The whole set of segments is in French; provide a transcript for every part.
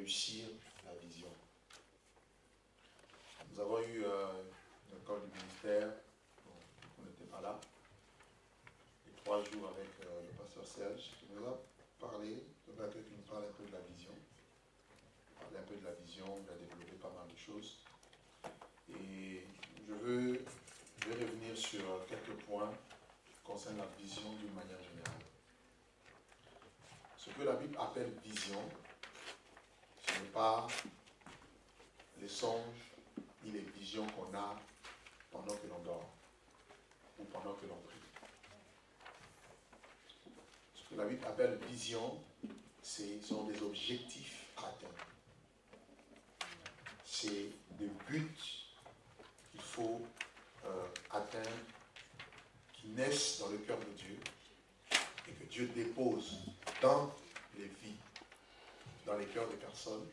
réussir la vision. Nous avons eu une école du ministère, on n'était pas là, les 3 jours avec le pasteur Serge, qui nous a parlé, qui nous parle un peu de la vision. Parler un peu de la vision, il a développé pas mal de choses. Et je vais revenir sur quelques points concernant la vision d'une manière générale. Ce que la Bible appelle vision, ce n'est pas les songes ni les visions qu'on a pendant que l'on dort ou pendant que l'on prie. Ce que la Bible appelle vision, ce sont des objectifs à atteindre. C'est des buts qu'il faut atteindre, qui naissent dans le cœur de Dieu et que Dieu dépose dans les vies, dans les cœurs des personnes,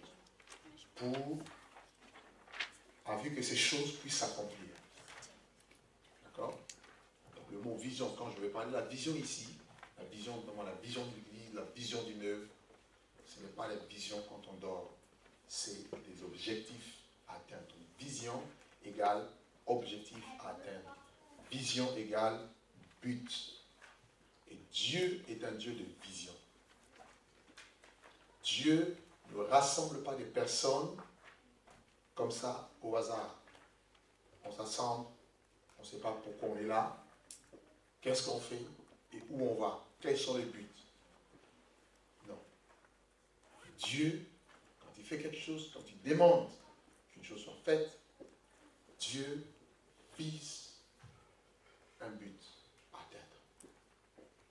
afin que ces choses puissent s'accomplir. D'accord? Donc le mot vision, quand je vais parler de la vision ici, la vision de l'Église, la vision d'une œuvre, ce n'est pas la vision quand on dort, c'est des objectifs à atteindre. Vision égale objectif à atteindre. Vision égale but. Et Dieu est un Dieu de vision. Dieu ne rassemble pas des personnes comme ça au hasard. On s'assemble, on ne sait pas pourquoi on est là, qu'est-ce qu'on fait et où on va, quels sont les buts. Non. Dieu, quand il fait quelque chose, quand il demande qu'une chose soit faite, Dieu vise un but à atteindre.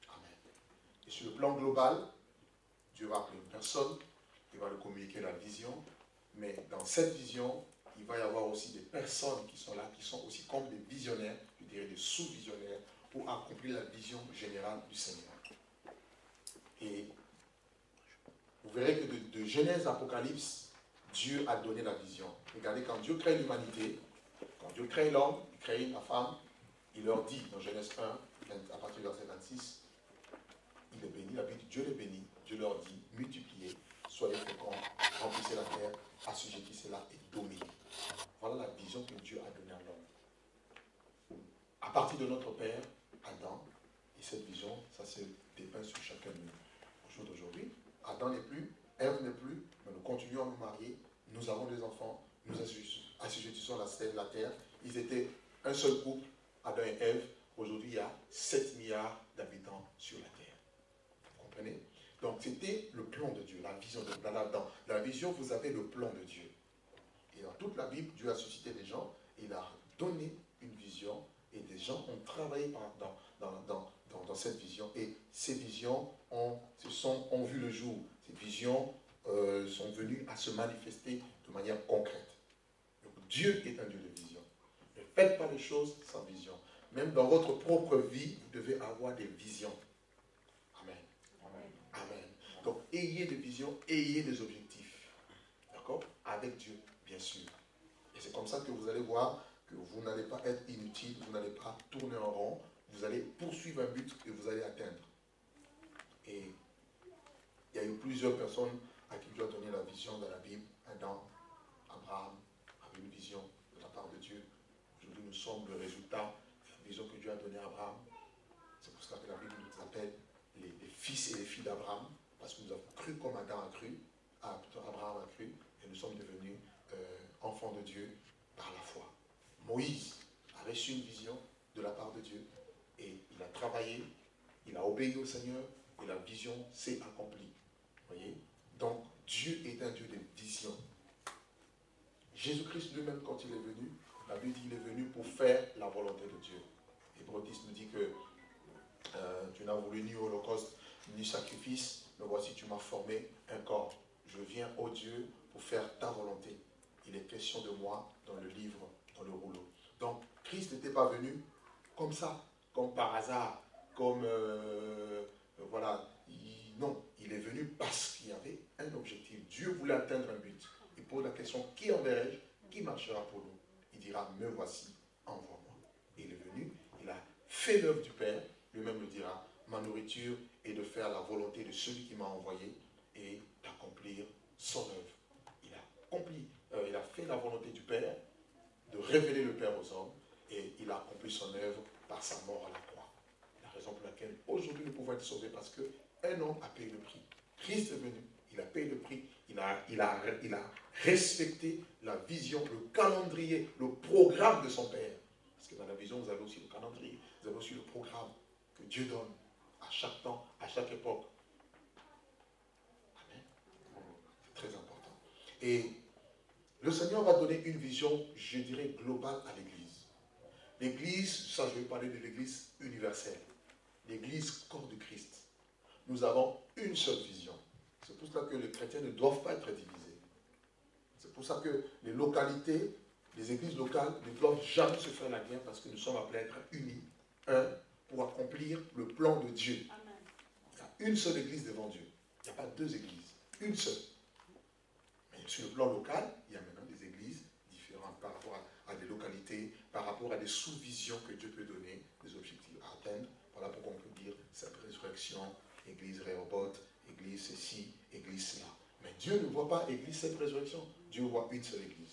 Amen. Et sur le plan global, Dieu va appeler une personne, il va lui communiquer la vision, mais dans cette vision, il va y avoir aussi des personnes qui sont là, qui sont aussi comme des visionnaires, je dirais des sous-visionnaires, pour accomplir la vision générale du Seigneur. Et vous verrez que de Genèse à Apocalypse, Dieu a donné la vision. Regardez, quand Dieu crée l'humanité, quand Dieu crée l'homme, il crée la femme, il leur dit dans Genèse 1, à partir du verset 26, il les bénit, la Bible dit Dieu les bénit, Dieu leur dit, multipliez, soyez féconds, remplissez la terre, assujettissez-la et dominez. Voilà la vision que Dieu a donnée à l'homme. À partir de notre père, Adam, et cette vision, ça se dépeint sur chacun de nous. Au jour d'aujourd'hui, Adam n'est plus, Ève n'est plus, mais nous continuons à nous marier, nous avons des enfants, nous assujettissons la terre. Ils étaient un seul couple, Adam et Ève. Aujourd'hui, il y a 7 milliards d'habitants sur la terre. Vous comprenez? Donc, c'était le plan de Dieu, la vision de Dieu. Dans la vision, vous avez le plan de Dieu. Et dans toute la Bible, Dieu a suscité des gens, il a donné une vision, et des gens ont travaillé dans cette vision. Et ces visions ont vu le jour. Ces visions sont venues à se manifester de manière concrète. Donc, Dieu est un Dieu de vision. Ne faites pas les choses sans vision. Même dans votre propre vie, vous devez avoir des visions. Amen. Amen. Amen. Donc, ayez des visions, ayez des objectifs. D'accord? Avec Dieu, bien sûr. Et c'est comme ça que vous allez voir que vous n'allez pas être inutile, vous n'allez pas tourner en rond, vous allez poursuivre un but que vous allez atteindre. Et il y a eu plusieurs personnes à qui Dieu a donné la vision dans la Bible. Adam, Abraham avait une vision de la part de Dieu. Aujourd'hui, nous sommes le résultat de la vision que Dieu a donnée à Abraham. C'est pour cela que la Bible nous appelle les fils et les filles d'Abraham, parce que nous avons cru comme Adam a cru, Abraham a cru, et nous sommes devenus enfants de Dieu par la foi. Moïse a reçu une vision de la part de Dieu, et il a travaillé, il a obéi au Seigneur, et la vision s'est accomplie. Voyez? Donc, Dieu est un Dieu de vision. Jésus-Christ lui-même, quand il est venu, la Bible dit qu'il est venu pour faire la volonté de Dieu. Hébreux 10 nous dit que tu n'as voulu ni holocauste, ni sacrifice, mais voici, tu m'as formé un corps. Je viens, ô Dieu, pour faire ta volonté. Il est question de moi dans le livre, dans le rouleau. Donc, Christ n'était pas venu comme ça, comme par hasard, comme, voilà. Non, il est venu parce qu'il y avait un objectif. Dieu voulait atteindre un but. Il pose la question, qui enverrai-je? Qui marchera pour nous? Il dira, me voici, envoie-moi. Il est venu, il a fait l'œuvre du Père, lui-même le dira, ma nourriture est de faire la volonté de celui qui m'a envoyé et d'accomplir son œuvre. révéler le Père aux hommes, et il a accompli son œuvre par sa mort à la croix. La raison pour laquelle aujourd'hui nous pouvons être sauvés, parce qu'un homme a payé le prix. Christ est venu, il a payé le prix, il a respecté la vision, le calendrier, le programme de son Père. Parce que dans la vision, vous avez aussi le calendrier, vous avez aussi le programme que Dieu donne à chaque temps, à chaque époque. Amen. C'est très important. Et le Seigneur va donner une vision, je dirais, globale à l'Église. L'Église, ça je vais parler de l'Église universelle. L'Église corps de Christ. Nous avons une seule vision. C'est pour cela que les chrétiens ne doivent pas être divisés. C'est pour ça que les localités, les églises locales ne doivent jamais se faire la guerre, parce que nous sommes appelés à être unis, pour accomplir le plan de Dieu. Amen. Il y a une seule église devant Dieu. Il n'y a pas deux églises. Une seule. Mais sur le plan local, il y a maintenant des églises différentes par rapport à des localités, par rapport à des sous-visions que Dieu peut donner, des objectifs à atteindre. Voilà pourquoi on peut dire sa résurrection, église Rehoboth, église ceci, église cela. Mais Dieu ne voit pas église cette résurrection. Dieu voit une seule église.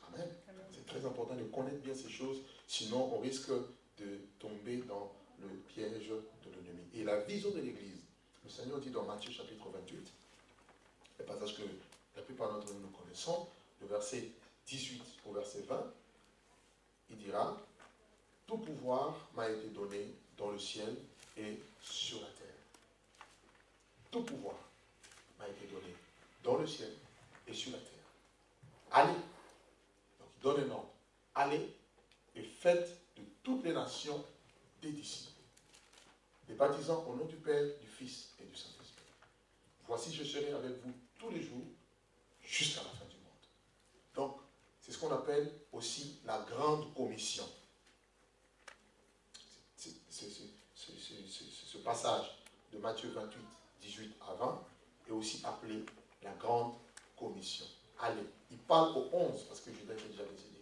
Amen. C'est très important de connaître bien ces choses, sinon on risque de tomber dans le piège de l'ennemi. Et la vision de l'église, le Seigneur dit dans Matthieu chapitre 28, le passage que la plupart d'entre nous connaissons, le verset 18 au verset 20, il dira, tout pouvoir m'a été donné dans le ciel et sur la terre. Tout pouvoir m'a été donné dans le ciel et sur la terre. Allez, donc il donne un ordre, allez et faites de toutes les nations des disciples, les baptisant au nom du Père, du Fils et du Saint-Esprit. Voici, je serai avec vous tous les jours jusqu'à la fin du monde. Donc, c'est ce qu'on appelle aussi la grande commission. Ce passage de Matthieu 28, 18 à 20 est aussi appelé la grande commission. Allez, il parle aux 11, parce que Judas est déjà décédé.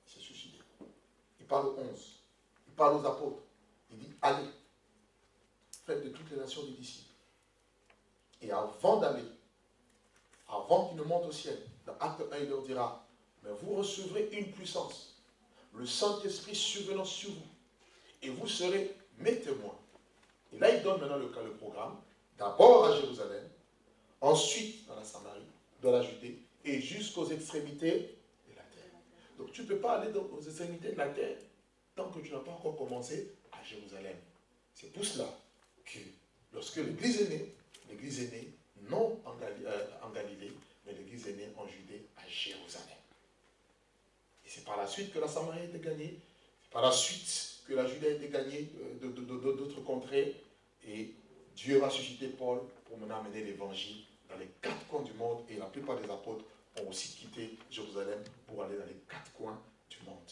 Il s'est suicidé. Il parle aux 11. Il parle aux apôtres. Il dit, allez, faites de toutes les nations des disciples. Et avant d'aller, avant qu'il ne monte au ciel, dans Acte 1, il leur dira, mais vous recevrez une puissance, le Saint-Esprit survenant sur vous, et vous serez mes témoins. Et là, il donne maintenant le programme, d'abord à Jérusalem, ensuite dans la Samarie, dans la Judée, et jusqu'aux extrémités de la terre. Donc tu ne peux pas aller aux extrémités de la terre tant que tu n'as pas encore commencé à Jérusalem. C'est pour cela que lorsque l'Église est née non en Galilée, mais l'Église est née en Judée, à Jérusalem. Et c'est par la suite que la Samarie a été gagnée, c'est par la suite que la Judée a été gagnée d'autres contrées, et Dieu va susciter Paul pour maintenant amener l'évangile dans les 4 coins du monde, et la plupart des apôtres ont aussi quitté Jérusalem pour aller dans les 4 coins du monde.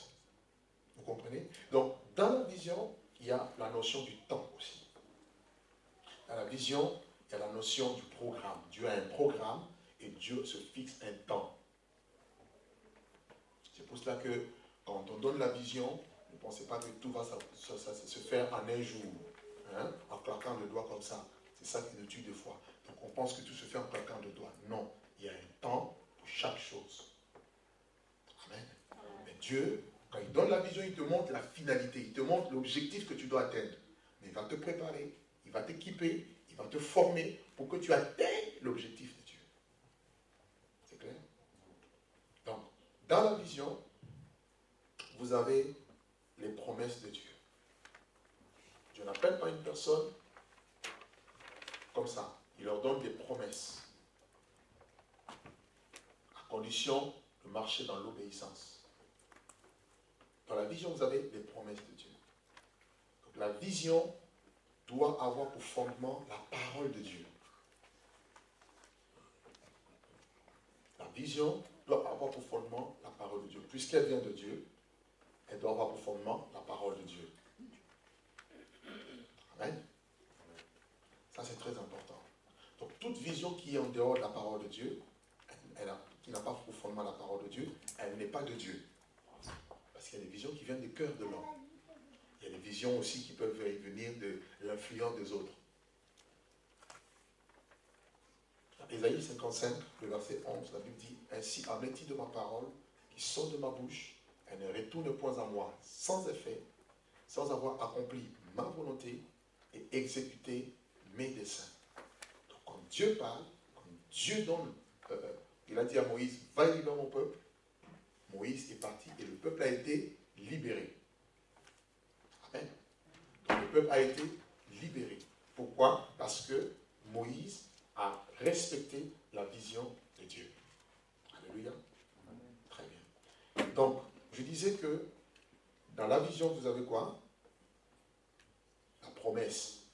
Vous comprenez? Donc, dans la vision, il y a la notion du temps aussi. Dans la vision, il y a la notion du programme. Dieu a un programme et Dieu se fixe un temps. C'est pour cela que quand on donne la vision, ne pensez pas que tout va se faire en un jour, hein, en claquant le doigt comme ça. C'est ça qui nous tue des fois. Donc on pense que tout se fait en claquant le doigt. Non, il y a un temps pour chaque chose. Amen. Mais Dieu, quand il donne la vision, il te montre la finalité, il te montre l'objectif que tu dois atteindre. Mais il va te préparer, il va t'équiper, il va te former pour que tu atteignes l'objectif de Dieu. C'est clair? Donc, dans la vision, vous avez les promesses de Dieu. Dieu n'appelle pas une personne comme ça. Il leur donne des promesses, à condition de marcher dans l'obéissance. Dans la vision, vous avez les promesses de Dieu. Donc, la vision doit avoir pour fondement la parole de Dieu. La vision doit avoir pour fondement la parole de Dieu. Puisqu'elle vient de Dieu, elle doit avoir pour fondement la parole de Dieu. Amen. Ça, c'est très important. Donc, toute vision qui est en dehors de la parole de Dieu, qui n'a pas pour fondement la parole de Dieu, elle n'est pas de Dieu. Parce qu'il y a des visions qui viennent du cœur de l'homme. Il y a des visions aussi qui peuvent venir de l'influence des autres. Dans Ésaïe 55, le verset 11, la Bible dit, ainsi en est-il de ma parole qui sort de ma bouche, elle ne retourne point à moi sans effet, sans avoir accompli ma volonté et exécuté mes desseins. Donc quand Dieu parle, quand Dieu donne, il a dit à Moïse, va libérer mon peuple, Moïse est parti et le peuple a été libéré. Amen. Donc le peuple a été libéré. Pourquoi? Parce que Moïse a respecté la vision de Dieu. Alléluia. Très bien. Donc, je disais que dans la vision, vous avez quoi? La promesse.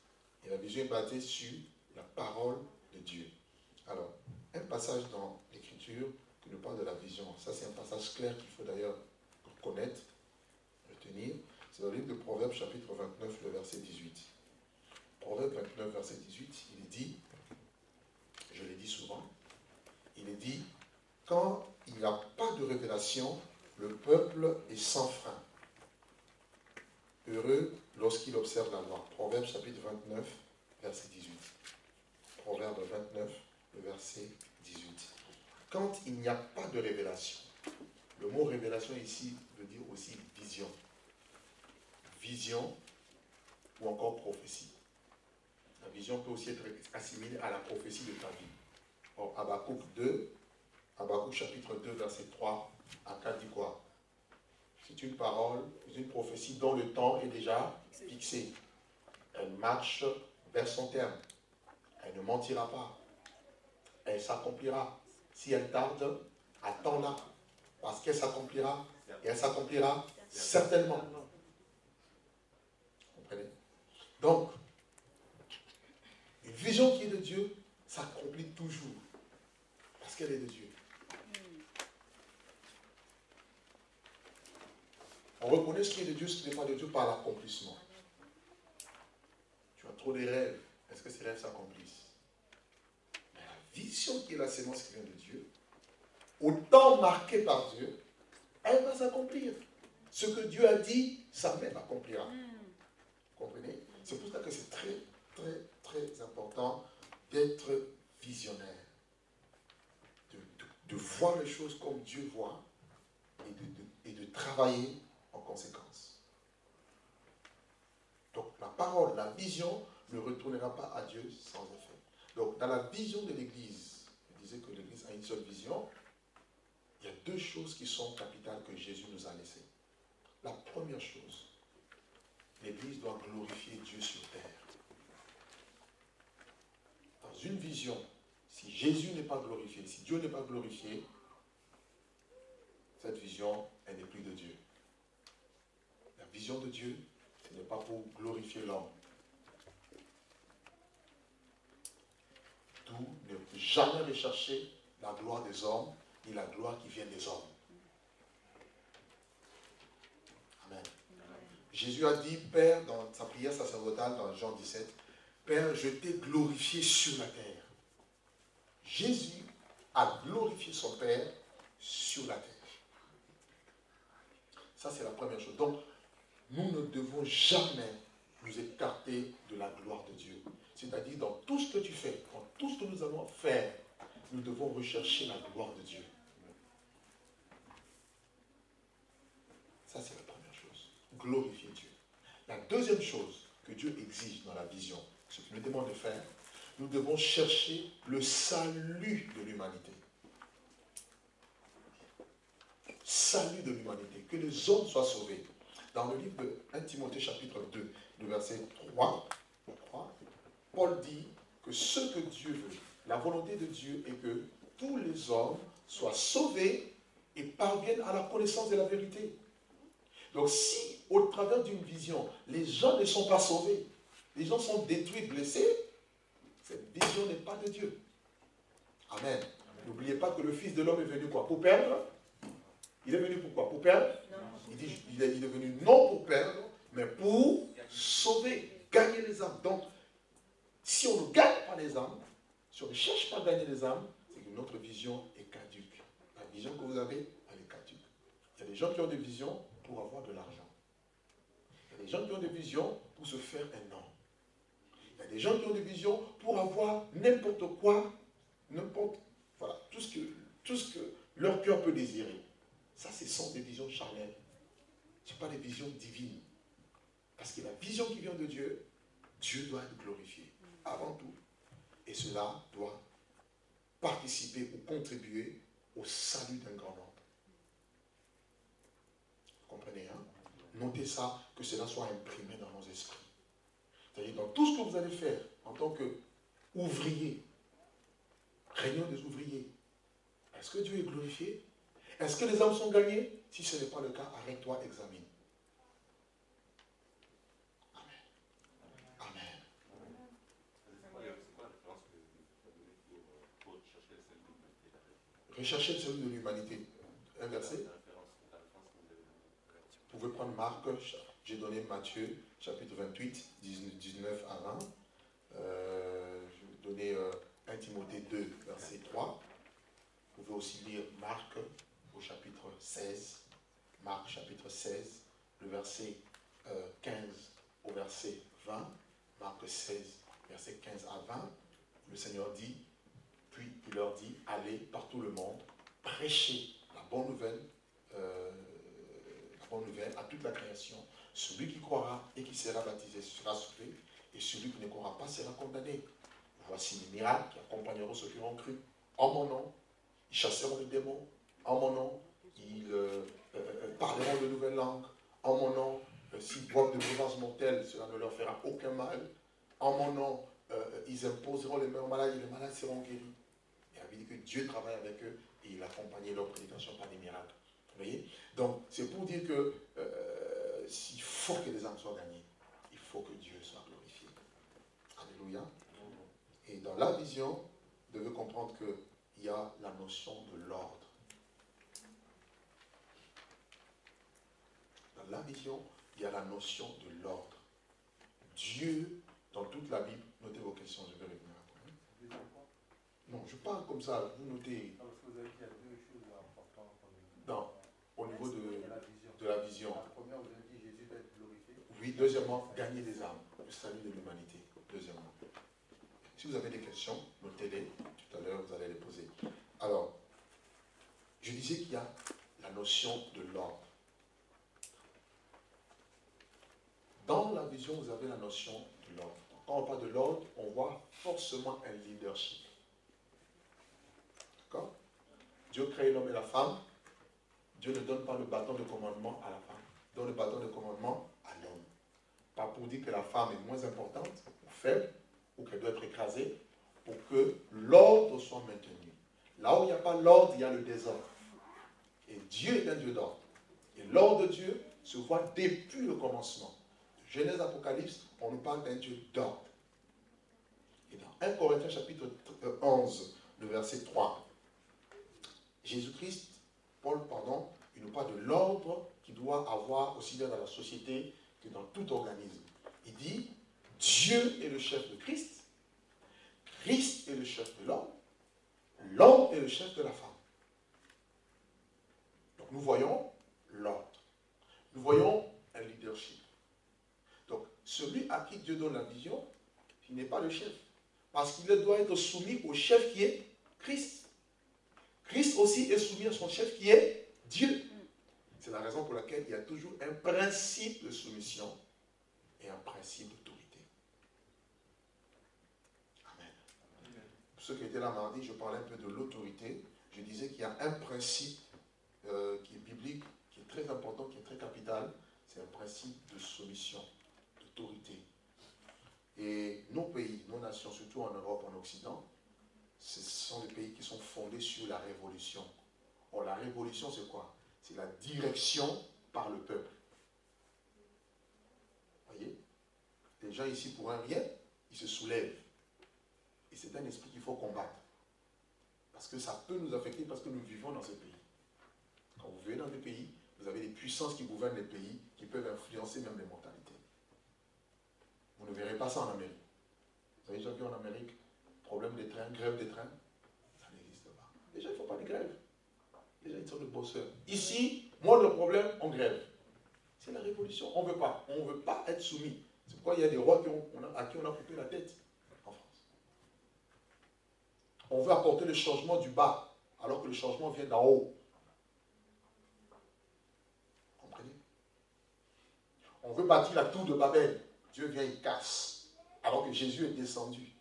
Et la vision est basée sur la parole de Dieu. Alors, un passage dans l'Écriture qui nous parle de la vision. Ça, c'est un passage clair qu'il faut d'ailleurs connaître, retenir. C'est dans le livre de Proverbes, chapitre 29, le verset 18. Proverbe 29, verset 18, il est dit, je l'ai dit souvent, il est dit, quand il n'y a pas de révélation, le peuple est sans frein. Heureux lorsqu'il observe la loi. Proverbe chapitre 29, verset 18. Proverbe 29, le verset 18. Quand il n'y a pas de révélation, le mot révélation ici veut dire aussi vision. Vision ou encore prophétie. La vision peut aussi être assimilée à la prophétie de ta vie. Or, Habakkuk chapitre 2, verset 3 à 4 dit quoi? C'est une parole, c'est une prophétie dont le temps est déjà fixé. Elle marche vers son terme. Elle ne mentira pas. Elle s'accomplira. Si elle tarde, attends-la. Parce qu'elle s'accomplira. Et elle s'accomplira certainement. Vous comprenez? Donc, une vision qui est de Dieu s'accomplit toujours. Parce qu'elle est de Dieu. On reconnaît ce qui est de Dieu, ce qui n'est pas de Dieu par l'accomplissement. Tu as trop de rêves. Est-ce que ces rêves s'accomplissent? Mais la vision qui est la sémence qui vient de Dieu, au temps marqué par Dieu, elle va s'accomplir. Ce que Dieu a dit, ça même accomplira. Vous comprenez? C'est pour ça que c'est très, très, très important d'être visionnaire. De voir les choses comme Dieu voit et de travailler en conséquence. Donc la parole, la vision ne retournera pas à Dieu sans effet. Donc dans la vision de l'Église, je disais que l'Église a une seule vision, il y a deux choses qui sont capitales que Jésus nous a laissées. La première chose, l'Église doit glorifier Dieu sur terre. Dans une vision, si Jésus n'est pas glorifié, si Dieu n'est pas glorifié, cette vision, elle n'est plus de Dieu. La vision de Dieu, ce n'est pas pour glorifier l'homme. D'où ne jamais rechercher la gloire des hommes, ni la gloire qui vient des hommes. Amen. Jésus a dit, Père, dans sa prière sacerdotale, dans Jean 17, Père, je t'ai glorifié sur la terre. Jésus a glorifié son Père sur la terre. Ça, c'est la première chose. Donc, nous ne devons jamais nous écarter de la gloire de Dieu. C'est-à-dire, dans tout ce que tu fais, dans tout ce que nous allons faire, nous devons rechercher la gloire de Dieu. Ça, c'est la première chose. Glorifier Dieu. La deuxième chose que Dieu exige dans la vision, ce qu'il nous demande de faire, nous devons chercher le salut de l'humanité. Salut de l'humanité. Que les hommes soient sauvés. Dans le livre de 1 Timothée chapitre 2, le verset 3, Paul dit que ce que Dieu veut, la volonté de Dieu est que tous les hommes soient sauvés et parviennent à la connaissance de la vérité. Donc si, au travers d'une vision, les gens ne sont pas sauvés, les gens sont détruits, blessés, cette vision n'est pas de Dieu. Amen. N'oubliez pas que le Fils de l'homme est venu quoi? Pour perdre? Il est venu pour quoi? Pour perdre? Il dit, il est venu non pour perdre, mais pour sauver, gagner les âmes. Donc, si on ne gagne pas les âmes, si on ne cherche pas à gagner les âmes, c'est que notre vision est caduque. La vision que vous avez, elle est caduque. Il y a des gens qui ont des visions pour avoir de l'argent. Il y a des gens qui ont des visions pour se faire un nom. Il y a des gens qui ont des visions pour avoir n'importe quoi, voilà, tout ce que leur cœur peut désirer. Ça, ce sont des visions charnelles. Ce ne sont pas des visions divines. Parce que la vision qui vient de Dieu, Dieu doit être glorifié avant tout. Et cela doit participer ou contribuer au salut d'un grand nombre. Vous comprenez, hein? Notez ça, que cela soit imprimé dans nos esprits. C'est-à-dire, dans tout ce que vous allez faire en tant qu'ouvrier, réunion des ouvriers, est-ce que Dieu est glorifié? Est-ce que les âmes sont gagnées? Si ce n'est pas le cas, arrête-toi, examine. Amen. Recherchez le salut de l'humanité. Un verset. Vous pouvez prendre Marc, j'ai donné Matthieu, chapitre 28, 19 à 20. Je vais donner 1 Timothée 2, verset 3. Vous pouvez aussi lire Marc au chapitre 16. Marc, chapitre 16, le verset 15 au verset 20. Marc 16, verset 15 à 20. Le Seigneur dit, puis il leur dit, allez par tout le monde, prêchez la bonne nouvelle à toute la création. Celui qui croira et qui sera baptisé sera sauvé, et celui qui ne croira pas sera condamné. Voici les miracles qui accompagneront ceux qui auront cru. En mon nom, ils chasseront les démons. En mon nom, ils parleront de nouvelles langues. En mon nom, s'ils boivent de breuvages mortels, cela ne leur fera aucun mal. En mon nom, ils imposeront les mains aux malades et les malades seront guéris. Et il a dit que Dieu travaille avec eux et il accompagnait leur prédication par des miracles. Vous voyez? Donc, c'est pour dire que s'il faut que les âmes soient gagnées, il faut que Dieu soit glorifié. Alléluia. Et dans la vision, vous devez comprendre qu'il y a la notion de l'ordre. Dans la vision, il y a la notion de l'ordre. Dieu, dans toute la Bible, notez vos questions, je vais revenir après. Non, je parle comme ça, vous notez. Parce que vous avez dit qu'il y a deux choses importantes. Au niveau de la vision. La première, vous avez dit Jésus doit être glorifié. Oui, deuxièmement, gagner des âmes, le salut de l'humanité. Deuxièmement. Si vous avez des questions, notez-les. Tout à l'heure, vous allez les poser. Alors, je disais qu'il y a la notion de l'ordre. Dans la vision, vous avez la notion de l'ordre. Quand on parle de l'ordre, on voit forcément un leadership. D'accord? Dieu crée l'homme et la femme. Dieu ne donne pas le bâton de commandement à la femme. Il donne le bâton de commandement à l'homme. Pas pour dire que la femme est moins importante ou faible, ou qu'elle doit être écrasée, pour que l'ordre soit maintenu. Là où il n'y a pas l'ordre, il y a le désordre. Et Dieu est un Dieu d'ordre. Et l'ordre de Dieu se voit depuis le commencement. De Genèse Apocalypse, on nous parle d'un Dieu d'ordre. Et dans 1 Corinthiens chapitre 11, le verset 3, Jésus-Christ, il nous parle de l'ordre qu'il doit avoir aussi bien dans la société que dans tout organisme. Il dit, Dieu est le chef de Christ, Christ est le chef de l'homme est le chef de la femme. Donc nous voyons l'ordre. Nous voyons un leadership. Donc celui à qui Dieu donne la vision, il n'est pas le chef. Parce qu'il doit être soumis au chef qui est Christ. Christ aussi est soumis à son chef qui est Dieu. C'est la raison pour laquelle il y a toujours un principe de soumission et un principe d'autorité. Amen. Pour ceux qui étaient là mardi, je parlais un peu de l'autorité. Je disais qu'il y a un principe qui est biblique, qui est très important, qui est très capital. C'est un principe de soumission, d'autorité. Et nos pays, nos nations, surtout en Europe, en Occident, ce sont des pays qui sont fondés sur la révolution. Or, la révolution, c'est quoi? C'est la direction par le peuple. Voyez? Les gens ici, pour un rien, ils se soulèvent. Et c'est un esprit qu'il faut combattre. Parce que ça peut nous affecter parce que nous vivons dans ce pays. Quand vous vivez dans des pays, vous avez des puissances qui gouvernent les pays, qui peuvent influencer même les mentalités. Vous ne verrez pas ça en Amérique. Vous avez déjà vu en Amérique, problème des trains, grève des trains? Ça n'existe pas. Déjà, il ne faut pas de grève. Déjà, ils sont de bosseurs. Ici, moi, le problème, on grève. C'est la révolution. On ne veut pas. On ne veut pas être soumis. C'est pourquoi il y a des rois à qui on a coupé la tête en France. On veut apporter le changement du bas, alors que le changement vient d'en haut. On veut bâtir la tour de Babel. Dieu vient, il casse. Alors que Jésus est descendu.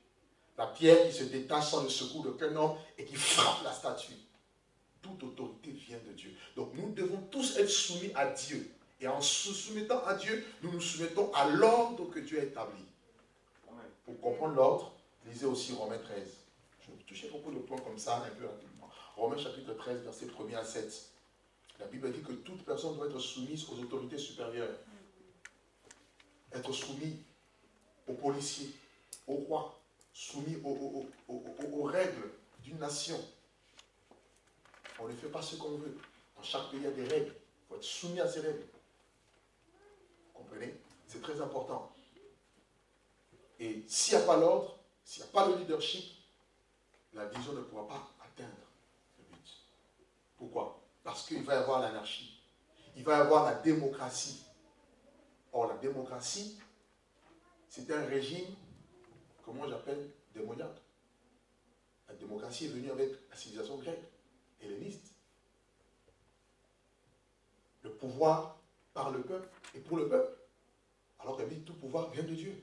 La pierre qui se détache sans le secours d'aucun homme et qui frappe la statue. Toute autorité vient de Dieu. Donc nous devons tous être soumis à Dieu. Et en se soumettant à Dieu, nous nous soumettons à l'ordre que Dieu a établi. Pour comprendre l'ordre, lisez aussi Romains 13. Je vais toucher beaucoup de points comme ça, un peu rapidement. Romains chapitre 13, versets 1er à 7. La Bible dit que toute personne doit être soumise aux autorités supérieures. Être soumis aux policiers, aux rois, soumis aux règles d'une nation. On ne fait pas ce qu'on veut. Dans chaque pays, il y a des règles. Il faut être soumis à ces règles. Vous comprenez? C'est très important. Et s'il n'y a pas l'ordre, s'il n'y a pas le leadership, la vision ne pourra pas atteindre le but. Pourquoi? Parce qu'il va y avoir l'anarchie. Il va y avoir la démocratie. Or, la démocratie, c'est un régime, comment j'appelle, démoniaque. La démocratie est venue avec la civilisation grecque, helléniste. Le pouvoir par le peuple et pour le peuple. Alors que tout pouvoir vient de Dieu.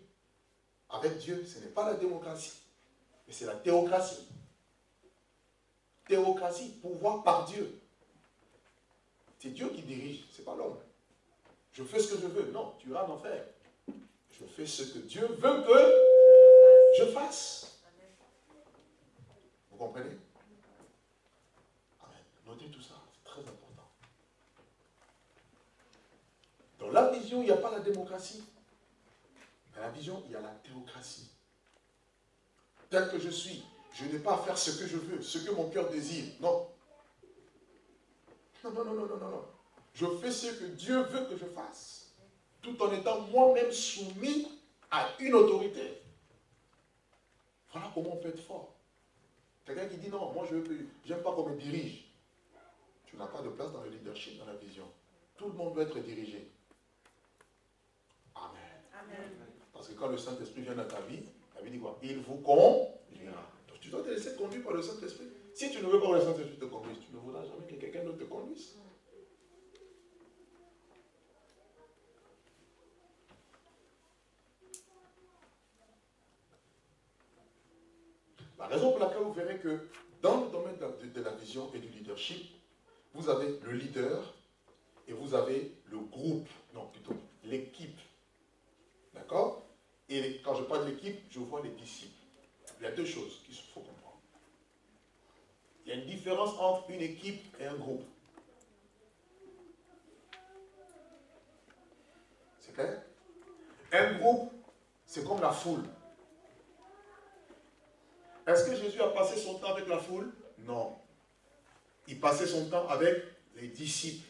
Avec Dieu, ce n'est pas la démocratie, mais c'est la théocratie. Théocratie, pouvoir par Dieu. C'est Dieu qui dirige, ce n'est pas l'homme. Je fais ce que je veux. Non, tu iras en enfer. Je fais ce que Dieu veut que je fasse. Vous comprenez? Amen. Notez tout ça, c'est très important. Dans la vision, il n'y a pas la démocratie. Dans la vision, il y a la théocratie. Tel que je suis, je n'ai pas à faire ce que je veux, ce que mon cœur désire. Non. Non. Je fais ce que Dieu veut que je fasse, tout en étant moi-même soumis à une autorité. Voilà comment on peut être fort. Quelqu'un qui dit non, moi je n'aime pas qu'on me dirige. Tu n'as pas de place dans le leadership, dans la vision. Tout le monde doit être dirigé. Amen. Amen. Parce que quand le Saint-Esprit vient dans ta vie, la vie dit quoi? Il vous conduira. Donc tu dois te laisser conduire par le Saint-Esprit. Si tu ne veux pas que le Saint-Esprit te conduise, tu ne voudras jamais que quelqu'un d'autre te conduise. La raison pour laquelle vous verrez que dans le domaine de la vision et du leadership, vous avez le leader et vous avez le groupe, non plutôt l'équipe. D'accord? Et quand je parle de l'équipe, je vois les disciples. Il y a deux choses qu'il faut comprendre. Il y a une différence entre une équipe et un groupe. C'est clair? Un groupe, c'est comme la foule. Est-ce que Jésus a passé son temps avec la foule? Non. Il passait son temps avec les disciples.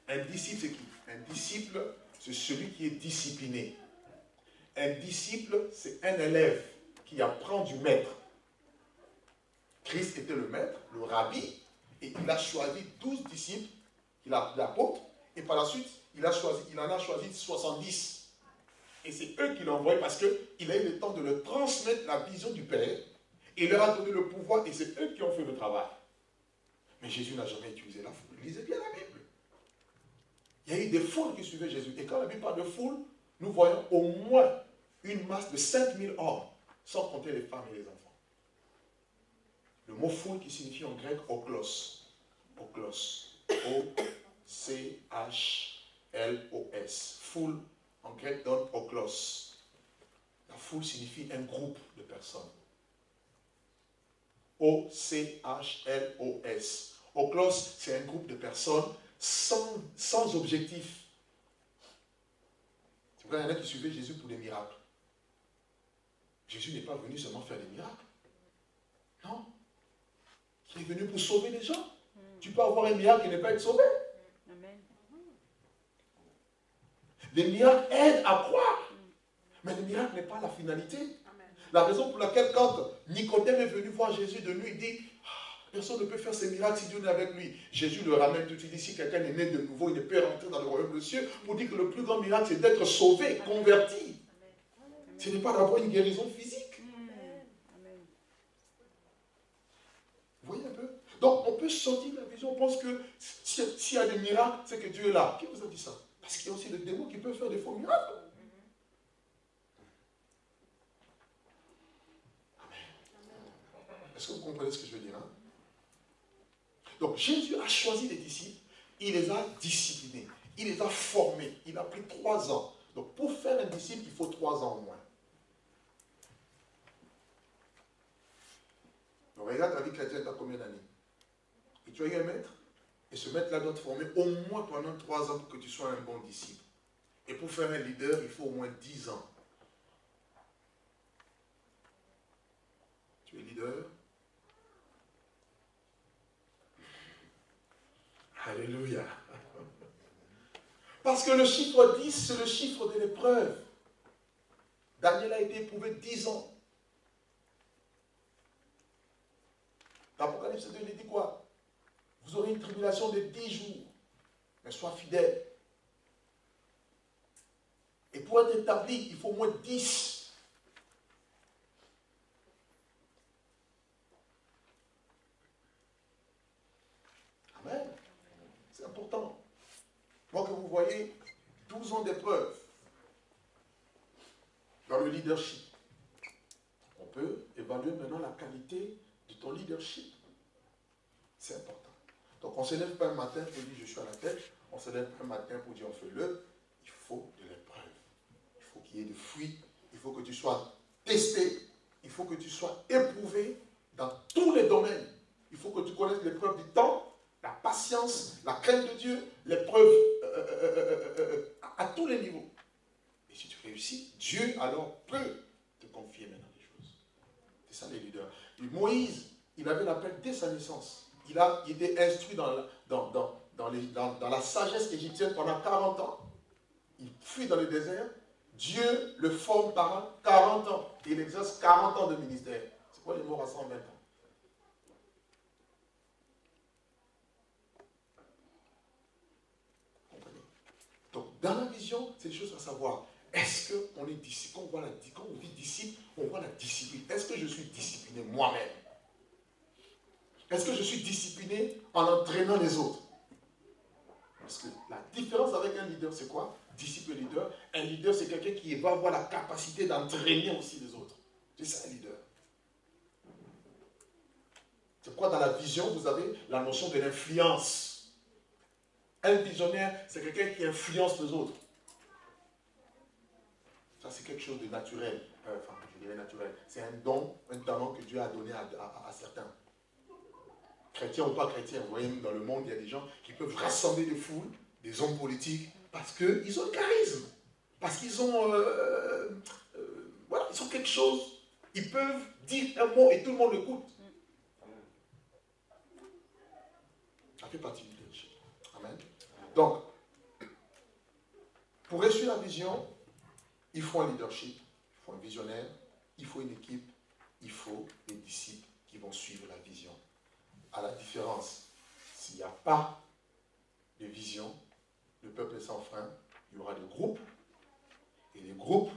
Un disciple, c'est qui? Un disciple, c'est celui qui est discipliné. Un disciple, c'est un élève qui apprend du maître. Christ était le maître, le rabbi, et il a choisi 12 disciples, il a l'apôtre, et par la suite, il en a choisi 70. Et c'est eux qui l'ont envoyé parce qu'il a eu le temps de leur transmettre la vision du Père, et il leur a donné le pouvoir, et c'est eux qui ont fait le travail. Mais Jésus n'a jamais utilisé la foule. Lisez bien la Bible. Il y a eu des foules qui suivaient Jésus. Et quand la Bible parle de foule, nous voyons au moins une masse de 5000 hommes, sans compter les femmes et les enfants. Le mot foule qui signifie en grec oklos. Oklos. O-C-H-L-O-S. Foule en grec donne oklos. La foule signifie un groupe de personnes. O-C-H-L-O-S. Oklos, c'est un groupe de personnes sans objectif. C'est pourquoi il y en a qui suivaient Jésus pour des miracles. Jésus n'est pas venu seulement faire des miracles. Non. Il est venu pour sauver les gens. Tu peux avoir un miracle et ne pas être sauvé. Amen. Les miracles aident à croire. Mais le miracle n'est pas la finalité. Amen. La raison pour laquelle quand Nicodème est venu voir Jésus de nuit, il dit personne ne peut faire ces miracles si Dieu n'est avec lui. Jésus le ramène tout de suite. Si quelqu'un est né de nouveau, il ne peut rentrer dans le royaume de Dieu. Pour dire que le plus grand miracle, c'est d'être sauvé, converti. Ce n'est pas d'avoir une guérison physique. Amen. Vous voyez un peu? Donc on peut sortir de la vision. On pense que s'il y a des miracles, c'est que Dieu est là. Qui vous a dit ça? Parce qu'il y a aussi le démon qui peut faire des faux miracles. Est-ce que vous comprenez ce que je veux dire, hein? Donc Jésus a choisi les disciples, il les a disciplinés, il les a formés, il a pris 3 ans. Donc pour faire un disciple, il faut 3 ans au moins. Donc regarde ta vie chrétienne, tu as combien d'années? Et tu as eu un maître, et ce maître-là doit te former au moins pendant 3 ans pour que tu sois un bon disciple. Et pour faire un leader, il faut au moins 10 ans. Tu es leader? Alléluia. Parce que le chiffre 10, c'est le chiffre de l'épreuve. Daniel a été éprouvé 10 ans. L'Apocalypse 2, il dit quoi? Vous aurez une tribulation de 10 jours. Mais sois fidèle. Et pour être établi, il faut au moins 10. Amen. C'est important. Moi que vous voyez, 12 ans d'épreuve dans le leadership. On peut évaluer maintenant la qualité de ton leadership. C'est important. Donc on ne se lève pas un matin pour dire je suis à la tête. On se lève pas un matin pour dire on fait le. Il faut de l'épreuve. Il faut qu'il y ait des fruits. Il faut que tu sois testé. Il faut que tu sois éprouvé dans tous les domaines. Il faut que tu connaisses l'épreuve du temps, la patience, la crainte de Dieu, l'épreuve à tous les niveaux. Et si tu réussis, Dieu alors peut te confier maintenant des choses. C'est ça les leaders. Et Moïse, il avait l'appel dès sa naissance. Il était instruit dans la sagesse égyptienne pendant 40 ans. Il fuit dans le désert. Dieu le forme pendant 40 ans. Et il exerce 40 ans de ministère. C'est quoi les morts à 120 ans? Comprenez? Donc, dans la vision, c'est des choses à savoir. Est-ce qu'on est disciple? Quand on dit disciple, on voit la discipline. Est-ce que je suis discipliné moi-même? Est-ce que je suis discipliné en entraînant les autres? Parce que la différence avec un leader, c'est quoi? Disciple et leader. Un leader, c'est quelqu'un qui va avoir la capacité d'entraîner aussi les autres. C'est ça un leader. C'est quoi dans la vision, vous avez la notion de l'influence. Un visionnaire, c'est quelqu'un qui influence les autres. Ça, c'est quelque chose de naturel. Enfin, je dirais naturel. C'est un don, un talent que Dieu a donné à certains. Chrétiens ou pas chrétiens, vous voyez, dans le monde, il y a des gens qui peuvent rassembler des foules, des hommes politiques, parce qu'ils ont le charisme. Parce qu'ils ont, voilà, ils ont quelque chose. Ils peuvent dire un mot et tout le monde l'écoute. Ça fait partie du leadership. Amen. Donc, pour réussir la vision, il faut un leadership, il faut un visionnaire, il faut une équipe, il faut des disciples qui vont suivre la vision. À la différence, s'il n'y a pas de vision, le peuple est sans frein, il y aura des groupes, et les groupes,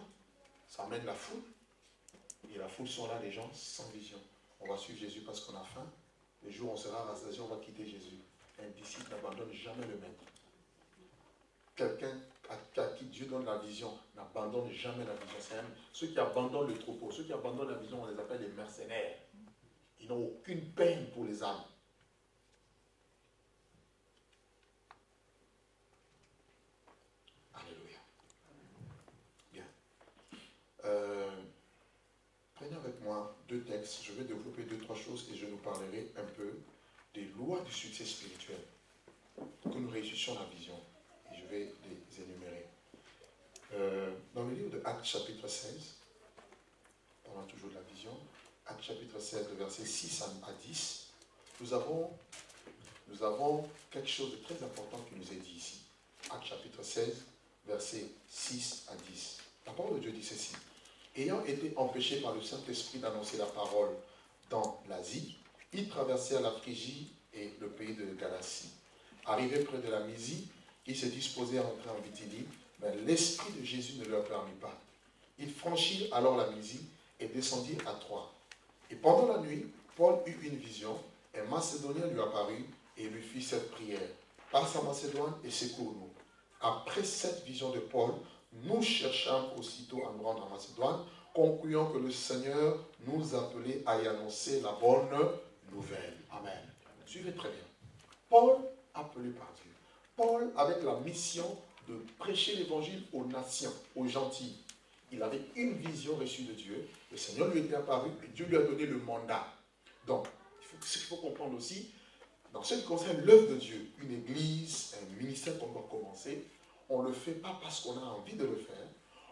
ça mène la foule, et la foule sont là, les gens sans vision. On va suivre Jésus parce qu'on a faim, le jour où on sera rassasié, on va quitter Jésus. Un disciple n'abandonne jamais le maître. Quelqu'un à qui Dieu donne la vision n'abandonne jamais la vision. C'est ceux qui abandonnent le troupeau, ceux qui abandonnent la vision, on les appelle les mercenaires. Ils n'ont aucune peine pour les âmes. Alléluia. Bien. Prenez avec moi 2 textes. Je vais développer 2-3 choses et je nous parlerai un peu des lois du succès spirituel pour que nous réussissions la vision. Et je vais les énumérer. Dans le livre de Actes chapitre 16, parlant toujours de la vision, Actes chapitre 16, de versets 6 à 10, nous avons quelque chose de très important qui nous est dit ici. Actes chapitre 16, versets 6 à 10. La parole de Dieu dit ceci. Ayant été empêchés par le Saint-Esprit d'annoncer la parole dans l'Asie, ils traversèrent la Phrygie et le pays de Galatie. Arrivés près de la Mysie, ils se disposaient à entrer en Bithynie, mais l'Esprit de Jésus ne leur permit pas. Ils franchirent alors la Mysie et descendirent à Troie. Et pendant la nuit, Paul eut une vision, un Macédonien lui apparut et lui fit cette prière. Passe à Macédoine et secours-nous. Après cette vision de Paul, nous cherchâmes aussitôt à nous rendre en Macédoine, concluant que le Seigneur nous appelait à y annoncer la bonne nouvelle. Amen. Suivez très bien. Paul, appelé par Dieu. Paul, avec la mission de prêcher l'évangile aux nations, aux gentils. Il avait une vision reçue de Dieu. Le Seigneur lui était apparu et Dieu lui a donné le mandat. Donc, ce qu'il faut comprendre aussi, dans ce qui concerne l'œuvre de Dieu, une église, un ministère qu'on doit commencer, on ne le fait pas parce qu'on a envie de le faire.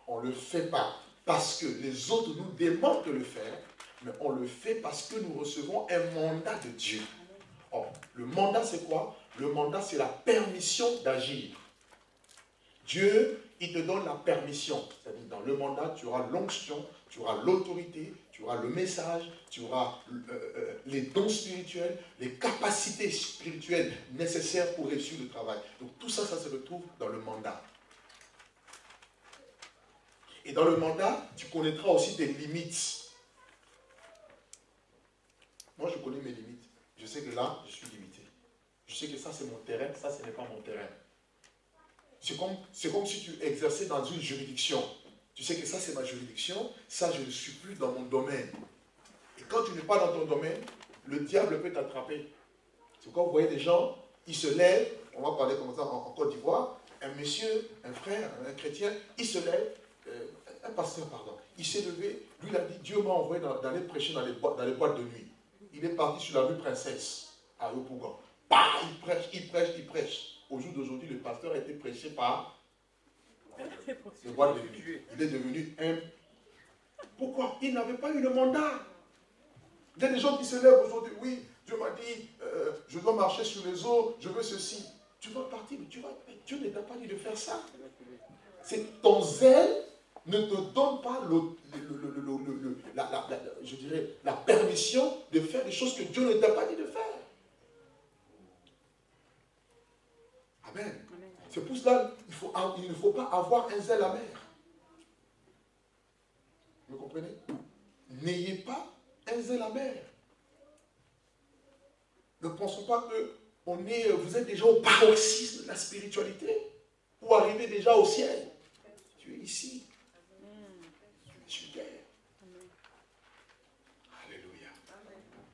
On ne le fait pas parce que les autres nous demandent de le faire, mais on le fait parce que nous recevons un mandat de Dieu. Or, le mandat c'est quoi? Le mandat c'est la permission d'agir. Dieu, il te donne la permission. C'est-à-dire dans le mandat, tu auras l'onction, tu auras l'autorité, tu auras le message, tu auras les dons spirituels, les capacités spirituelles nécessaires pour réussir le travail. Donc tout ça, ça se retrouve dans le mandat. Et dans le mandat, tu connaîtras aussi tes limites. Moi, je connais mes limites. Je sais que là, je suis limité. Je sais que ça, c'est mon terrain, ça, ce n'est pas mon terrain. C'est comme si tu exerçais dans une juridiction. Tu sais que ça, c'est ma juridiction, ça, je ne suis plus dans mon domaine. Et quand tu n'es pas dans ton domaine, le diable peut t'attraper. C'est quand vous voyez des gens, ils se lèvent, on va parler comme ça en Côte d'Ivoire, un monsieur, un frère, un chrétien, il se lève, un pasteur, pardon, il s'est levé, lui il a dit, Dieu m'a envoyé d'aller prêcher dans les boîtes de nuit. Il est parti sur la rue Princesse, à Yopougon. Bah, il prêche. Au jour d'aujourd'hui, le pasteur a été prêché par le boîte de nuit. Il est devenu un... Pourquoi? Il n'avait pas eu le mandat. Il y a des gens qui se lèvent aujourd'hui, oui, Dieu m'a dit, je dois marcher sur les eaux, je veux ceci. Tu vas partir, mais Dieu ne t'a pas dit de faire ça. C'est ton zèle ne te donne pas je dirais, la permission de faire des choses que Dieu ne t'a pas dit de faire. Amen. C'est pour cela qu'il ne faut pas avoir un zèle amer. Vous comprenez? N'ayez pas un zèle amer. Ne pensons pas que vous êtes déjà au paroxysme de la spiritualité ou arrivé déjà au ciel. Tu es ici. Tu es sur terre. Alléluia.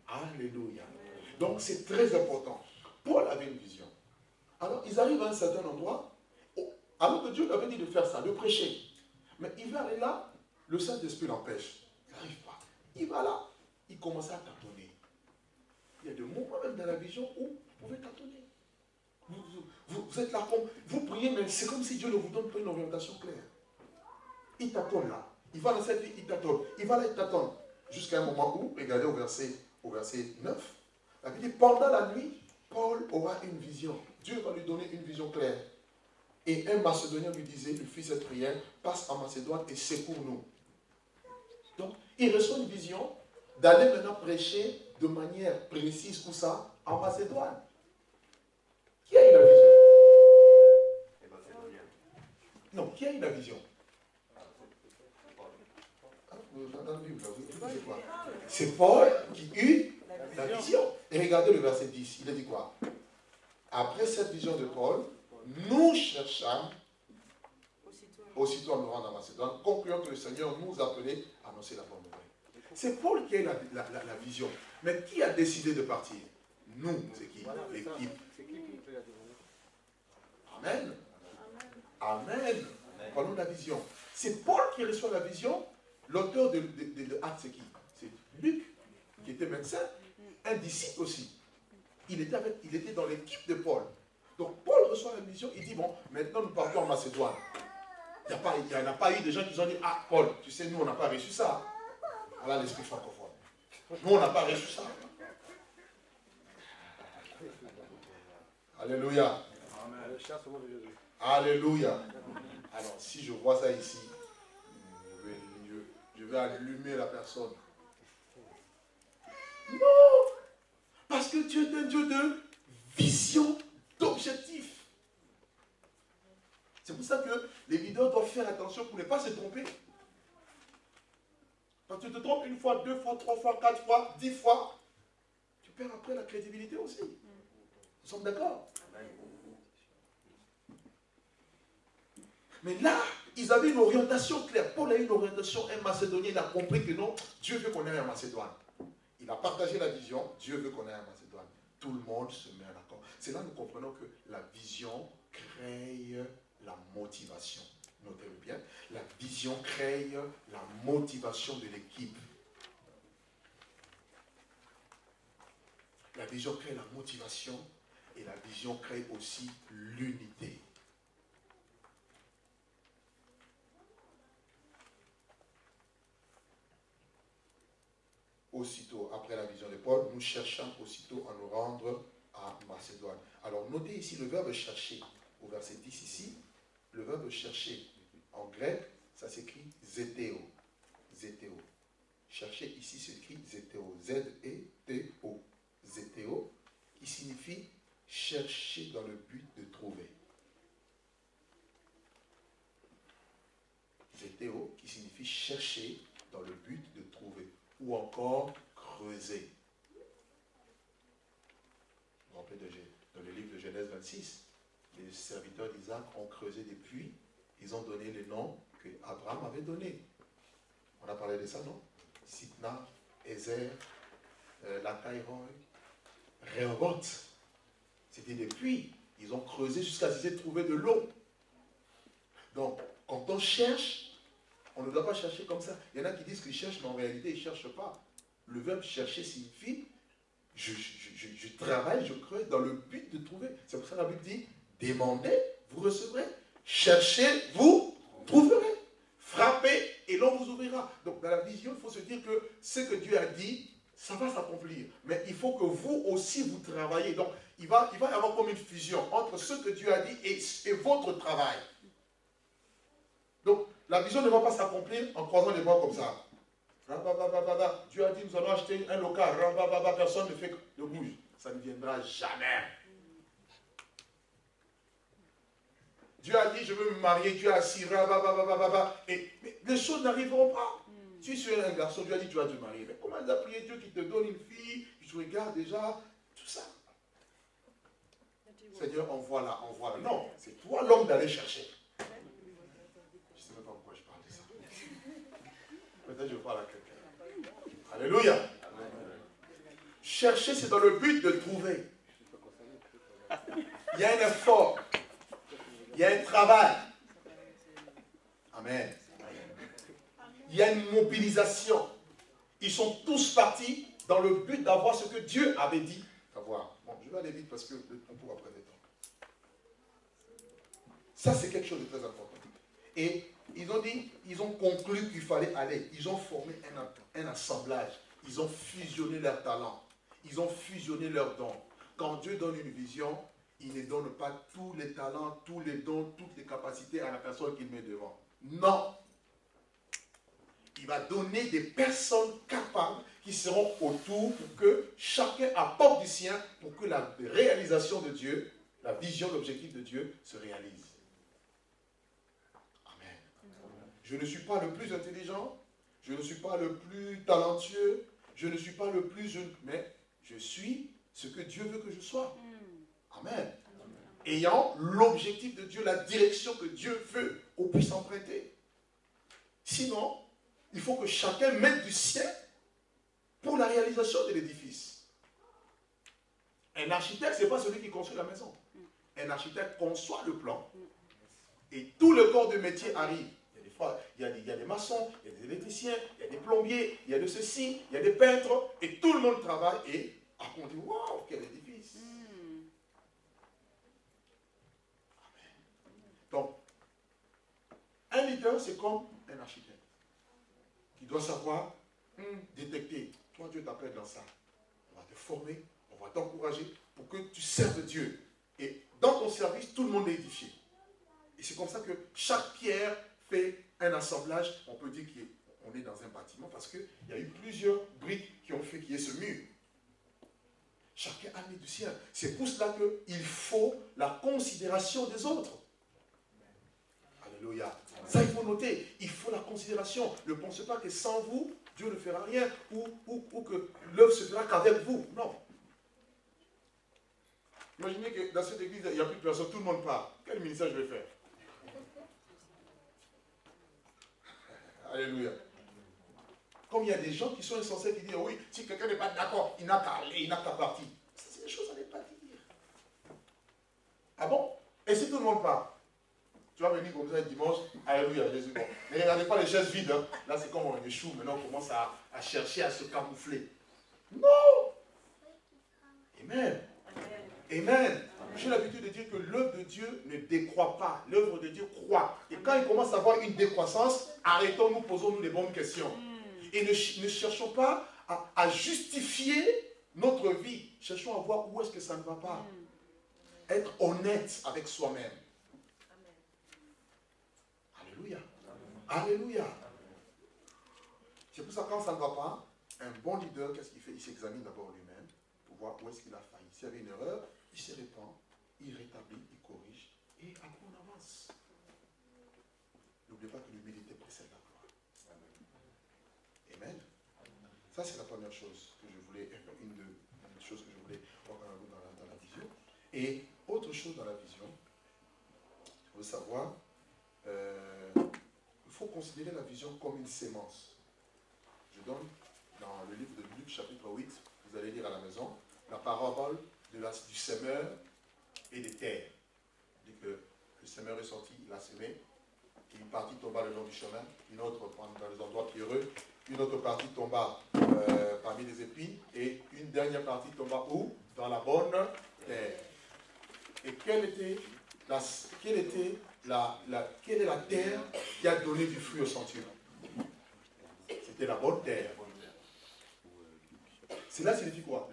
Alléluia. Donc c'est très important. Paul avait une vision. Alors ils arrivent à un certain endroit, alors que Dieu lui avait dit de faire ça, de prêcher. Mais il va aller là, le Saint-Esprit l'empêche. Il n'arrive pas. Il va là, il commence à tâtonner. Il y a des moments même dans la vision où vous pouvez tâtonner. Vous êtes là, vous priez, mais c'est comme si Dieu ne vous donne pas une orientation claire. Il tâtonne là. Il va dans cette vie, il tâtonne. Il va là, il tâtonne. Jusqu'à un moment où, regardez au verset 9, la Bible dit, pendant la nuit, Paul aura une vision. Dieu va lui donner une vision claire. Et un Macédonien lui disait, lui fit cette prière, passe en Macédoine et secours-nous. Donc, il reçoit une vision d'aller maintenant prêcher de manière précise, où ça? En Macédoine. Qui a eu la vision? Non, qui a eu la vision? C'est Paul qui eut la vision. Et regardez le verset 10, il a dit quoi? Après cette vision de Paul, nous cherchâmes aussitôt à nous rendre en Macédoine, concluant que le Seigneur nous appelait à annoncer la bonne nouvelle. C'est Paul qui a eu la vision. Mais qui a décidé de partir? Nous, c'est qui? L'équipe. Amen. Amen. Parlons de la vision. C'est Paul qui reçoit la vision. L'auteur de Actes, c'est qui? C'est Luc, qui était médecin, un disciple aussi. Il était dans l'équipe de Paul. Donc Paul reçoit la vision, il dit, bon, maintenant nous partons en Macédoine. Il n'y en a pas eu des gens qui ont dit, ah Paul, tu sais, nous on n'a pas reçu ça. Voilà l'esprit francophone. Nous on n'a pas reçu ça. Alléluia. Alléluia. Alors si je vois ça ici, je vais allumer la personne. Non! Parce que Dieu est un Dieu de vision, d'objectif. C'est pour ça que les leaders doivent faire attention pour ne pas se tromper. Quand tu te trompes une fois, 2 fois, 3 fois, 4 fois, 10 fois, tu perds après la crédibilité aussi. Nous sommes d'accord? Mais là, ils avaient une orientation claire. Paul a eu une orientation, un Macédonien, il a compris que non, Dieu veut qu'on aille en Macédoine. Il a partagé la vision, Dieu veut qu'on aille en Macédoine. Tout le monde se met en accord. C'est là que nous comprenons que la vision crée la motivation. Notez-le bien, la vision crée la motivation de l'équipe. La vision crée la motivation et la vision crée aussi l'unité. Aussitôt, après la vision de Paul, nous cherchons aussitôt à nous rendre à Macédoine. Alors, notez ici le verbe chercher. Au verset 10 ici, le verbe chercher, en grec, ça s'écrit zétéo. Zétéo. Chercher ici s'écrit zétéo. Z-E-T-O. Zétéo, qui signifie chercher dans le but de trouver. Zétéo, qui signifie chercher dans le but de trouver. Ou encore creuser. Vous vous rappelez dans le livre de Genèse 26, les serviteurs d'Isaac ont creusé des puits, ils ont donné les noms que Abraham avait donnés. On a parlé de ça, non? Sitna, Ezer, Lakaïroï, Rehoboth. C'était des puits. Ils ont creusé jusqu'à ce qu'ils aient trouvé de l'eau. Donc, quand on cherche, on ne doit pas chercher comme ça. Il y en a qui disent qu'ils cherchent, mais en réalité, ils ne cherchent pas. Le verbe chercher signifie je travaille, je creuse dans le but de trouver. C'est pour ça que la Bible dit demandez, vous recevrez. Cherchez, vous trouverez. Frappez et l'on vous ouvrira. Donc, dans la vision, il faut se dire que ce que Dieu a dit, ça va s'accomplir. Mais il faut que vous aussi, vous travaillez. Donc, il va y avoir comme une fusion entre ce que Dieu a dit et votre travail. Donc, la vision ne va pas s'accomplir en croisant les bras comme ça. Dieu a dit, nous allons acheter un local. Personne ne fait que de bouge. Ça ne viendra jamais. Dieu a dit, je veux me marier. Dieu a assis. Mais les choses n'arriveront pas. Si tu es un garçon, Dieu a dit, tu vas te marier. Mais comment tu as prié Dieu qui te donne une fille? Tu regardes déjà tout ça. Seigneur, envoie-la. Non, c'est toi l'homme d'aller chercher. Je ne sais même pas pourquoi je parle de ça. Peut-être je parle à quelqu'un. Alléluia. Amen. Chercher, c'est dans le but de trouver. Il y a un effort. Il y a un travail. Amen. Il y a une mobilisation. Ils sont tous partis dans le but d'avoir ce que Dieu avait dit d'avoir. Bon, je vais aller vite parce que on pourra après le temps. Ça, c'est quelque chose de très important. Et ils ont conclu qu'il fallait aller. Ils ont formé un assemblage. Ils ont fusionné leurs talents. Ils ont fusionné leurs dons. Quand Dieu donne une vision, il ne donne pas tous les talents, tous les dons, toutes les capacités à la personne qu'il met devant. Non. Il va donner des personnes capables qui seront autour pour que chacun apporte du sien pour que la réalisation de Dieu, la vision, l'objectif de Dieu se réalise. Amen. Je ne suis pas le plus intelligent, je ne suis pas le plus talentueux, je ne suis pas le plus jeune, mais je suis ce que Dieu veut que je sois. Amen. Ayant l'objectif de Dieu, la direction que Dieu veut qu'on puisse en prêter. Sinon, il faut que chacun mette du sien pour la réalisation de l'édifice. Un architecte, ce n'est pas celui qui construit la maison. Un architecte conçoit le plan et tout le corps de métier arrive. Il y a des maçons, il y a des électriciens, il y a des plombiers, il y a de ceci, il y a des peintres et tout le monde travaille et après on dit waouh, quel édifice. Donc, un leader, c'est comme un architecte qui doit savoir détecter. Toi, Dieu t'appelle dans ça. On va te former, on va t'encourager pour que tu serves Dieu. Et dans ton service, tout le monde est édifié. Et c'est comme ça que chaque pierre fait un assemblage. On peut dire qu'on est dans un bâtiment parce qu'il y a eu plusieurs briques qui ont fait qu'il y ait ce mur. Chacun a mis du sien. C'est pour cela qu'il faut la considération des autres. Alléluia. Ça, il faut noter. Il faut la considération. Ne pensez pas que sans vous, Dieu ne fera rien ou que l'œuvre se fera qu'avec vous. Non. Imaginez que dans cette église, il n'y a plus de personne, tout le monde part. Quel ministère je vais faire? Alléluia. Comme il y a des gens qui sont insensés qui disent, oui, si quelqu'un n'est pas d'accord, il n'a qu'à aller, il n'a qu'à partir. Ça, c'est des choses à ne pas dire. Ah bon? Et si tout le monde part? Tu vas venir comme ça dimanche, alléluia, Jésus. Bon. Mais regardez pas les chaises vides. Hein. Là, c'est comme on échoue. Maintenant, on commence à chercher à se camoufler. Non! Amen. Amen. J'ai l'habitude de dire que l'œuvre de Dieu ne décroît pas. L'œuvre de Dieu croît. Et quand il commence à avoir une décroissance, arrêtons-nous, posons-nous les bonnes questions. Et ne cherchons pas à justifier notre vie. Cherchons à voir où est-ce que ça ne va pas. Être honnête avec soi-même. Alléluia. Alléluia. C'est pour ça que quand ça ne va pas, un bon leader, qu'est-ce qu'il fait? Il s'examine d'abord lui-même pour voir où est-ce qu'il a failli. S'il y avait une erreur, il se répand, il rétablit, il corrige et après on avance. N'oubliez pas que l'humilité précède la gloire. Amen. Ça, c'est la première chose que je voulais, une chose que je voulais voir dans la vision. Et autre chose dans la vision, il faut savoir, il faut considérer la vision comme une sémence. Je donne dans le livre de Luc, chapitre 8, vous allez lire à la maison, la parabole du semeur et des terres. Il dit que le semeur est sorti, il a semé, une partie tomba le long du chemin, une autre dans les endroits pierreux, une autre partie tomba parmi les épines, et une dernière partie tomba où? Dans la bonne terre. Et quelle est la terre qui a donné du fruit au centurion? C'était la bonne terre. Cela signifie quoi?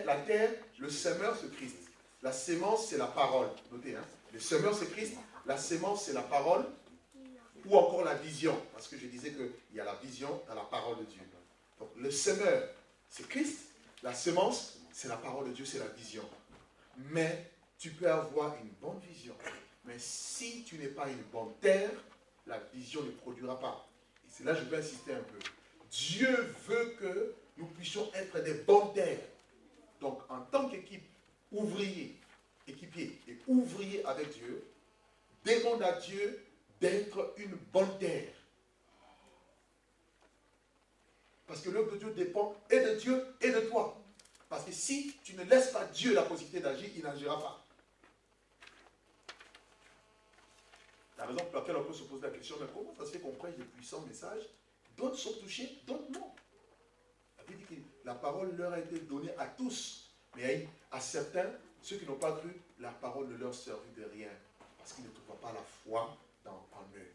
La terre, le semeur, c'est Christ. La sémence, c'est la parole. Notez, hein? Le semeur, c'est Christ. La sémence, c'est la parole. Ou encore la vision. Parce que je disais qu'il y a la vision dans la parole de Dieu. Donc, le semeur, c'est Christ. La sémence, c'est la parole de Dieu, c'est la vision. Mais tu peux avoir une bonne vision. Mais si tu n'es pas une bonne terre, la vision ne produira pas. Et c'est là que je vais insister un peu. Dieu veut que nous puissions être des bonnes terres. Donc, en tant qu'équipe, équipier et ouvrier avec Dieu, demande à Dieu d'être une bonne terre. Parce que l'œuvre de Dieu dépend et de Dieu et de toi. Parce que si tu ne laisses pas Dieu la possibilité d'agir, il n'agira pas. La raison pour laquelle on peut se poser la question, mais comment ça se fait qu'on prêche de puissants messages? D'autres sont touchés, d'autres non. La Bible dit que la parole leur a été donnée à tous. Mais à certains, ceux qui n'ont pas cru, la parole ne leur servit de rien. Parce qu'ils ne trouvent pas la foi en eux.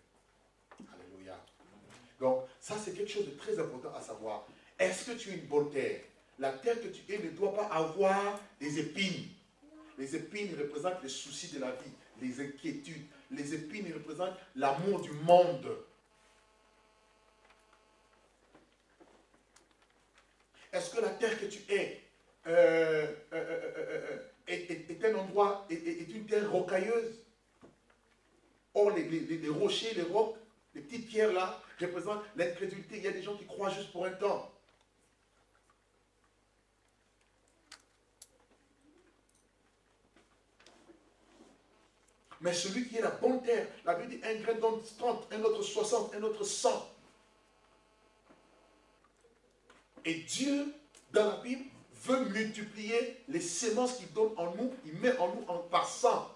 Alléluia. Donc, ça c'est quelque chose de très important à savoir. Est-ce que tu es une bonne terre? La terre que tu es ne doit pas avoir des épines. Les épines représentent les soucis de la vie, les inquiétudes. Les épines représentent l'amour du monde. Est-ce que la terre que tu es est un endroit, est une terre rocailleuse? Or, les rochers, les rocs, les petites pierres là, représentent l'incrédulité. Il y a des gens qui croient juste pour un temps. Mais celui qui est la bonne terre, la Bible dit un grain donne 30, un autre 60, un autre 100. Et Dieu, dans la Bible, veut multiplier les semences qu'il donne en nous, il met en nous par 100.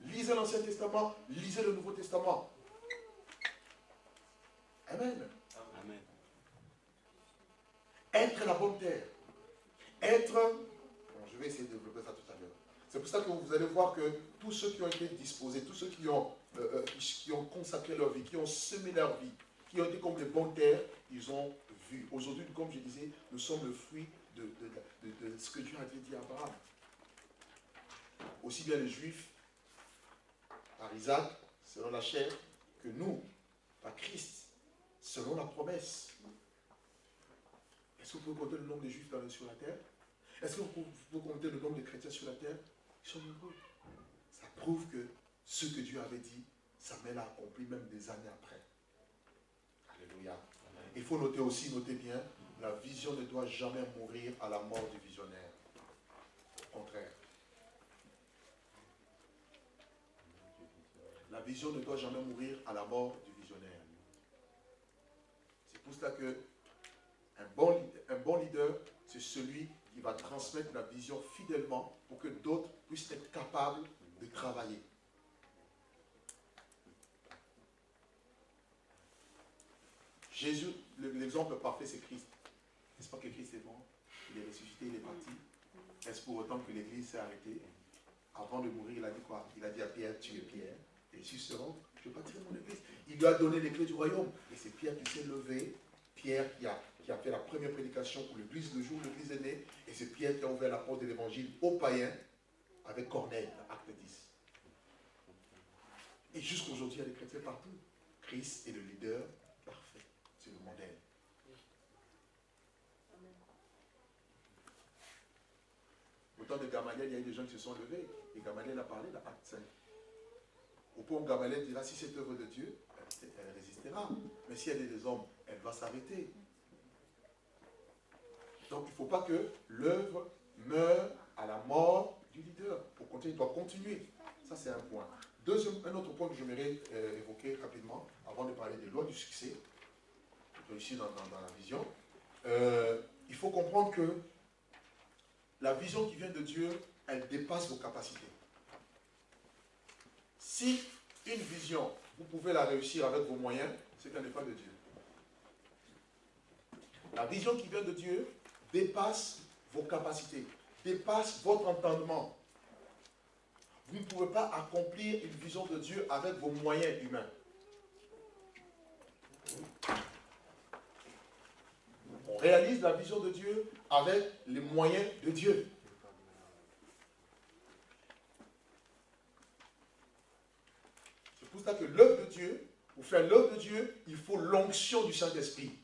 Lisez l'Ancien Testament, lisez le Nouveau Testament. Amen. Amen. Être la bonne terre. Être... Bon, je vais essayer de développer ça tout à l'heure. C'est pour ça que vous allez voir que tous ceux qui ont été disposés, tous ceux qui ont consacré leur vie, qui ont semé leur vie, qui ont été comme les bonnes terres, ils ont vu. Aujourd'hui, comme je disais, nous sommes le fruit de ce que Dieu avait dit à Abraham. Aussi bien les Juifs, par Isaac, selon la chair, que nous, par Christ, selon la promesse. Est-ce que vous pouvez compter le nombre de Juifs sur la terre? Est-ce que vous pouvez compter le nombre de chrétiens sur la terre? Ils sont nombreux. Ça prouve que ce que Dieu avait dit, Samuel a accompli même des années après. Alléluia. Il faut noter aussi, notez bien, la vision ne doit jamais mourir à la mort du visionnaire. Au contraire. La vision ne doit jamais mourir à la mort du visionnaire. cela que un bon leader, c'est celui qui va transmettre la vision fidèlement pour que d'autres puissent être capables de travailler. Jésus, l'exemple parfait, c'est Christ. N'est-ce pas que Christ est mort? Il est ressuscité, il est parti. Est-ce pour autant que l'Église s'est arrêtée? Avant de mourir, il a dit quoi? Il a dit à Pierre, tu es Pierre, et sur ce roc, je vais bâtir mon Église. Il lui a donné les clés du royaume. Et c'est Pierre qui s'est levé, Pierre qui a fait la première prédication pour l'Église le jour où l'Église est née, et c'est Pierre qui a ouvert la porte de l'Évangile aux païens avec Corneille, dans Acte 10. Et jusqu'aujourd'hui, il y a des chrétiens partout. Christ est le leader parfait. C'est le modèle. Au temps de Gamaliel, il y a eu des gens qui se sont levés. Et Gamaliel a parlé dans Acte 5. Au point où Gamaliel dira, si c'est œuvre de Dieu, elle résistera. Mais si elle est des hommes, elle va s'arrêter. Donc il ne faut pas que l'œuvre meure à la mort du leader. Pour continuer, il doit continuer. Ça, c'est un point. Un autre point que j'aimerais évoquer rapidement, avant de parler des lois du succès, ici dans la vision, il faut comprendre que la vision qui vient de Dieu, elle dépasse vos capacités. Si une vision, vous pouvez la réussir avec vos moyens, c'est qu'elle n'est pas de Dieu. La vision qui vient de Dieu dépasse vos capacités, dépasse votre entendement. Vous ne pouvez pas accomplir une vision de Dieu avec vos moyens humains. On réalise la vision de Dieu avec les moyens de Dieu. C'est pour ça que l'œuvre de Dieu, pour faire l'œuvre de Dieu, il faut l'onction du Saint-Esprit.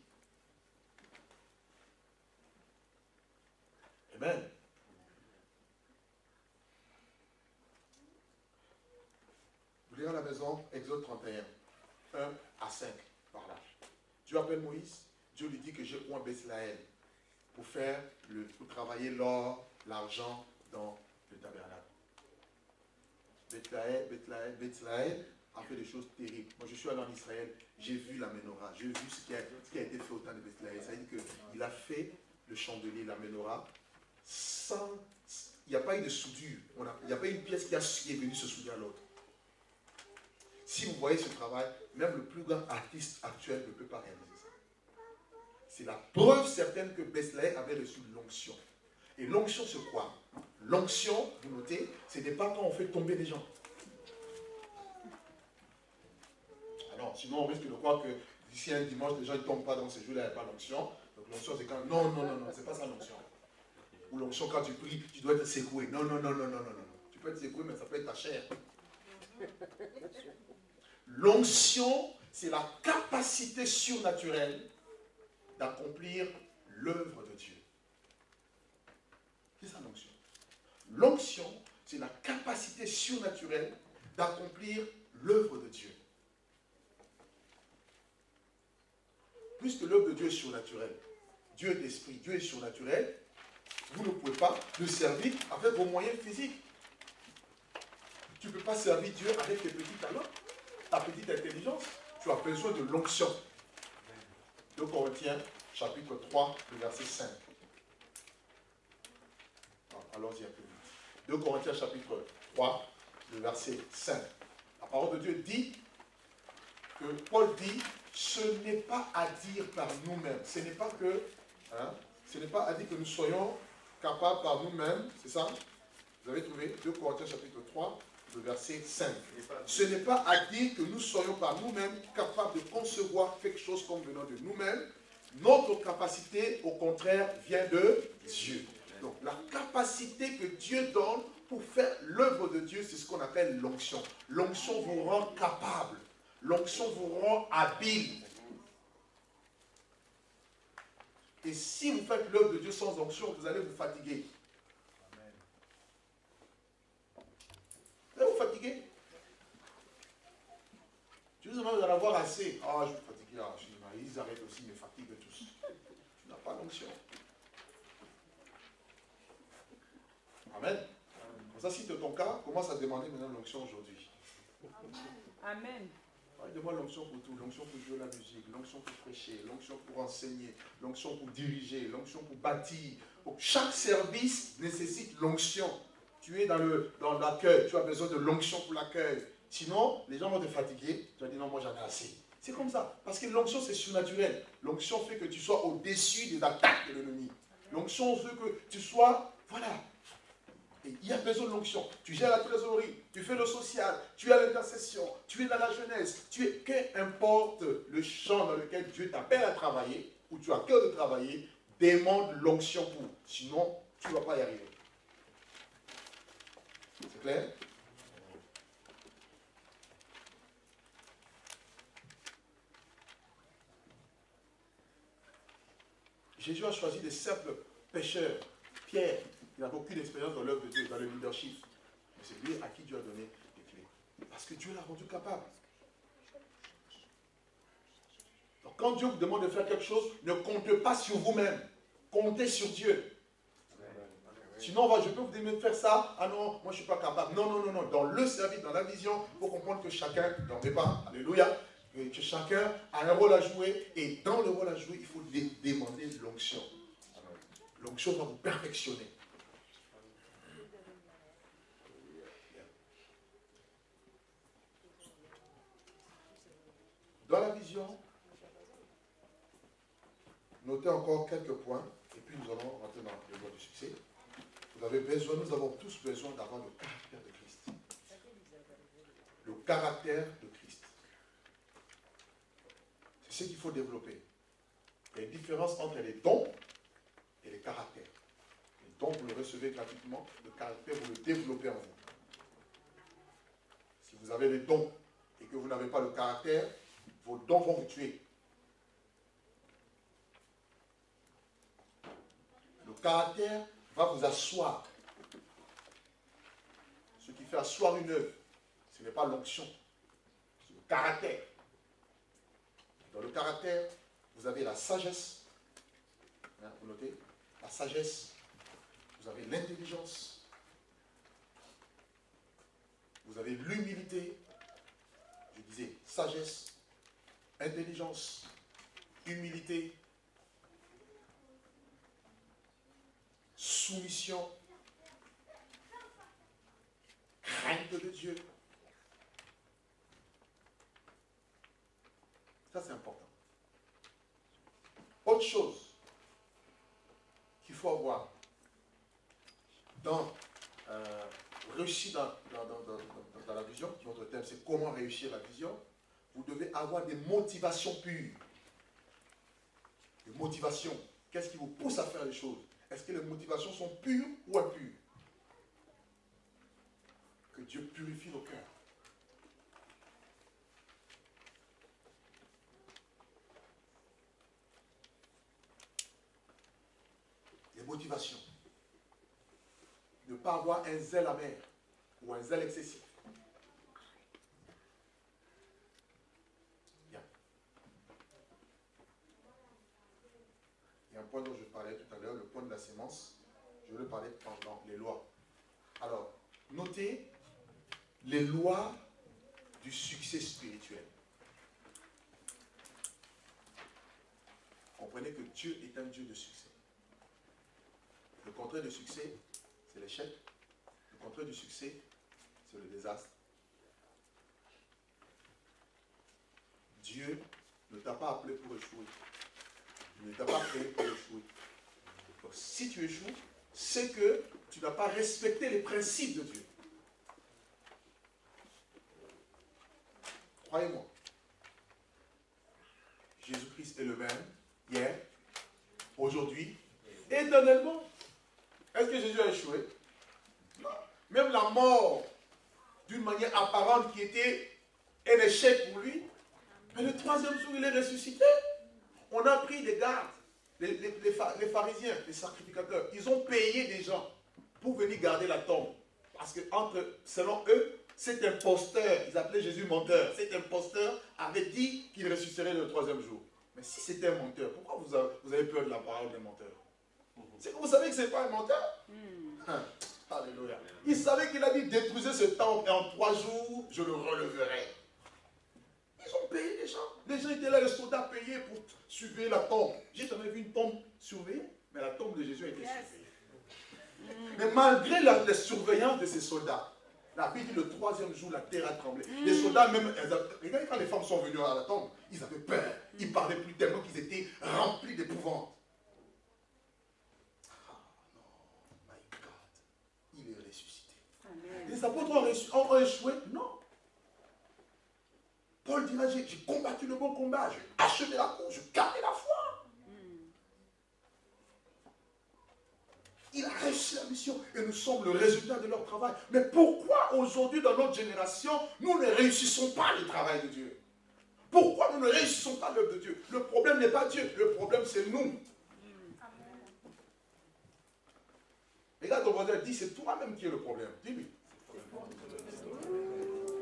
Amen. Vous lirez à la maison, Exode 31, 1 à 5, par là. Dieu appelle Moïse, Dieu lui dit que j'ai oint Bethléem pour travailler l'or, l'argent dans le tabernacle. Bethléem a fait des choses terribles. Moi, je suis allé en Israël, j'ai vu la menorah, j'ai vu ce qui a été fait au temps de Bethléem. Ça veut dire qu'il a fait le chandelier, la menorah, sans... Il n'y a pas eu de soudure. Il n'y a pas eu une pièce qui est venue se souder à l'autre. Si vous voyez ce travail, même le plus grand artiste actuel ne peut pas réaliser ça. C'est la preuve certaine que Bethléem avait reçu l'onction. Et l'onction, c'est quoi? L'onction, vous notez, ce n'est pas quand on fait tomber des gens. Alors, sinon on risque de croire que d'ici un dimanche, les gens ne tombent pas dans ces jours-là, il n'y a pas l'onction. Donc l'onction, c'est quand... Non, c'est pas ça l'onction. Ou l'onction, quand tu pries, tu dois être secoué. Non. Tu peux être secoué, mais ça peut être ta chair. L'onction, c'est la capacité surnaturelle d'accomplir l'œuvre de Dieu. C'est ça l'onction. L'onction, c'est la capacité surnaturelle d'accomplir l'œuvre de Dieu. Puisque l'œuvre de Dieu est surnaturelle, Dieu est esprit, Dieu est surnaturel, vous ne pouvez pas le servir avec vos moyens physiques. Tu ne peux pas servir Dieu avec tes petits talents, ta petite intelligence. Tu as besoin de l'onction. 2 Corinthiens, chapitre 3, le verset 5. Allons-y un peu vite. 2 Corinthiens, chapitre 3, le verset 5. La parole de Dieu dit que Paul dit, ce n'est pas à dire par nous-mêmes. Ce n'est pas que, ce n'est pas à dire que nous soyons capables par nous-mêmes, c'est ça? Vous avez trouvé 2 Corinthiens chapitre 3, le verset 5. Ce n'est pas à dire que nous soyons par nous-mêmes capables de concevoir quelque chose comme venant de nous-mêmes. Notre capacité, au contraire, vient de Dieu. Donc la capacité que Dieu donne pour faire l'œuvre de Dieu, c'est ce qu'on appelle l'onction. L'onction vous rend capable. L'onction vous rend habile. Et si vous faites l'œuvre de Dieu sans onction, vous allez vous fatiguer. Vous allez vous fatiguer. Tu vous en avoir assez. Ah, je suis fatigué. Ils arrêtent aussi, ils me fatiguent tous. Tu n'as pas l'onction. Amen. Comme ça, si c'est ton cas, commence à demander maintenant l'onction aujourd'hui. Amen. Demande l'onction pour tout, l'onction pour jouer la musique, l'onction pour prêcher, l'onction pour enseigner, l'onction pour diriger, l'onction pour bâtir. Donc, chaque service nécessite l'onction. Tu es dans l'accueil, tu as besoin de l'onction pour l'accueil. Sinon, les gens vont te fatiguer, tu vas dire non, moi j'en ai assez. C'est comme ça, parce que l'onction c'est surnaturel. L'onction fait que tu sois au-dessus des attaques de l'ennemi. L'onction fait que tu sois, voilà. Et il y a besoin de l'onction. Tu gères la trésorerie, tu fais le social, tu es à l'intercession, tu es dans la jeunesse, qu'importe le champ dans lequel Dieu t'appelle à travailler, ou tu as cœur de travailler, demande l'onction pour. Sinon, tu ne vas pas y arriver. C'est clair? Jésus a choisi des simples pêcheurs. Pierre, il n'avait aucune expérience dans l'œuvre de Dieu, dans le leadership. Mais c'est lui à qui Dieu a donné les clés. Parce que Dieu l'a rendu capable. Donc quand Dieu vous demande de faire quelque chose, ne comptez pas sur vous-même. Comptez sur Dieu. Sinon, je peux vous dire faire ça. Ah non, moi je ne suis pas capable. Non, non, non, non. Dans le service, dans la vision, il faut comprendre que chacun, n'en met pas, alléluia, que chacun a un rôle à jouer. Et dans le rôle à jouer, il faut demander l'onction. L'onction va vous perfectionner. Dans la vision, notez encore quelques points, et puis nous allons rentrer dans le voie du succès. Nous avons tous besoin d'avoir le caractère de Christ. Le caractère de Christ. C'est ce qu'il faut développer. Il y a une différence entre les dons et les caractères. Les dons, vous le recevez gratuitement. Le caractère, vous le développez en vous. Si vous avez les dons et que vous n'avez pas le caractère, vos dons vont vous tuer. Le caractère va vous asseoir. Ce qui fait asseoir une œuvre, ce n'est pas l'onction, c'est le caractère. Dans le caractère, vous avez la sagesse. Vous notez? La sagesse. Vous avez l'intelligence. Vous avez l'humilité. Je disais sagesse, intelligence, humilité, soumission, crainte de Dieu. Ça, c'est important. Autre chose qu'il faut avoir dans réussir dans la vision, notre thème c'est comment réussir la vision, vous devez avoir des motivations pures. Des motivations. Qu'est-ce qui vous pousse à faire les choses? Est-ce que les motivations sont pures ou impures? Que Dieu purifie nos cœurs. Les motivations. Ne pas avoir un zèle amer ou un zèle excessif. Bien. Il y a un point dont je parlais tout à l'heure, le point de la sémence. Je le parlais pendant les lois. Alors, notez les lois du succès spirituel. Comprenez que Dieu est un Dieu de succès. Le contraire de succès, c'est l'échec. Le contraire du succès, c'est le désastre. Dieu ne t'a pas appelé pour échouer. Il ne t'a pas créé pour échouer. Donc si tu échoues, c'est que tu n'as pas respecté les principes de Dieu. Croyez-moi. Jésus-Christ est le même, hier, aujourd'hui, éternellement. Est-ce que Jésus a échoué? Non. Même la mort, d'une manière apparente, qui était un échec pour lui, mais le troisième jour, il est ressuscité. On a pris des gardes, les pharisiens, les sacrificateurs, ils ont payé des gens pour venir garder la tombe. Parce que selon eux, cet imposteur, ils appelaient Jésus menteur, cet imposteur avait dit qu'il ressusciterait le troisième jour. Mais si c'était un menteur, pourquoi vous avez peur de la parole d'un menteur? C'est que vous savez que ce n'est pas un menteur. Alléluia. Il savait qu'il a dit détruisez ce temple et en 3 jours, je le releverai. Ils payer les gens. Les gens étaient là, les soldats payaient pour surveiller la tombe. J'ai jamais vu une tombe surveillée, mais la tombe de Jésus a été surveillée. Mais malgré la surveillance de ces soldats, la Bible dit le 3e jour, la terre a tremblé. Les soldats, même, regardez quand les femmes sont venues à la tombe, ils avaient peur. Ils ne parlaient plus tellement qu'ils étaient remplis d'épouvante. Ah non, my God, il est ressuscité. Amen. Les apôtres ont échoué? Non. Paul dira, j'ai combattu le bon combat, j'ai achevé la course, j'ai gardé la foi. Il a réussi la mission et nous sommes le résultat de leur travail. Mais pourquoi aujourd'hui, dans notre génération, nous ne réussissons pas le travail de Dieu? Pourquoi nous ne réussissons pas l'œuvre de Dieu? Le problème n'est pas Dieu, le problème c'est nous. Regarde ton voisin, dis, c'est toi-même qui est le problème. Dis-lui.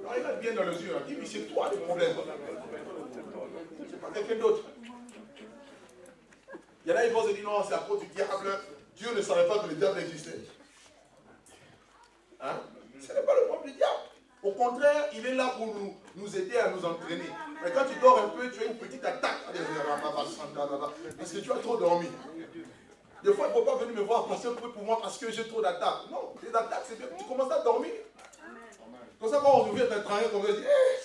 Regarde bien dans les yeux, dis-lui, c'est toi le problème. C'est pas quelqu'un d'autre. Il y en a qui vont se dire, non, c'est à cause du diable. Dieu ne savait pas que le diable existait. Hein? Ce n'est pas le problème du diable. Au contraire, il est là pour nous aider à nous entraîner. Mais quand tu dors un peu, tu as une petite attaque. Parce que tu as trop dormi. Des fois, il ne faut pas venir me voir passer un peu pour moi parce que j'ai trop d'attaques. Non, les attaques, c'est bien que tu commences à dormir. Comme ça, quand on vient d'être travaillé, on va dire, hey!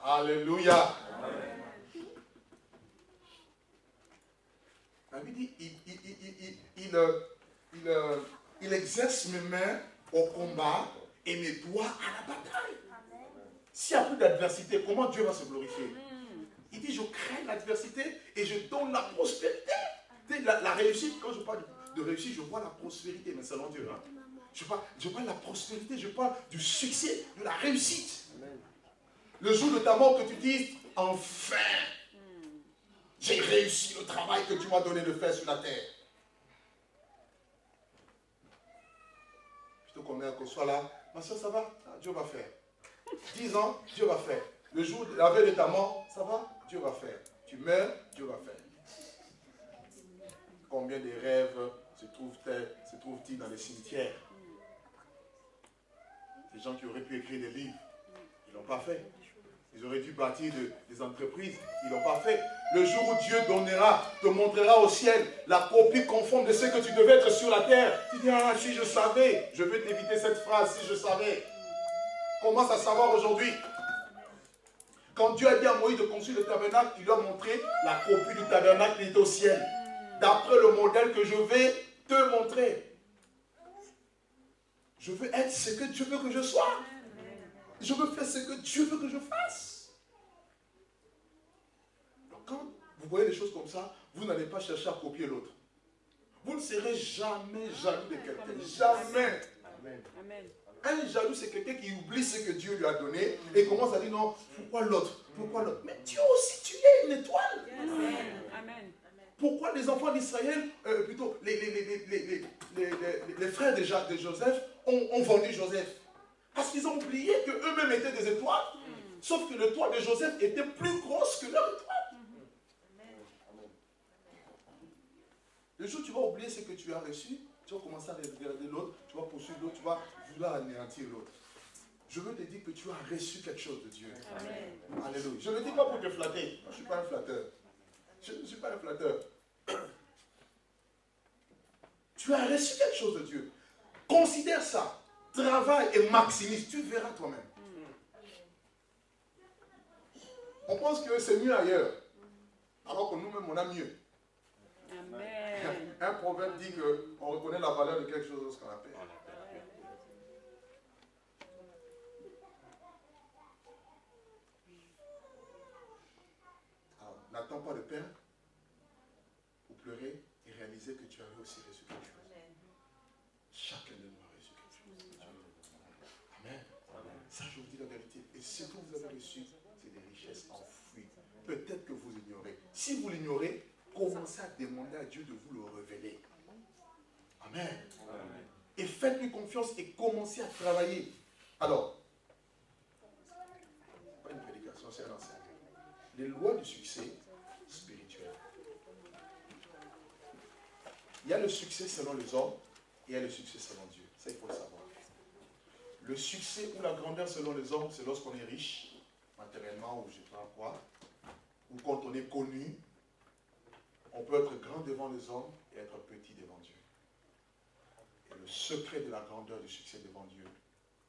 Alléluia. La Bible dit, il exerce mes mains au combat et mes doigts à la bataille. S'il n'y a plus d'adversité, comment Dieu va se glorifier? Il dit, je crains l'adversité et je donne la prospérité. La réussite, quand je parle de réussite, je vois la prospérité, mais selon Dieu. Hein. Je parle de la prospérité, je parle du succès, de la réussite. Le jour de ta mort que tu dises, enfin, j'ai réussi le travail que tu m'as donné de faire sur la terre. Plutôt qu'on soit là, ma soeur, ça va? Ah, Dieu va faire. 10 ans, Dieu va faire. Le jour de la veille de ta mort, ça va? Dieu va faire. Tu meurs, Dieu va faire. Combien de rêves se trouvent-ils dans les cimetières? Des gens qui auraient pu écrire des livres, ils ne l'ont pas fait. Ils auraient dû bâtir des entreprises, ils ne l'ont pas fait. Le jour où Dieu te montrera au ciel la copie conforme de ce que tu devais être sur la terre. Tu dis, ah, si je savais, je vais t'éviter cette phrase, si je savais. Commence à savoir aujourd'hui. Quand Dieu a dit à Moïse de construire le tabernacle, il lui a montré la copie du tabernacle qui était au ciel. D'après le modèle que je vais te montrer. Je veux être ce que Dieu veut que je sois. Je veux faire ce que Dieu veut que je fasse. Donc quand vous voyez des choses comme ça, vous n'allez pas chercher à copier l'autre. Vous ne serez jamais jaloux de quelqu'un. Jamais. Amen. Un jaloux, c'est quelqu'un qui oublie ce que Dieu lui a donné et commence à dire non, pourquoi l'autre? Pourquoi l'autre? Mais Dieu aussi, tu es une étoile. Amen. Pourquoi les enfants d'Israël, plutôt les frères de Joseph ont vendu Joseph? Parce qu'ils ont oublié qu'eux-mêmes étaient des étoiles. Sauf que l'étoile de Joseph était plus grosse que leur étoile. Le jour où tu vas oublier ce que tu as reçu, tu vas commencer à regarder l'autre, tu vas poursuivre l'autre, tu vas vouloir anéantir l'autre. Je veux te dire que tu as reçu quelque chose de Dieu. Amen. Alléluia. Je ne le dis pas pour te flatter. Moi, je ne suis pas un flatteur. Je ne suis pas un flatteur. Tu as reçu quelque chose de Dieu. Considère ça. Travaille et maximise. Tu verras toi-même. On pense que c'est mieux ailleurs. Alors que nous-mêmes, on a mieux. Amen. Un proverbe dit qu'on reconnaît la valeur de quelque chose lorsqu'on la perd. Alors, n'attends pas de perdre ou pleurer et réaliser que tu avais aussi reçu quelque chose. Chacun de nous a reçu quelque chose. Amen. Ça, je vous dis la vérité. Et ce que vous avez reçu, c'est des richesses enfouies. Peut-être que vous ignorez. Si vous l'ignorez, commencez à demander à Dieu de vous le révéler. Amen. Amen. Et faites-lui confiance et commencez à travailler. Alors, pas une prédication, c'est un enseignement. Les lois du succès spirituel. Il y a le succès selon les hommes et il y a le succès selon Dieu. Ça, il faut le savoir. Le succès ou la grandeur selon les hommes, c'est lorsqu'on est riche, matériellement ou je ne sais pas quoi, ou quand on est connu. On peut être grand devant les hommes et être petit devant Dieu. Et le secret de la grandeur du succès devant Dieu,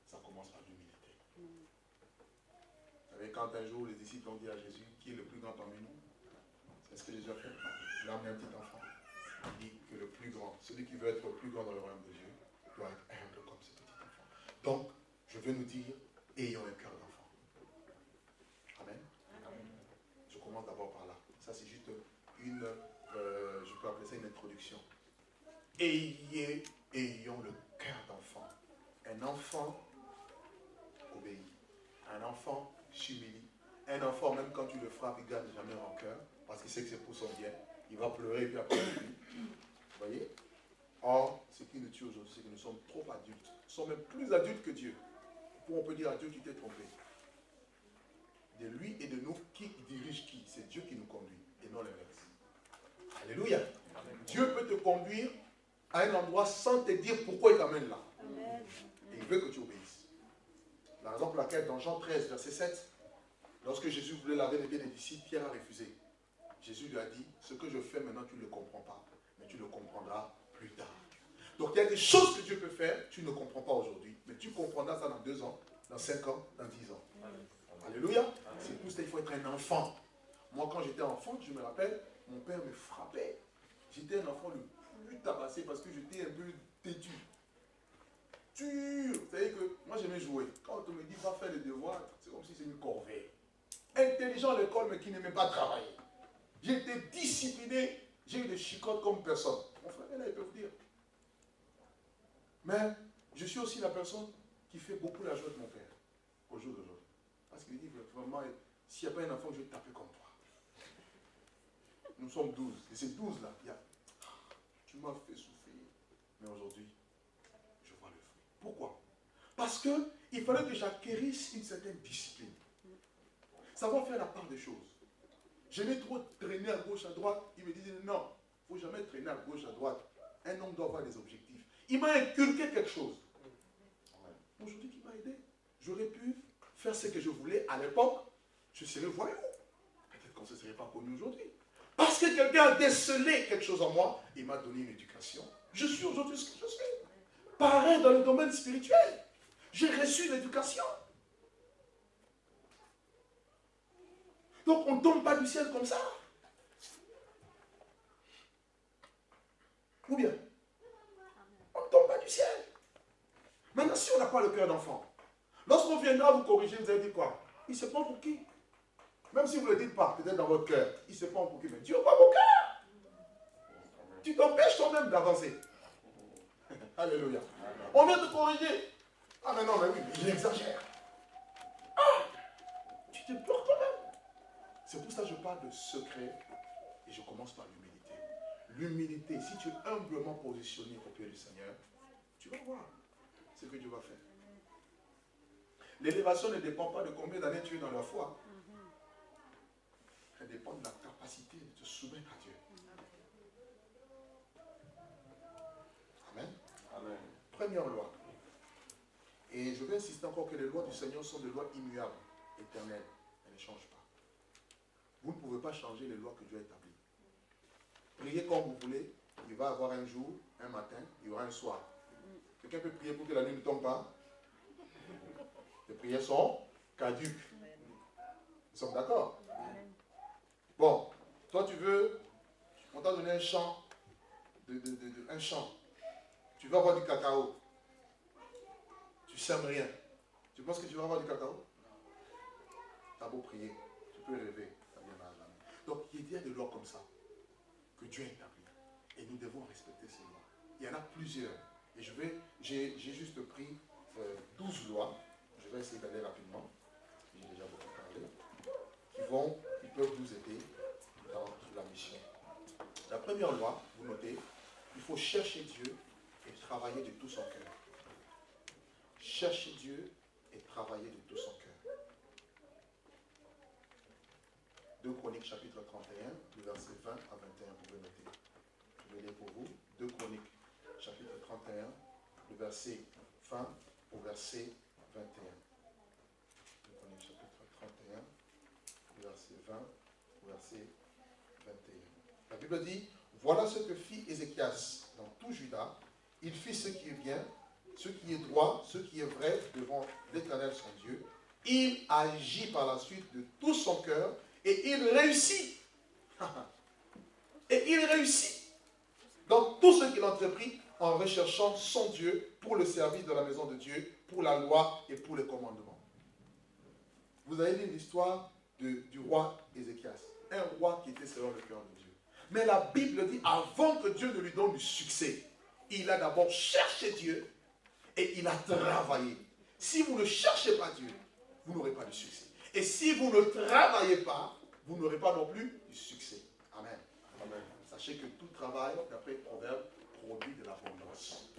ça commence par l'humilité. Vous savez, quand un jour les disciples ont dit à Jésus, qui est le plus grand parmi nous? C'est ce que Jésus a fait. Il a amené un petit enfant. Il dit que le plus grand, celui qui veut être le plus grand dans le royaume de Dieu, doit être humble comme ce petit enfant. Donc, je veux nous dire, ayons un cœur d'enfant. Amen. Amen. Je commence d'abord par là. Ça, c'est juste une, je peux appeler ça une introduction. Ayons le cœur d'enfant. Un enfant obéit. Un enfant s'humilie. Un enfant, même quand tu le frappes, il ne garde jamais rancœur, parce qu'il sait que c'est pour son bien. Il va pleurer et puis après il prie. Vous voyez? Or, ce qui nous tue aujourd'hui, c'est que nous sommes trop adultes. Nous sommes même plus adultes que Dieu. On peut dire à Dieu, tu t'es trompé. De lui et de nous, qui dirige qui? C'est Dieu qui nous conduit et non l'inverse. Alléluia. Amen. Dieu peut te conduire à un endroit sans te dire pourquoi il t'amène là. Amen. Et il veut que tu obéisses. La raison pour laquelle dans Jean 13, verset 7, lorsque Jésus voulait laver les pieds des disciples, Pierre a refusé. Jésus lui a dit, ce que je fais maintenant, tu ne le comprends pas, mais tu le comprendras plus tard. Donc il y a des choses que Dieu peut faire, tu ne comprends pas aujourd'hui, mais tu comprendras ça dans 2 ans, dans 5 ans, dans 10 ans. Amen. Alléluia. C'est tout ça, il faut être un enfant. Moi, quand j'étais enfant, je me rappelle, mon père me frappait. J'étais un enfant le plus tabassé parce que j'étais un peu têtu. Dur. Vous savez que moi, j'aimais jouer. Quand on me dit, va faire les devoirs, c'est comme si c'est une corvée. Intelligent à l'école, mais qui n'aimait pas travailler. J'étais discipliné. J'ai eu des chicottes comme personne. Mon frère est là, il peut vous dire. Mais je suis aussi la personne qui fait beaucoup la joie de mon père au jour d'aujourd'hui. Parce qu'il dit vraiment, s'il n'y a pas un enfant, je vais taper comme toi. Nous sommes 12. Et ces 12 là, tu m'as fait souffrir. Mais aujourd'hui, je vois le fruit. Pourquoi? Parce qu'il fallait que j'acquérisse une certaine discipline. Savoir faire la part des choses. Je n'ai trop traîné à gauche, à droite. Il me disait non, il ne faut jamais traîner à gauche, à droite. Un homme doit avoir des objectifs. Il m'a inculqué quelque chose. Aujourd'hui, qui m'a aidé. J'aurais pu faire ce que je voulais à l'époque. Je serais voyou. Peut-être qu'on ne se serait pas connu aujourd'hui. Parce que quelqu'un a décelé quelque chose en moi, il m'a donné une éducation. Je suis aujourd'hui ce que je suis. Pareil dans le domaine spirituel. J'ai reçu l'éducation. Donc on ne tombe pas du ciel comme ça. Ou bien, on ne tombe pas du ciel. Maintenant, si on n'a pas le cœur d'enfant, lorsqu'on viendra vous corriger, vous allez dire quoi? Il se prend pour qui? Même si vous ne le dites pas, peut-être dans votre cœur, il se prend pour qui? Mais Dieu voit vos cœurs. Tu t'empêches toi-même d'avancer. Alléluia. On vient te corriger. Ah mais non, mais oui, il exagère. Ah, tu te bloques toi-même. C'est pour ça que je parle de secret et je commence par l'humilité. L'humilité, si tu es humblement positionné au pied du Seigneur, tu vas voir ce que Dieu va faire. L'élévation ne dépend pas de combien d'années tu es dans la foi. Elle dépend de la capacité de te soumettre à Dieu. Amen. Amen. Première loi. Et je vais insister encore que les lois du Seigneur sont des lois immuables, éternelles. Elles ne changent pas. Vous ne pouvez pas changer les lois que Dieu a établies. Priez comme vous voulez. Il va y avoir un jour, un matin, il y aura un soir. Quelqu'un peut prier pour que la nuit ne tombe pas? Les prières sont caduques. Nous sommes d'accord? Bon, toi tu veux, on t'a donné un champ, un champ. Tu veux avoir du cacao. Tu sèmes rien. Tu penses que tu vas avoir du cacao? Tu as beau prier, tu peux rêver, ça ne viendra jamais. Donc il y a des lois comme ça que Dieu a établies. Et nous devons respecter ces lois. Il y en a plusieurs. Et j'ai juste pris 12 lois. Je vais essayer d'aller rapidement. J'ai déjà beaucoup parlé. Qui peuvent nous aider dans la mission. La première loi, vous notez, il faut chercher Dieu et travailler de tout son cœur. Chercher Dieu et travailler de tout son cœur. 2 Chroniques chapitre 31, du verset 20 à 21, vous pouvez noter. Je vais lire pour vous. 2 Chroniques chapitre 31, du verset 20 au verset 21. Deutéronome chapitre 31, verset 20, verset 21. La Bible dit, voilà ce que fit Ézéchias dans tout Juda. Il fit ce qui est bien, ce qui est droit, ce qui est vrai devant l'Éternel son Dieu. Il agit par la suite de tout son cœur et il réussit. Et il réussit dans tout ce qu'il entreprit en recherchant son Dieu pour le service de la maison de Dieu, pour la loi et pour les commandements. Vous avez lu l'histoire du roi Ézéchias, un roi qui était selon le cœur de Dieu. Mais la Bible dit, avant que Dieu ne lui donne du succès, il a d'abord cherché Dieu et il a travaillé. Si vous ne cherchez pas Dieu, vous n'aurez pas de succès. Et si vous ne travaillez pas, vous n'aurez pas non plus du succès. Amen. Amen. Sachez que tout travail, d'après Proverbe, produit de l'abondance.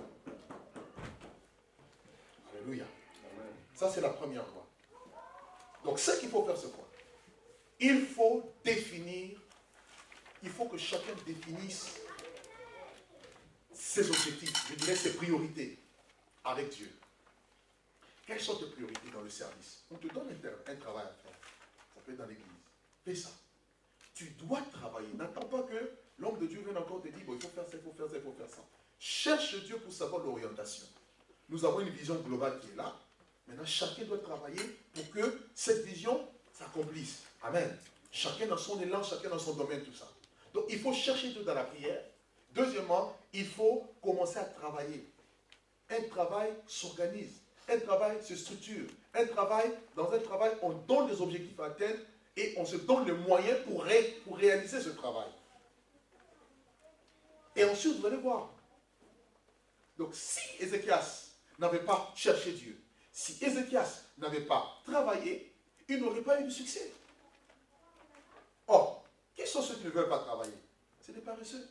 Alléluia. Amen. Ça, c'est la première loi. Donc, ce qu'il faut faire, c'est quoi? Il faut définir, il faut que chacun définisse ses objectifs, je dirais ses priorités avec Dieu. Quelles sont tes priorités dans le service? On te donne un travail à faire. Ça peut être dans l'église. Fais ça. Tu dois travailler. N'attends pas que l'homme de Dieu vienne encore te dire, bon, il faut faire ça, il faut faire ça, il faut faire ça. Cherche Dieu pour savoir l'orientation. Nous avons une vision globale qui est là. Maintenant, chacun doit travailler pour que cette vision s'accomplisse. Amen. Chacun dans son élan, chacun dans son domaine, tout ça. Donc, il faut chercher Dieu dans la prière. Deuxièmement, il faut commencer à travailler. Un travail s'organise. Un travail se structure. Dans un travail, on donne des objectifs à atteindre et on se donne les moyens pour réaliser ce travail. Et ensuite, vous allez voir. Donc, si Ézéchias n'avait pas cherché Dieu, si Ézéchias n'avait pas travaillé, il n'aurait pas eu de succès. Or, qui sont ceux qui ne veulent pas travailler? C'est des paresseux.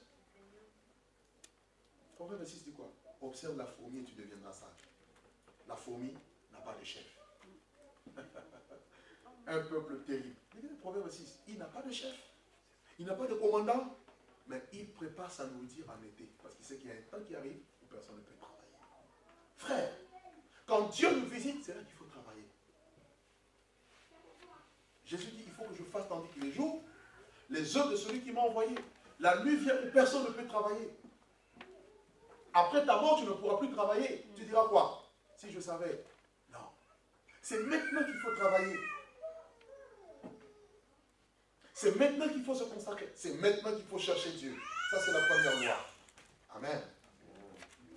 Proverbe 6 dit quoi? Observe la fourmi et tu deviendras sage. La fourmi n'a pas de chef. Un peuple terrible. Regardez Proverbe 6, il n'a pas de chef. Il n'a pas de commandant. Mais il prépare sa nourriture en été. Parce qu'il sait qu'il y a un temps qui arrive où personne ne peut travailler. Frère, quand Dieu nous visite, c'est là qu'il faut travailler. Jésus dit, il faut que je fasse tandis que les jours, les œuvres de celui qui m'a envoyé. La nuit vient où personne ne peut travailler. Après ta mort, tu ne pourras plus travailler. Tu diras quoi? Si je savais. Non. C'est maintenant qu'il faut travailler. C'est maintenant qu'il faut se consacrer. C'est maintenant qu'il faut chercher Dieu. Ça, c'est la première loi. Amen.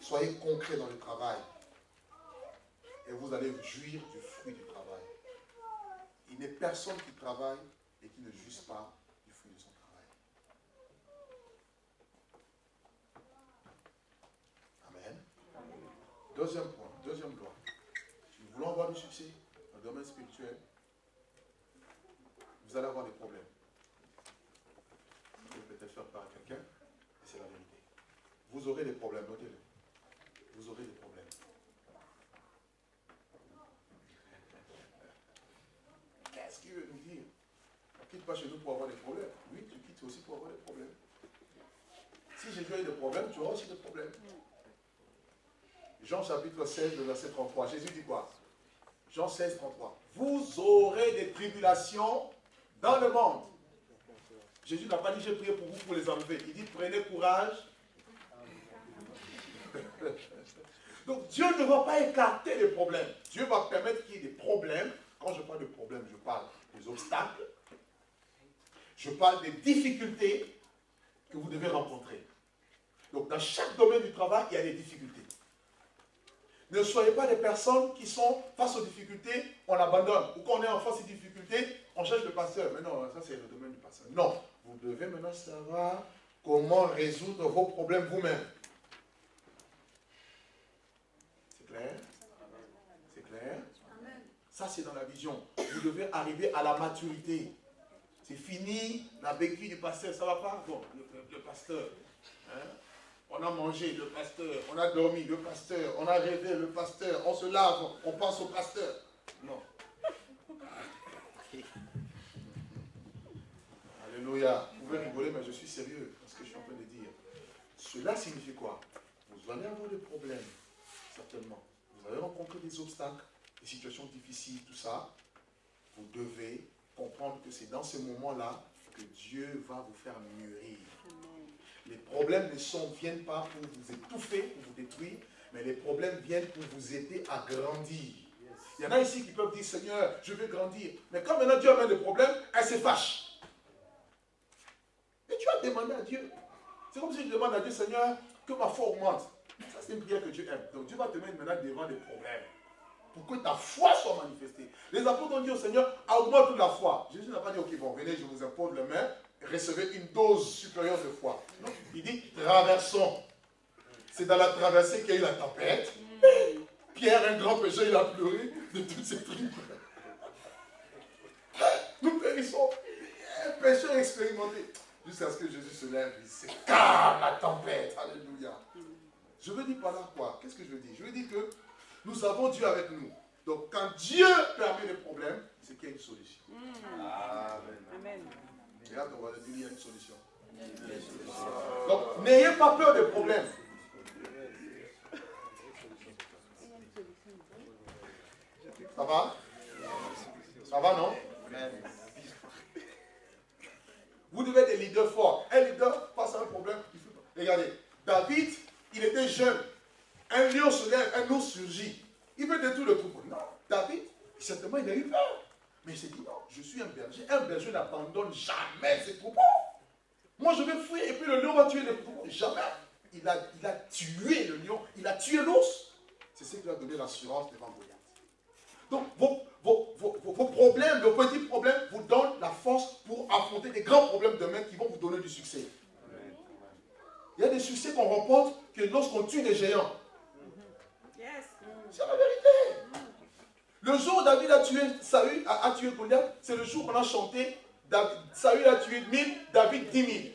Soyez concrets dans le travail. Et vous allez jouir du fruit du travail. Il n'est personne qui travaille et qui ne jouisse pas du fruit de son travail. Amen. Deuxième point, deuxième loi. Si nous voulons avoir du succès dans le domaine spirituel, vous allez avoir des problèmes. Vous pouvez peut-être faire part à quelqu'un, et c'est la vérité. Vous aurez des problèmes, notez-le. Vous aurez des problèmes. Qu'est-ce qu'il veut nous dire? On ne quitte pas chez nous pour avoir des problèmes. Oui, tu quittes aussi pour avoir des problèmes. Si Jésus a eu des problèmes, tu auras aussi des problèmes. Jean chapitre 16, le verset 33. Jésus dit quoi? Jean 16, 33. Vous aurez des tribulations dans le monde. Jésus n'a pas dit j'ai prié pour vous pour les enlever. Il dit prenez courage. Donc Dieu ne va pas écarter les problèmes. Dieu va permettre qu'il y ait des problèmes. Quand je parle de problèmes, je parle des obstacles. Je parle des difficultés que vous devez rencontrer. Donc dans chaque domaine du travail, il y a des difficultés. Ne soyez pas des personnes qui sont face aux difficultés, on abandonne. Ou quand on est en face aux difficultés, on cherche le pasteur. Mais non, ça c'est le domaine du pasteur. Non, vous devez maintenant savoir comment résoudre vos problèmes vous-même. C'est clair? C'est clair? Ça c'est dans la vision. Vous devez arriver à la maturité. C'est fini la béquille du pasteur, ça va pas? Bon, le pasteur. Hein? On a mangé, le pasteur. On a dormi, le pasteur. On a rêvé, le pasteur. On se lave, on pense au pasteur. Non. Alléluia. Vous pouvez rigoler, mais je suis sérieux dans ce que je suis en train de dire. Cela signifie quoi? Vous allez avoir des problèmes, certainement. Vous allez rencontrer des obstacles. les situations difficiles, tout ça, vous devez comprendre que c'est dans ces moments-là que Dieu va vous faire mûrir. Amen. Les problèmes ne viennent pas pour vous étouffer, pour vous détruire, mais les problèmes viennent pour vous aider à grandir. Il y en a ici qui peuvent dire, Seigneur, je veux grandir. Mais quand maintenant Dieu amène des problèmes, elle se fâche. Et tu as demandé à Dieu. C'est comme si je demande à Dieu, Seigneur, que ma foi augmente. Ça, c'est une prière que Dieu aime. Donc Dieu va te mettre maintenant devant des problèmes. Pour que ta foi soit manifestée. Les apôtres ont dit au Seigneur, augmente la foi. Jésus n'a pas dit, ok, bon, venez, je vous impose les mains, recevez une dose supérieure de foi. Non, il dit, traversons. C'est dans la traversée qu'il y a eu la tempête. Pierre, un grand pécheur, il a pleuré de toutes ses tripes. Nous périssons. Un pécheur expérimenté. Jusqu'à ce que Jésus se lève, il se calme la tempête. Alléluia. Je veux dire par là quoi? Qu'est-ce que je veux dire? Je veux dire que nous avons Dieu avec nous. Donc quand Dieu permet des problèmes, c'est qu'il y a une solution. Amen. Amen. Regarde, on va le dire, il y a une solution. Donc n'ayez pas peur des problèmes. Ça va? Ça va, non? Vous devez être des leaders forts. Un leader face à un problème. Regardez, David, il était jeune. Un lion se lève, un ours surgit. Il veut détruire le troupeau. Non, David, certainement, il a eu peur. Mais il s'est dit, non, je suis un berger. Un berger n'abandonne jamais ses troupeaux. Moi, je vais fuir et puis le lion va tuer les troupeaux. Jamais. Il a tué le lion, il a tué l'ours. C'est ce qui lui a donné l'assurance devant Goliath. Donc, vos problèmes, vos petits problèmes vous donnent la force pour affronter des grands problèmes demain qui vont vous donner du succès. Il y a des succès qu'on remporte que lorsqu'on tue des géants. Yes. C'est la vérité. Le jour où David a tué Saül, a tué Goliath, c'est le jour où on a chanté Saül a tué 1000, David 10 000.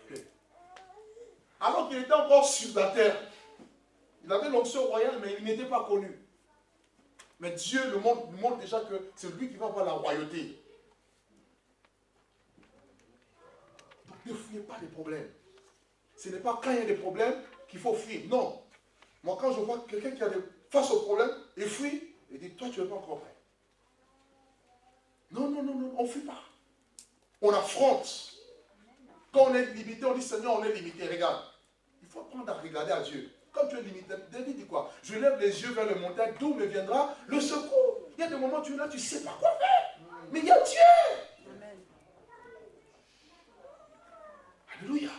Okay. Alors qu'il était encore sur la terre. Il avait l'onction royale, mais il n'était pas connu. Mais Dieu le montre déjà que c'est lui qui va avoir la royauté. Donc ne fuyez pas les problèmes. Ce n'est pas quand il y a des problèmes qu'il faut fuir. Non. Moi, quand je vois quelqu'un qui a face au problème, il fuit, il dit, toi, tu n'es pas encore prêt. Non, on ne fuit pas. On affronte. Quand on est limité, on dit, Seigneur, on est limité. Regarde. Il faut apprendre à regarder à Dieu. Comme tu es limité, David dit quoi? Je lève les yeux vers le montagne, d'où me viendra le secours. Il y a des moments où tu es là, tu ne sais pas quoi faire. Mais il y a Dieu. Amen. Alléluia.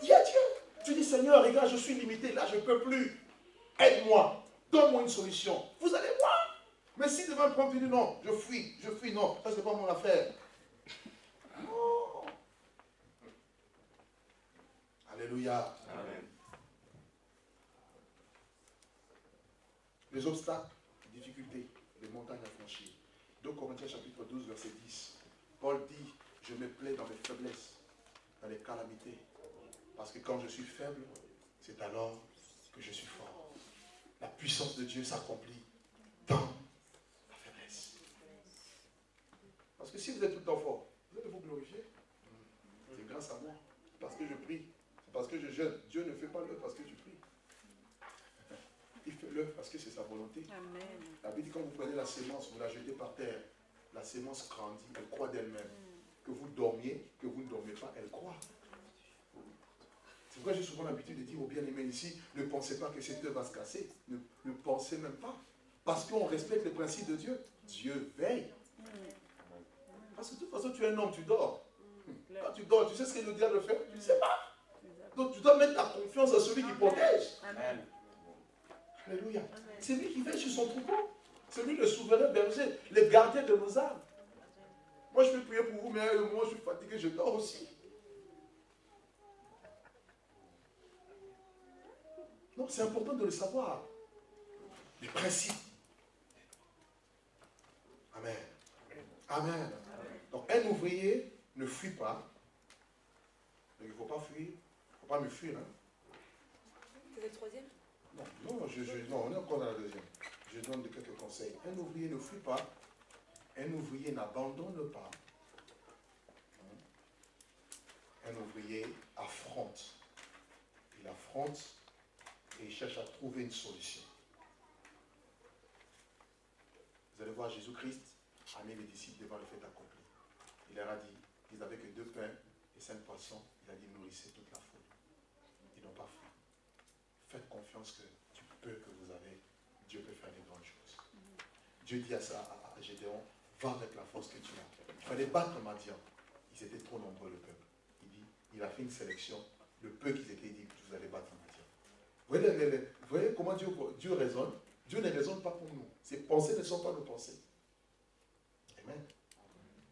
Il y a Dieu. Tu dis, Seigneur, regarde, je suis limité, là, je ne peux plus. Aide-moi. Donne-moi une solution. Vous allez voir. Mais si demain, prendre, tu dis, non, je fuis, non, ça, ce n'est pas mon affaire. Non. Alléluia. Amen. Les obstacles, les difficultés, les montagnes à franchir. 2 Corinthiens chapitre 12, verset 10. Paul dit, je me plais dans mes faiblesses, dans les calamités. Parce que quand je suis faible, c'est alors que je suis fort. La puissance de Dieu s'accomplit dans la faiblesse. Parce que si vous êtes tout le temps fort, vous allez vous glorifier. C'est grâce à moi. Parce que je prie. C'est parce que je jeûne. Dieu ne fait pas l'œuvre parce que tu pries. Il fait l'œuvre parce que c'est sa volonté. Amen. La Bible dit quand vous prenez la sémence, vous la jetez par terre. La sémence grandit, elle croît d'elle-même. Que vous dormiez, que vous ne dormiez pas, elle croît. C'est pourquoi j'ai souvent l'habitude de dire aux bien-aimés ici, ne pensez pas que cette œuvre va se casser. Ne pensez même pas. Parce qu'on respecte les principes de Dieu. Dieu veille. Parce que de toute façon, tu es un homme, tu dors. Quand tu dors, tu sais ce que le diable fait? Tu ne sais pas. Donc tu dois mettre ta confiance en celui qui protège. Amen. Alléluia. C'est lui qui veille sur son troupeau. C'est lui le souverain berger, le gardien de nos âmes. Moi, je peux prier pour vous, mais moi, je suis fatigué, je dors aussi. Non, c'est important de le savoir. Les principes. Amen. Amen. Donc, un ouvrier ne fuit pas. Donc, il ne faut pas fuir. Il ne faut pas me fuir. Hein. C'est le troisième? Non, non, on est encore dans la deuxième. Je donne quelques conseils. Un ouvrier ne fuit pas. Un ouvrier n'abandonne pas. Un ouvrier affronte. Il affronte et il cherche à trouver une solution. Vous allez voir Jésus-Christ a mis les disciples devant le fait accompli. Il leur a dit, ils n'avaient que 2 pains et 5 poissons. Il a dit, nourrissez toute la foule. Ils n'ont pas faim. Faites confiance que du peu que vous avez, Dieu peut faire des grandes choses. Dieu dit à Gédéon, va avec la force que tu as. Il fallait battre Madian. Ils étaient trop nombreux, le peuple. Il a fait une sélection. Le peu qu'ils étaient, il dit, vous allez battre Madian. Vous voyez comment Dieu raisonne? Dieu ne raisonne pas pour nous. Ses pensées ne sont pas nos pensées. Amen.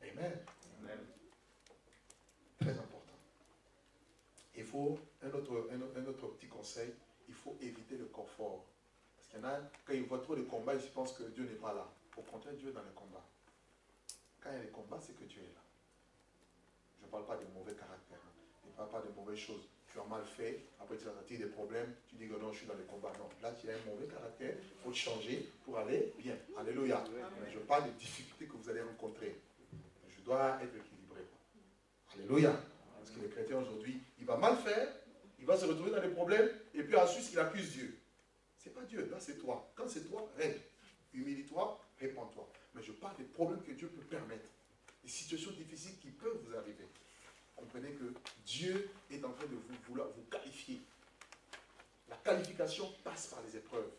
Amen. Amen. Très important. Il faut, un autre petit conseil, il faut éviter le confort. Parce qu'il y en a, quand ils voient trop de combats, ils pensent que Dieu n'est pas là. Au contraire, Dieu est dans les combats. Quand il y a des combats, c'est que Dieu est là. Je ne parle pas de mauvais caractère. Je ne parle pas de mauvaises choses. Tu as mal fait, après tu as senti des problèmes, tu dis que non, je suis dans les combats. Non, là tu as un mauvais caractère, il faut te changer pour aller bien. Alléluia. Mais je parle des difficultés que vous allez rencontrer. Je dois être équilibré. Alléluia. Parce que le chrétien aujourd'hui, il va mal faire, il va se retrouver dans des problèmes, et puis ensuite il accuse Dieu. Ce n'est pas Dieu, là c'est toi. Quand c'est toi, règle. Humilie-toi, répands-toi. Mais je parle des problèmes que Dieu peut permettre. Des situations difficiles qui peuvent vous arriver. Comprenez que Dieu est en train de vouloir vous qualifier. La qualification passe par les épreuves.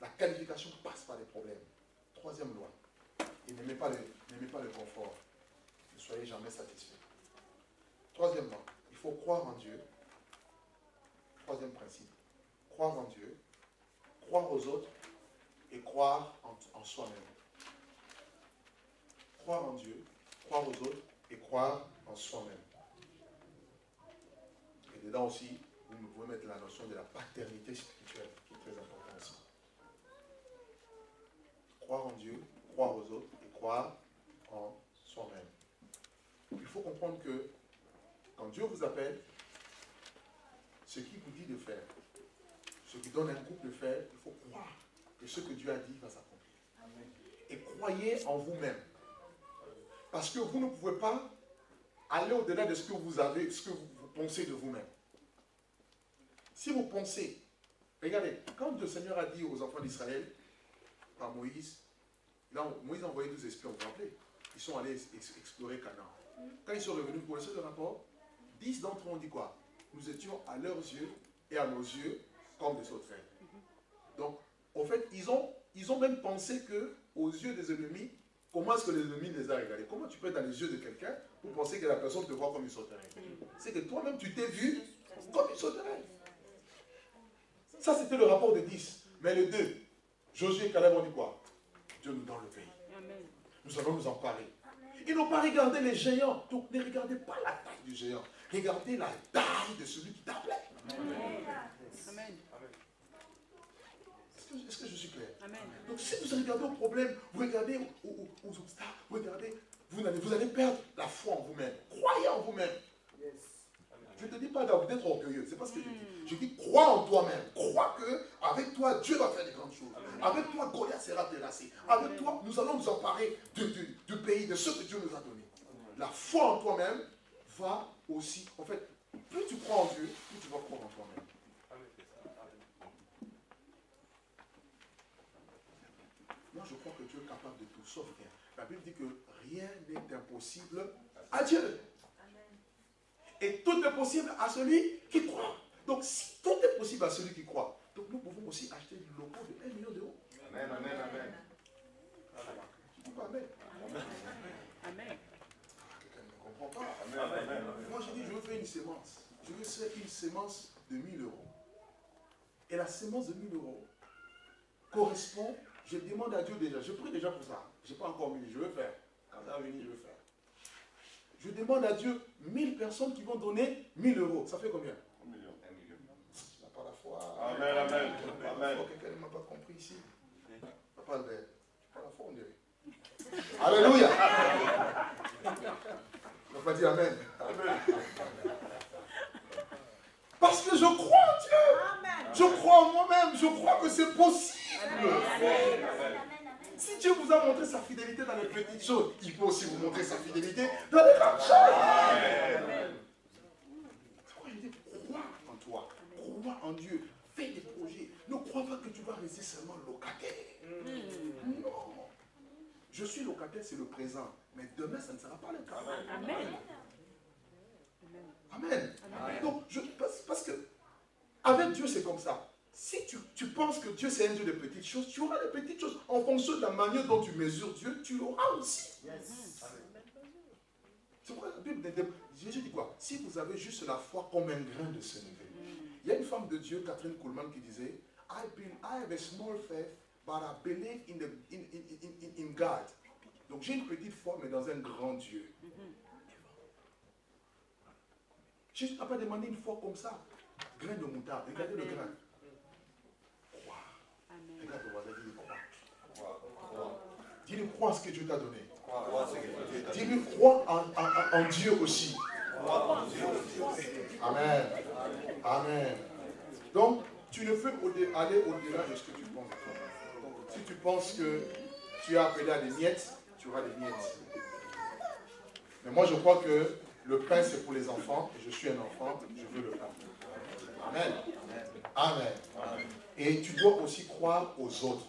La qualification passe par les problèmes. 3e loi. Et n'aimez pas le confort. Ne soyez jamais satisfait. 3e loi. Il faut croire en Dieu. 3e principe. Croire en Dieu, croire aux autres et croire en soi-même. Croire en Dieu, croire aux autres et croire en soi-même. Et dedans aussi, vous pouvez mettre la notion de la paternité spirituelle, qui est très importante aussi. Croire en Dieu, croire aux autres et croire en soi-même. Il faut comprendre que quand Dieu vous appelle, ce qu'il vous dit de faire, ce qui donne un groupe de faire, il faut croire que ce que Dieu a dit va s'accomplir. Et croyez en vous-même. Parce que vous ne pouvez pas aller au-delà de ce que vous avez, ce que vous pensez de vous-même. Si vous pensez, regardez, quand le Seigneur a dit aux enfants d'Israël, par Moïse, Moïse a envoyé 12 espions, vous vous rappelez? Ils sont allés explorer Canaan. Quand ils sont revenus, vous connaissez le rapport? 10 d'entre eux ont dit quoi? Nous étions à leurs yeux et à nos yeux comme des sauterelles. Donc, en fait, ils ont même pensé que, aux yeux des ennemis, comment est-ce que les ennemis les ont regardés? Comment tu peux être dans les yeux de quelqu'un pour penser que la personne te voit comme une sauterelle? C'est que toi-même, tu t'es vu comme une sauterelle. Ça, c'était le rapport de 10. Mais les 2, Josué et Caleb ont dit quoi? Dieu nous donne le pays. Nous allons nous emparer. Ils n'ont pas regardé les géants. Donc, ne regardez pas la taille du géant. Regardez la taille de celui qui t'appelait. Amen. Est-ce que je suis clair? Amen. Donc si vous regardez aux problèmes, vous regardez aux obstacles, vous regardez, vous allez perdre la foi en vous-même. Croyez en vous-même. Je ne te dis pas d'être orgueilleux, c'est pas ce que je dis. Je dis crois en toi-même. Crois qu'avec toi, Dieu va faire des grandes choses. Avec toi, Goliath sera terrassé. Avec toi, nous allons nous emparer du pays, de ce que Dieu nous a donné. La foi en toi-même va aussi, en fait, plus tu crois en Dieu, plus tu vas croire en toi-même. Moi, je crois que Dieu est capable de tout, sauf rien. La Bible dit que rien n'est impossible à Dieu. Et tout est possible à celui qui croit. Donc, si tout est possible à celui qui croit, donc nous pouvons aussi acheter du logo de 1 million d'euros. Amen, amen, amen. Tu dis pas amen. Amen. Quelqu'un ne comprend pas. Amen, amen. Moi, j'ai dit, je veux faire une sémence. Je veux faire une sémence de 1000 euros. Et la sémence de 1000 euros correspond, je demande à Dieu déjà, je prie déjà pour ça. Je n'ai pas encore mis, je veux faire. Quand ça va venir, je veux faire. Je demande à Dieu 1000 personnes qui vont donner 1000 euros. Ça fait combien? 1 million. Tu n'as pas la foi. Amen, amen. Amen. Quelqu'un ne m'a pas compris ici. Papa Albert, tu n'as pas la foi, on dirait. Alléluia. On va dire Amen. Parce que je crois en Dieu. Je crois en moi-même. Je crois que c'est possible. Si Dieu vous a montré sa fidélité dans les petites choses, il peut aussi vous montrer sa fidélité dans les grandes choses. C'est pourquoi je dis, crois en toi. Crois en Dieu. Fais des projets. Ne crois pas que tu vas rester seulement locataire. Non. Je suis locataire, c'est le présent. Mais demain, ça ne sera pas le cas. Amen. Amen. Amen. Donc, parce que avec Dieu, c'est comme ça. Si tu penses que Dieu, c'est un Dieu de petites choses, tu auras des petites choses. En fonction de la manière dont tu mesures Dieu, tu l'auras aussi. C'est pourquoi la Bible, Jésus dit quoi? Si vous avez juste la foi comme un grain de sénévé. Il y a une femme de Dieu, Catherine Kuhlman, qui disait, I have a small faith, but I believe in God. Donc j'ai une petite foi, mais dans un grand Dieu. Jésus n'a pas demandé une foi comme ça. Grain de moutarde, regardez le grain. Crois. Regarde le voisin, dis-lui crois. Dis-lui crois ce que Dieu t'a donné. Dis-lui crois en Dieu aussi. Amen. Amen. Donc, tu ne peux aller au-delà de ce que tu penses. Si tu penses que tu es appelé à des miettes, tu auras des miettes. Mais moi, je crois que le pain, c'est pour les enfants. Et je suis un enfant, je veux le pain. Amen. Amen. Et tu dois aussi croire aux autres.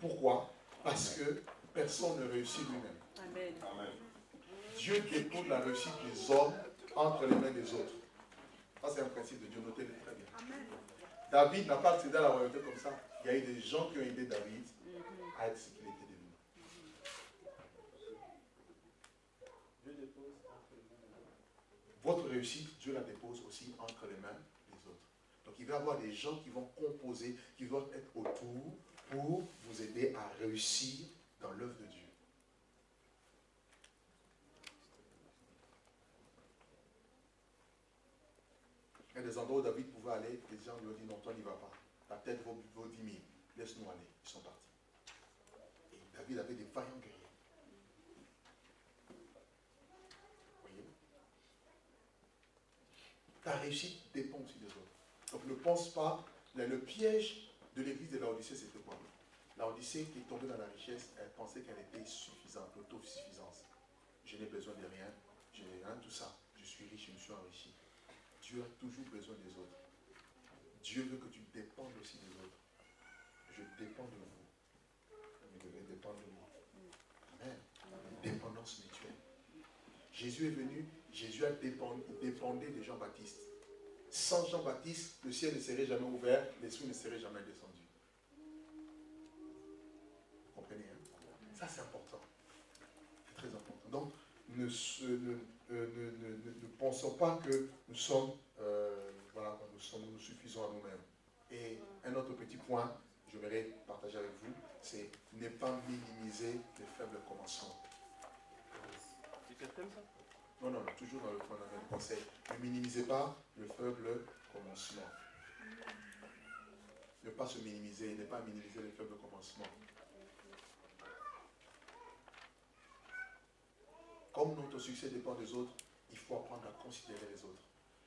Pourquoi? Parce que personne ne réussit lui-même. Amen. Dieu dépose la réussite des hommes entre les mains des autres. Ça, c'est un principe de Dieu. Notez-le très bien. David n'a pas accédé à la royauté comme ça. Il y a eu des gens qui ont aidé David à être ce qu'il était devenu. Votre réussite, Dieu la dépose aussi entre les mains des autres. Donc il va y avoir des gens qui vont composer, qui vont être autour pour vous aider à réussir dans l'œuvre de Dieu. Il y a des endroits où David pouvait aller, les gens lui ont dit non, toi n'y vas pas. Ta tête vaut 10 000, laisse-nous aller. Ils sont partis. Et David avait des vaillants guerriers. Voyez? Ta réussite dépend aussi des autres. Donc ne pense pas, le piège de l'église de Laodicée, c'était quoi? Laodicée qui est tombée dans la richesse, elle pensait qu'elle était suffisante, l'autosuffisance. Je n'ai besoin de rien, je n'ai rien, tout ça. Je suis riche, je me suis enrichi. Dieu a toujours besoin des autres. Dieu veut que tu dépendes aussi des autres. Je dépends de vous. Vous devez dépendre de moi. Amen. Dépendance mutuelle. Jésus est venu, Jésus a dépendé de Jean-Baptiste. Sans Jean-Baptiste, le ciel ne serait jamais ouvert, l'esprit ne serait jamais descendu. Vous comprenez, hein? Ça, c'est important. C'est très important. Donc, ne pensons pas que nous sommes, nous suffisons à nous-mêmes. Et un autre petit point, je voudrais partager avec vous, c'est ne pas minimiser les faibles commencements. C'est quel thème ça? Non, toujours dans le conseil. Ne minimisez pas le faible commencement. Ne pas se minimiser, ne pas minimiser les faibles commencements. Comme notre succès dépend des autres, il faut apprendre à considérer les autres.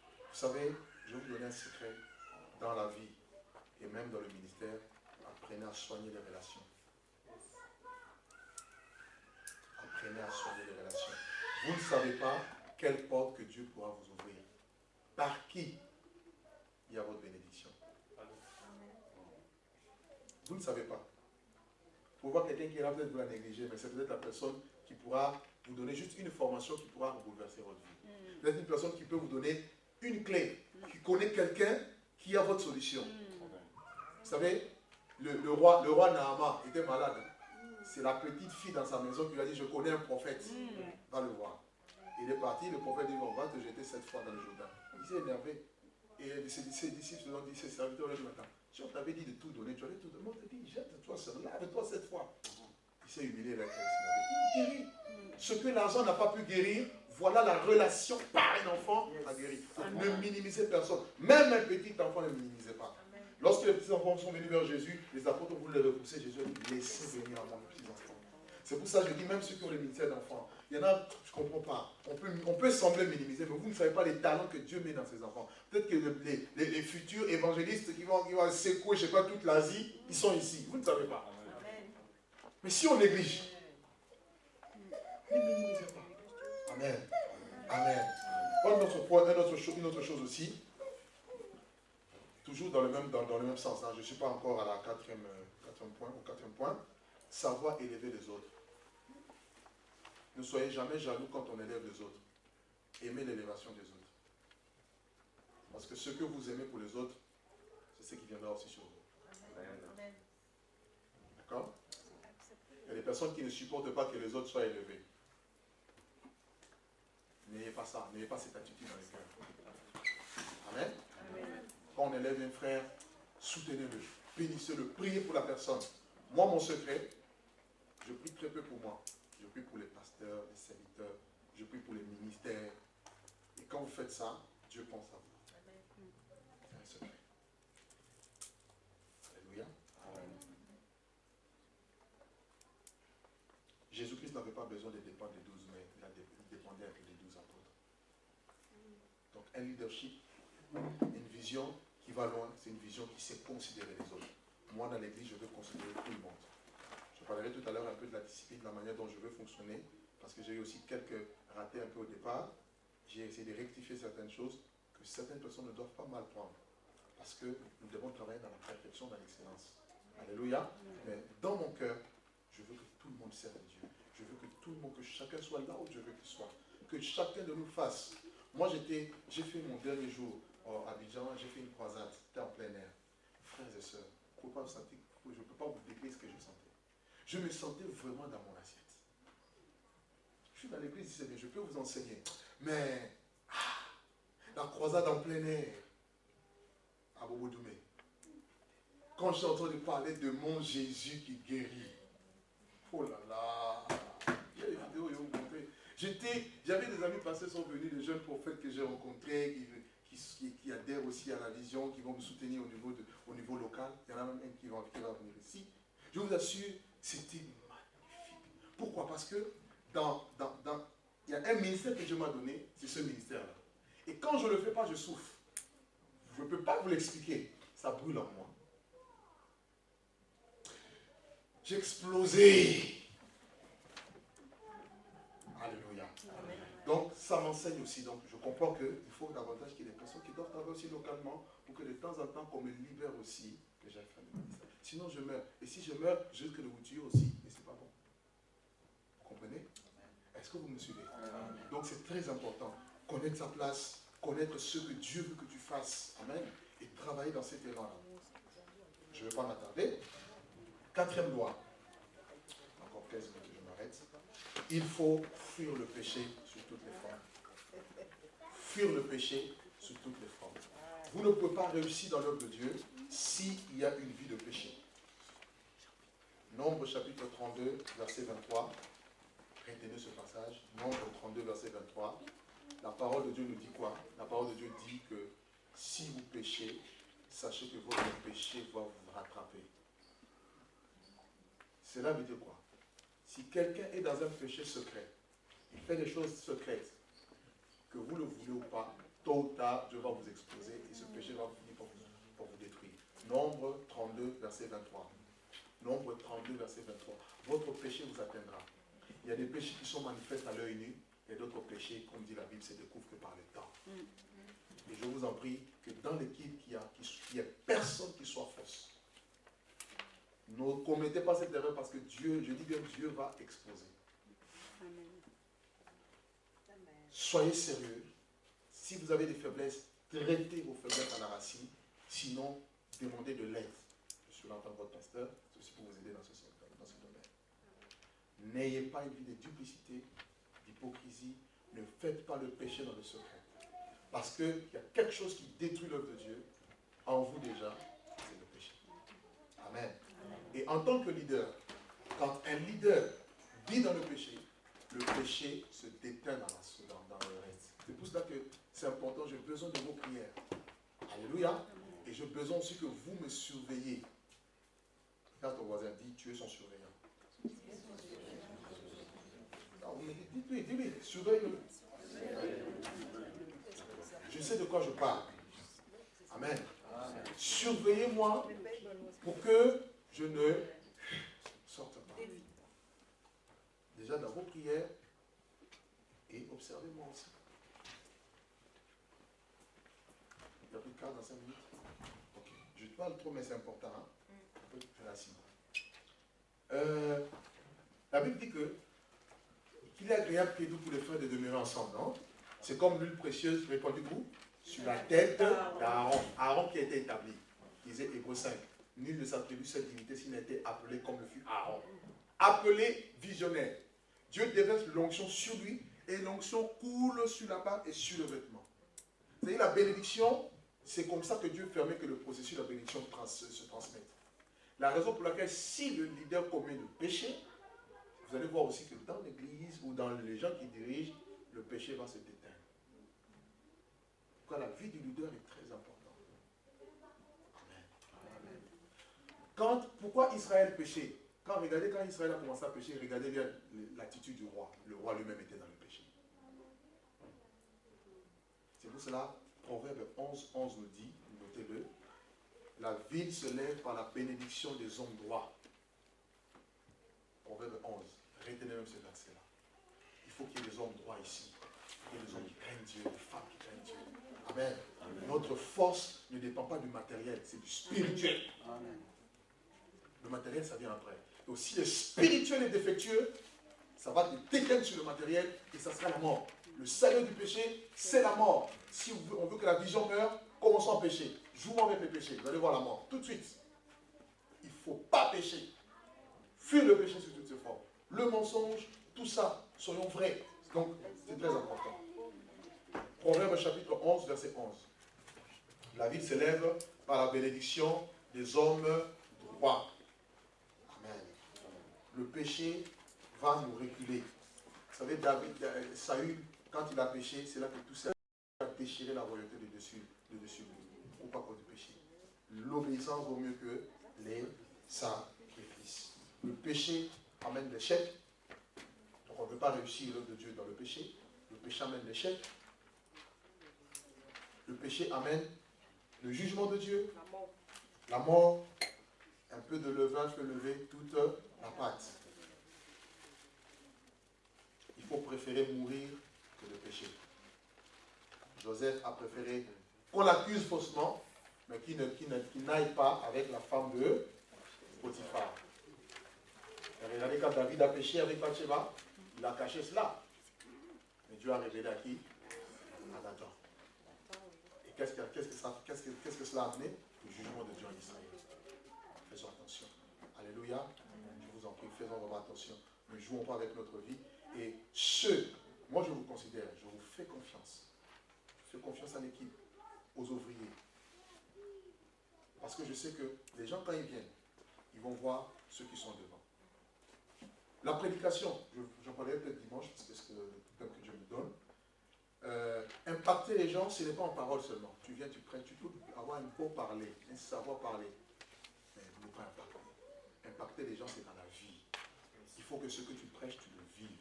Vous savez, je vais vous donner un secret. Dans la vie et même dans le ministère, apprenez à soigner les relations. Apprenez à soigner les relations. Vous ne savez pas quelle porte que Dieu pourra vous ouvrir. Par qui il y a votre bénédiction. Vous ne savez pas. Vous pouvez voir quelqu'un qui est là, peut-être vous la négliger, mais c'est peut-être la personne qui pourra vous donner juste une formation qui pourra bouleverser votre vie. Peut-être une personne qui peut vous donner une clé, qui connaît quelqu'un qui a votre solution. Vous savez, le roi Naaman était malade. C'est la petite fille dans sa maison qui lui a dit, je connais un prophète. Va le voir. Il est parti, le prophète dit, on va te jeter 7 fois dans le Jourdain. Il s'est énervé. Et ses disciples lui ont dit, ses serviteurs lui ont dit, attends, si on t'avait dit de tout donner, tu allais tout donner. Moi, je te dis, jette-toi seul, lave-toi 7 fois. Il s'est humilié avec elle. Il guérit. Ce que l'argent n'a pas pu guérir, voilà la relation par un enfant à guérir. Donc, ne minimisez personne. Même un petit enfant, ne minimisez pas. Lorsque les petits enfants sont venus vers Jésus, les apôtres voulaient les repousser. Jésus a dit, laissez venir à moi les petits enfants. C'est pour ça que je dis, même ceux qui ont les ministères d'enfants, il y en a, je ne comprends pas. On peut sembler minimiser, mais vous ne savez pas les talents que Dieu met dans ses enfants. Peut-être que les futurs évangélistes qui vont secouer, je ne sais pas, toute l'Asie, ils sont ici. Vous ne savez pas. Mais si on néglige, ne minimisez pas. Amen. Amen. Une autre chose aussi, toujours dans le même sens, hein. Je ne suis pas encore à la quatrième point, savoir élever les autres. Ne soyez jamais jaloux quand on élève les autres. Aimez l'élévation des autres. Parce que ce que vous aimez pour les autres, c'est ce qui viendra aussi sur vous. Amen. D'accord? Il y a des personnes qui ne supportent pas que les autres soient élevés. N'ayez pas ça, n'ayez pas cette attitude dans les cœurs. Amen. Quand on élève un frère, soutenez-le, bénissez-le, priez pour la personne. Moi, mon secret, je prie très peu pour moi. Je prie pour les pasteurs, les serviteurs, je prie pour les ministères. Et quand vous faites ça, Dieu pense à vous. C'est un secret. Alléluia. Jésus-Christ n'avait pas besoin de dépendre des 12, mais il dépendait un peu des 12 apôtres. Donc un leadership, une vision qui va loin, c'est une vision qui sait considérer les autres. Moi, dans l'église, je veux considérer tout le monde. Je parlerai tout à l'heure un peu de la discipline, de la manière dont je veux fonctionner, parce que j'ai eu aussi quelques ratés un peu au départ. J'ai essayé de rectifier certaines choses que certaines personnes ne doivent pas mal prendre. Parce que nous devons travailler dans la perfection, dans l'excellence. Alléluia. Mais dans mon cœur, je veux que tout le monde serve Dieu. Je veux que tout le monde, que chacun soit là où je veux qu'il soit. Que chacun de nous fasse. Moi, j'ai fait mon dernier jour à Abidjan, j'ai fait une croisade, c'était en plein air. Frères et sœurs, je ne peux pas vous décrire ce que je sentais. Je me sentais vraiment dans mon assiette. Je suis dans l'église, c'est bien, je peux vous enseigner. Mais, la croisade en plein air, à Bobo-Doumé, quand j'ai entendu parler de mon Jésus qui guérit, oh là là, il y a des vidéos, ils ont montré. J'avais des amis passés sont venus, des jeunes prophètes que j'ai rencontrés, qui adhèrent aussi à la vision, qui vont me soutenir au niveau local. Il y en a même un qui va venir ici. Je vous assure, c'était magnifique. Pourquoi? Parce que il y a un ministère que Dieu m'a donné, c'est ce ministère-là. Et quand je ne le fais pas, je souffre. Je ne peux pas vous l'expliquer. Ça brûle en moi. J'ai explosé. Alléluia. Donc, ça m'enseigne aussi. Donc, je comprends qu'il faut davantage qu'il y ait des personnes qui doivent travailler aussi localement pour que de temps en temps, qu'on me libère aussi, que j'aille faire le ministère. Sinon, je meurs. Et si je meurs, je risque de vous tuer aussi. Et c'est pas bon. Vous comprenez? Est-ce que vous me suivez? Donc, c'est très important. Connaître sa place, connaître ce que Dieu veut que tu fasses. Amen. Et travailler dans cet élan-là. Je ne vais pas m'attarder. 4e loi. Encore 15 minutes que je m'arrête. Il faut fuir le péché sous toutes les formes. Fuir le péché sous toutes les formes. Vous ne pouvez pas réussir dans l'œuvre de Dieu s'il y a une vie de péché. Nombre chapitre 32, verset 23. Retenez ce passage. Nombre 32, verset 23. La parole de Dieu nous dit quoi? La parole de Dieu dit que si vous péchez, sachez que votre péché va vous rattraper. Cela veut dire quoi? Si quelqu'un est dans un péché secret, il fait des choses secrètes, que vous le voulez ou pas, tôt ou tard, Dieu va vous exposer et ce péché va finir par vous détruire. Nombre 32, verset 23. Nombre 32, verset 23. Votre péché vous atteindra. Il y a des péchés qui sont manifestes à l'œil nu, et d'autres péchés, comme dit la Bible, se découvrent que par le temps. Et je vous en prie que dans l'équipe, qu'il y ait personne qui soit fausse. Ne commettez pas cette erreur parce que Dieu, je dis bien, Dieu va exposer. Amen. Soyez sérieux. Si vous avez des faiblesses, traitez vos faiblesses à la racine. Sinon, demandez de l'aide. Je suis là en tant que votre pasteur. C'est aussi pour vous aider dans ce domaine. N'ayez pas une vie de duplicité, d'hypocrisie. Ne faites pas le péché dans le secret. Parce qu'il y a quelque chose qui détruit l'œuvre de Dieu. En vous déjà, c'est le péché. Amen. Et en tant que leader, quand un leader vit dans le péché se déteint dans le reste. C'est pour cela que c'est important, j'ai besoin de vos prières. Alléluia. Et j'ai besoin aussi que vous me surveillez. Regarde ton voisin, dis, tu es son surveillant. Non, vous me dites, dis-lui, surveille-le. Je sais de quoi je parle. Amen. Surveillez-moi pour que je ne sorte pas. Déjà dans vos prières et observez-moi aussi. Il n'y a plus de quart dans 5 minutes. Ok. Je te parle trop, mais c'est important. Hein? On peut faire assis. La Bible dit qu'il est agréable et doux pour les frères de demeurer ensemble, non? C'est comme l'huile précieuse répandue où? Sur la tête d'Aaron. Aaron qui a été établi. Il disait Hébreux 5. Nul ne s'attribue cette dignité s'il n'a été appelé comme le fut Aaron. Appelé visionnaire. Dieu déverse l'onction sur lui et l'onction coule sur la barbe et sur le vêtement. C'est-à-dire la bénédiction, c'est comme ça que Dieu permet que le processus de la bénédiction se transmette. La raison pour laquelle si le leader commet le péché, vous allez voir aussi que dans l'église ou dans les gens qui dirigent, le péché va se déteindre. La vie du leader est très importante. Amen. Pourquoi Israël péchait? Quand Israël a commencé à pécher, regardez bien l'attitude du roi. Le roi lui-même était dans le péché. C'est pour cela, Proverbe 11, 11 nous dit, notez-le, la ville se lève par la bénédiction des hommes droits. Proverbe 11, retenez même ce verset-là. Il faut qu'il y ait des hommes droits ici. Il y ait des hommes qui craignent Dieu, des femmes qui craignent Dieu. Amen. Amen. Notre force ne dépend pas du matériel, c'est du spirituel. Amen. Le matériel, ça vient après. Donc si le spirituel est défectueux, ça va te déteindre sur le matériel et ça sera la mort. Le salaire du péché, c'est la mort. Si on veut que la vision meure, commençons à pécher. Jouons avec le péché, vous allez voir la mort. Tout de suite. Il ne faut pas pécher. Fuir le péché sous toutes ses formes. Le mensonge, tout ça, soyons vrais. Donc, c'est très important. Proverbe chapitre 11, verset 11. La ville s'élève par la bénédiction des hommes droits. Amen. Le péché va nous reculer. Vous savez, Saül, quand il a péché, c'est là que tout ça a déchiré la royauté de dessus de lui. Pourquoi à cause du péché? L'obéissance vaut mieux que les sacrifices. Le péché amène l'échec. Donc on ne peut pas réussir l'œuvre de Dieu dans le péché. Le péché amène l'échec. Le péché amène le jugement de Dieu. La mort. Un peu de levain peut lever toute la pâte. Il faut préférer mourir que de pécher. Joseph a préféré qu'on l'accuse faussement, mais qu'il n'aille pas avec la femme de Potiphar. Et regardez, quand David a péché avec Bathsheba, il a caché cela. Mais Dieu a révélé à qui? À Nathan. Et qu'est-ce que cela a amené? Le jugement de Dieu en Israël. Faisons attention. Alléluia. Je vous en prie, faisons vraiment attention. Ne jouons pas avec notre vie. Et moi je vous considère, je vous fais confiance. Je fais confiance à l'équipe, aux ouvriers. Parce que je sais que les gens, quand ils viennent, ils vont voir ceux qui sont devant. La prédication, j'en parlerai peut-être dimanche, parce que c'est le thème que Dieu me donne. Impacter les gens, ce n'est pas en parole seulement. Tu viens, tu prêches, tu peux avoir un beau parler, un savoir parler. Mais ne pas impacter. Impacter les gens, c'est dans la vie. Il faut que ce que tu prêches, tu le vives.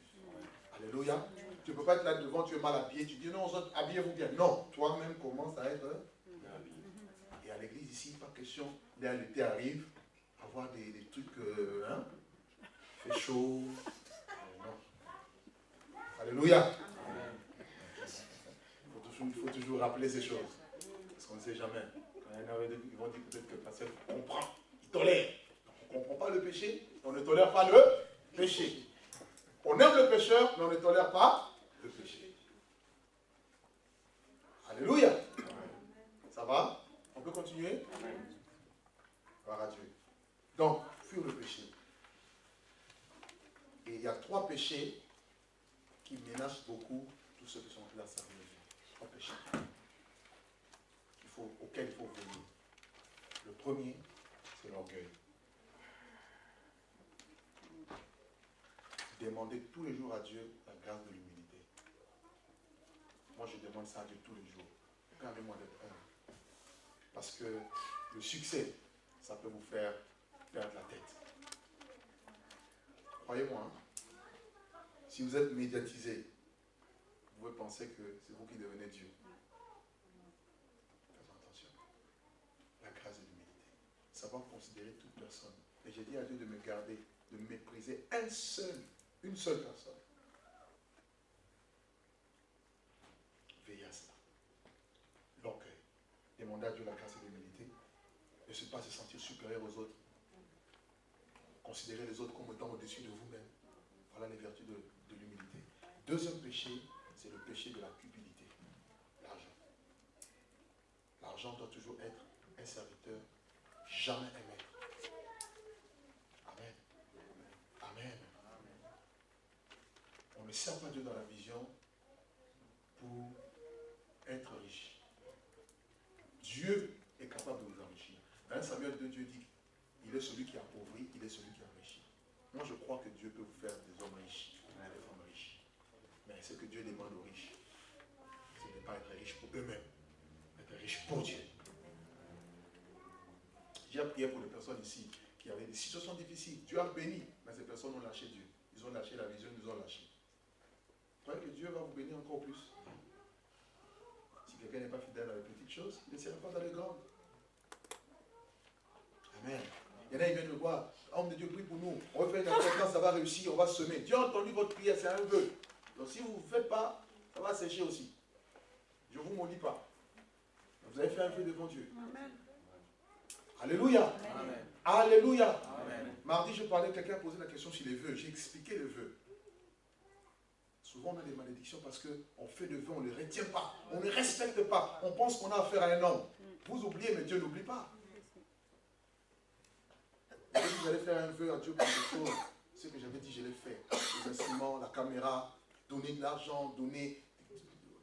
Alléluia. Tu ne peux pas être là devant, tu es mal habillé, tu dis non, habillez-vous bien. Non, toi-même commence à être habillé. Et à l'église ici, pas question, là l'été arrive, avoir des trucs, il fait chaud. Non. Alléluia. Il faut toujours rappeler ces choses. Parce qu'on ne sait jamais. Quand il y en a ils vont dire peut-être que le pasteur comprend, il tolère. On ne comprend pas le péché, on ne tolère pas le péché. On aime le pécheur, mais on ne tolère pas le péché. Alléluia. Ça va? On peut continuer? Gloire à Dieu. Donc, fuir le péché. Et il y a 3 péchés qui menacent beaucoup tous ceux qui sont là à servir Dieu. 3 péchés auxquels il faut veiller. Le premier, c'est l'orgueil. Demandez tous les jours à Dieu la grâce de l'humilité. Moi, je demande ça à Dieu tous les jours. Permettez-moi d'être humble. Parce que le succès, ça peut vous faire perdre la tête. Croyez-moi, hein? Si vous êtes médiatisé, vous pouvez penser que c'est vous qui devenez Dieu. Faites attention. La grâce de l'humilité. Savoir considérer toute personne. Et j'ai dit à Dieu de me garder, de mépriser une seule personne. Veillez à cela. L'orgueil. Demandez à Dieu la grâce et l'humilité. Ne pas se sentir supérieur aux autres. Considérez les autres comme étant au-dessus de vous-même. Voilà les vertus de l'humilité. deuxième péché, c'est le péché de la cupidité. L'argent. L'argent doit toujours être un serviteur, jamais un maître. Amen. Amen. On ne sert pas Dieu dans la vision pour être riche. Dieu est capable de vous enrichir. Dans 1 Samuel 2, Dieu dit, il est celui qui appauvrit, il est celui qui enrichit. Moi, je crois que Dieu peut vous faire des hommes riches, des femmes riches. Mais ce que Dieu demande aux riches, ce n'est pas être riche pour eux-mêmes, être riche pour Dieu. J'ai prié pour des personnes ici qui avaient des situations difficiles. Dieu a béni, mais ces personnes ont lâché Dieu. Ils ont lâché la vision, ils ont lâché. Vous croyez que Dieu va vous bénir encore plus? Si quelqu'un n'est pas fidèle dans les petites choses, il ne sera pas dans les grandes. Amen. Il y en a, ils viennent me voir. Homme de Dieu, prie pour nous. On va faire une affaire, ça va réussir, on va semer. Dieu a entendu votre prière, c'est un vœu. Donc si vous ne faites pas, ça va sécher aussi. Je ne vous maudis pas. Vous avez fait un vœu devant Dieu. Amen. Alléluia. Amen. Alléluia. Amen. Mardi, je parlais, quelqu'un a posé la question sur les vœux. J'ai expliqué le vœu. Souvent, on a des malédictions parce qu'on fait le vœu, on ne le retient pas. On ne respecte pas. On pense qu'on a affaire à un homme. Vous oubliez, mais Dieu n'oublie pas. Et si vous allez faire un vœu à Dieu pour quelque chose, ce que j'avais dit, je l'ai fait. Les instruments, la caméra, donner de l'argent, donner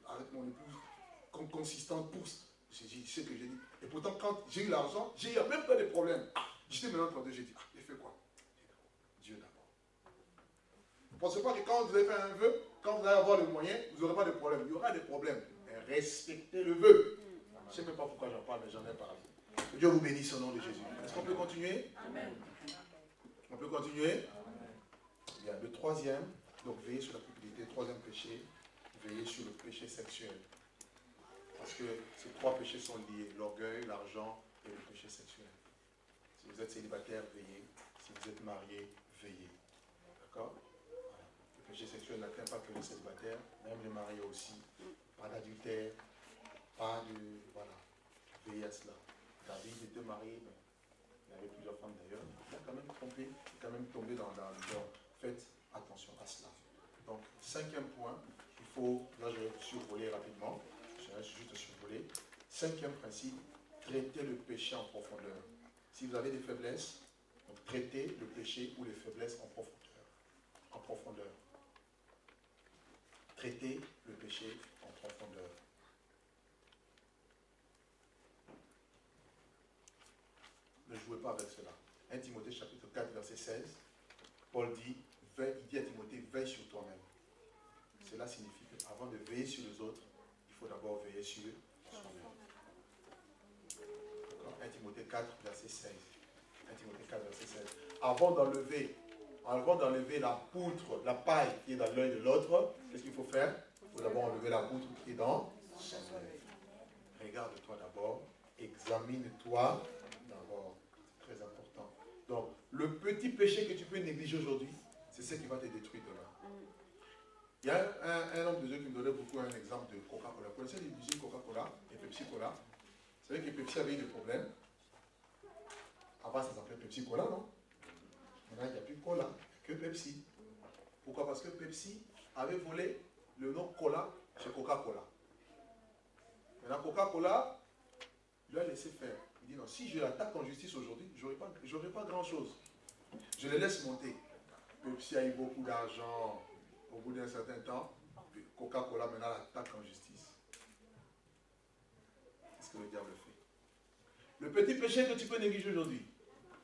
avec mon épouse, consistante, pousse. J'ai dit ce que j'ai dit. Et pourtant, quand j'ai eu l'argent, j'ai eu même pas de problème. J'étais maintenant entre deux, j'ai dit, j'ai fait quoi? Dieu d'abord. Vous ne pensez pas que quand vous allez faire un vœu, quand vous allez avoir les moyens, vous n'aurez pas de problème. Il y aura des problèmes. Mais respectez le vœu. Je ne sais même pas pourquoi j'en parle, mais j'en ai parlé. Que Dieu vous bénisse au nom de Jésus. Est-ce qu'on peut continuer? Amen. On peut continuer? Bien, le troisième, donc veillez sur la cupidité. Troisième péché, veillez sur le péché sexuel. Parce que ces trois péchés sont liés, l'orgueil, l'argent et le péché sexuel. Si vous êtes célibataire, veillez. Si vous êtes marié, veillez. D'accord? Voilà. Le péché sexuel n'atteint pas que les célibataires, même les mariés aussi. Pas d'adultère, pas de... Voilà. Veillez à cela. David était marié, mais il avait plusieurs femmes d'ailleurs. Il a quand même trompé, il est quand même tombé dans le genre. Faites attention à cela. Donc, cinquième point, il faut, là je vais survoler rapidement, je vais juste survoler. Cinquième principe, traitez le péché en profondeur. Si vous avez des faiblesses, donc traitez le péché ou les faiblesses en profondeur. En profondeur. Traitez le péché en profondeur. Ne jouez pas avec cela. 1 Timothée chapitre 4 verset 16, Paul dit, il dit à Timothée, veille sur toi-même. Cela signifie qu'avant de veiller sur les autres, il faut d'abord veiller sur soi-même. 1 Timothée 4 verset 16. 1 Timothée 4 verset 16. Avant d'enlever la poutre, la paille qui est dans l'œil de l'autre, qu'est-ce qu'il faut faire? Il faut d'abord enlever la poutre qui est dans son œil. Regarde-toi d'abord, examine-toi d'abord. C'est très important. Donc, le petit péché que tu peux négliger aujourd'hui, c'est ce qui va te détruire demain. Il y a un homme de Dieu qui me donnait beaucoup un exemple de Coca-Cola. Vous connaissez les usines Coca-Cola et Pepsi-Cola? Vous savez que Pepsi avait eu des problèmes. Avant, ça s'appelait Pepsi-Cola, non? Maintenant, il n'y a plus Cola, que Pepsi. Pourquoi? Parce que Pepsi avait volé le nom Cola chez Coca-Cola. Maintenant, Coca-Cola lui a laissé faire. Il dit non, si je l'attaque en justice aujourd'hui, je n'aurai pas grand-chose. Je les laisse monter. Pepsi a eu beaucoup d'argent. Au bout d'un certain temps, Coca-Cola maintenant l'attaque en justice. C'est ce que le diable fait. Le petit péché que tu peux négliger aujourd'hui,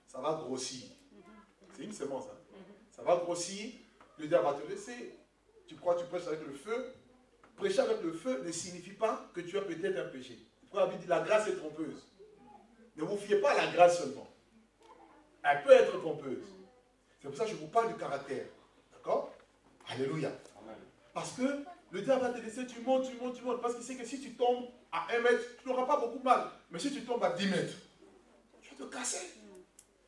ça va grossir. C'est une semence. Hein? Ça va grossir, le diable va te laisser. Tu crois que tu prêches avec le feu. Prêcher avec le feu ne signifie pas que tu as peut-être un péché. Pourquoi la Bible dit la grâce est trompeuse? Ne vous fiez pas à la grâce seulement. Elle peut être trompeuse. C'est pour ça que je vous parle du caractère. D'accord? Alléluia. Amen. Parce que le diable va te laisser, tu montes. Parce qu'il sait que si tu tombes à 1 mètre, tu n'auras pas beaucoup mal. Mais si tu tombes à 10 mètres, tu vas te casser.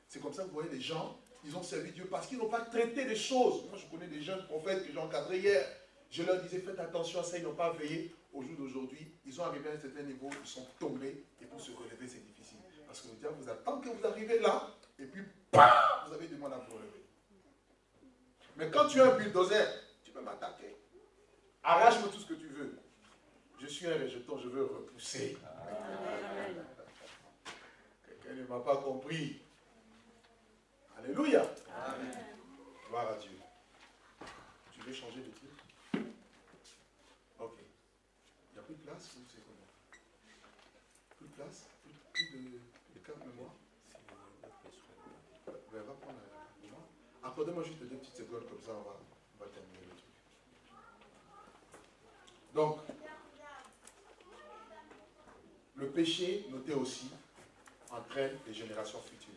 C'est comme ça que vous voyez les gens, ils ont servi Dieu parce qu'ils n'ont pas traité les choses. Moi, je connais des jeunes prophètes que j'ai encadrés hier. Je leur disais, faites attention à ça, ils n'ont pas veillé. Au jour d'aujourd'hui, ils ont arrivé à un certain niveau, ils sont tombés. Et pour se relever, c'est difficile. Parce que le diable vous attend que vous arrivez là, et puis, bam, vous avez du mal à vous relever. Mais quand tu as un bulldozer, tu peux m'attaquer. Arrache-moi tout ce que tu veux. Je suis un rejeton, je veux repousser. Amen. Quelqu'un ne m'a pas compris. Alléluia. Gloire à Dieu. Tu veux changer de truc? Ok. Il n'y a plus de place ou c'est comment? Plus de place? Plus de carte mémoire? Ben, va prendre la mémoire. Accordez-moi juste 2 petites secondes comme ça, on va terminer le truc. Donc, le péché, notez aussi, entraîne les générations futures.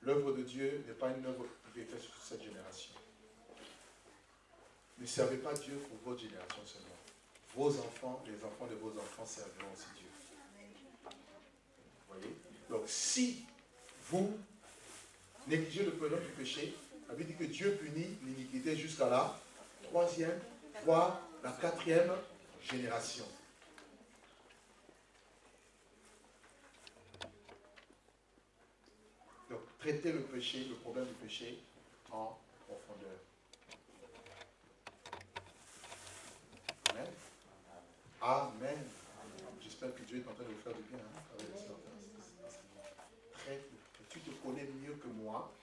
L'œuvre de Dieu n'est pas une œuvre qui est faite sur cette génération. Ne servez pas Dieu pour votre génération seulement. Vos enfants, les enfants de vos enfants serviront aussi Dieu. Vous voyez? Donc, si vous négligez le problème du péché, ça veut dire que Dieu punit l'iniquité jusqu'à la 3e, voire la 4e génération. Donc, traitez le péché, le problème du péché en profondeur. Amen. Amen. J'espère que Dieu est en train de vous faire du bien. Tu te connais mieux que moi.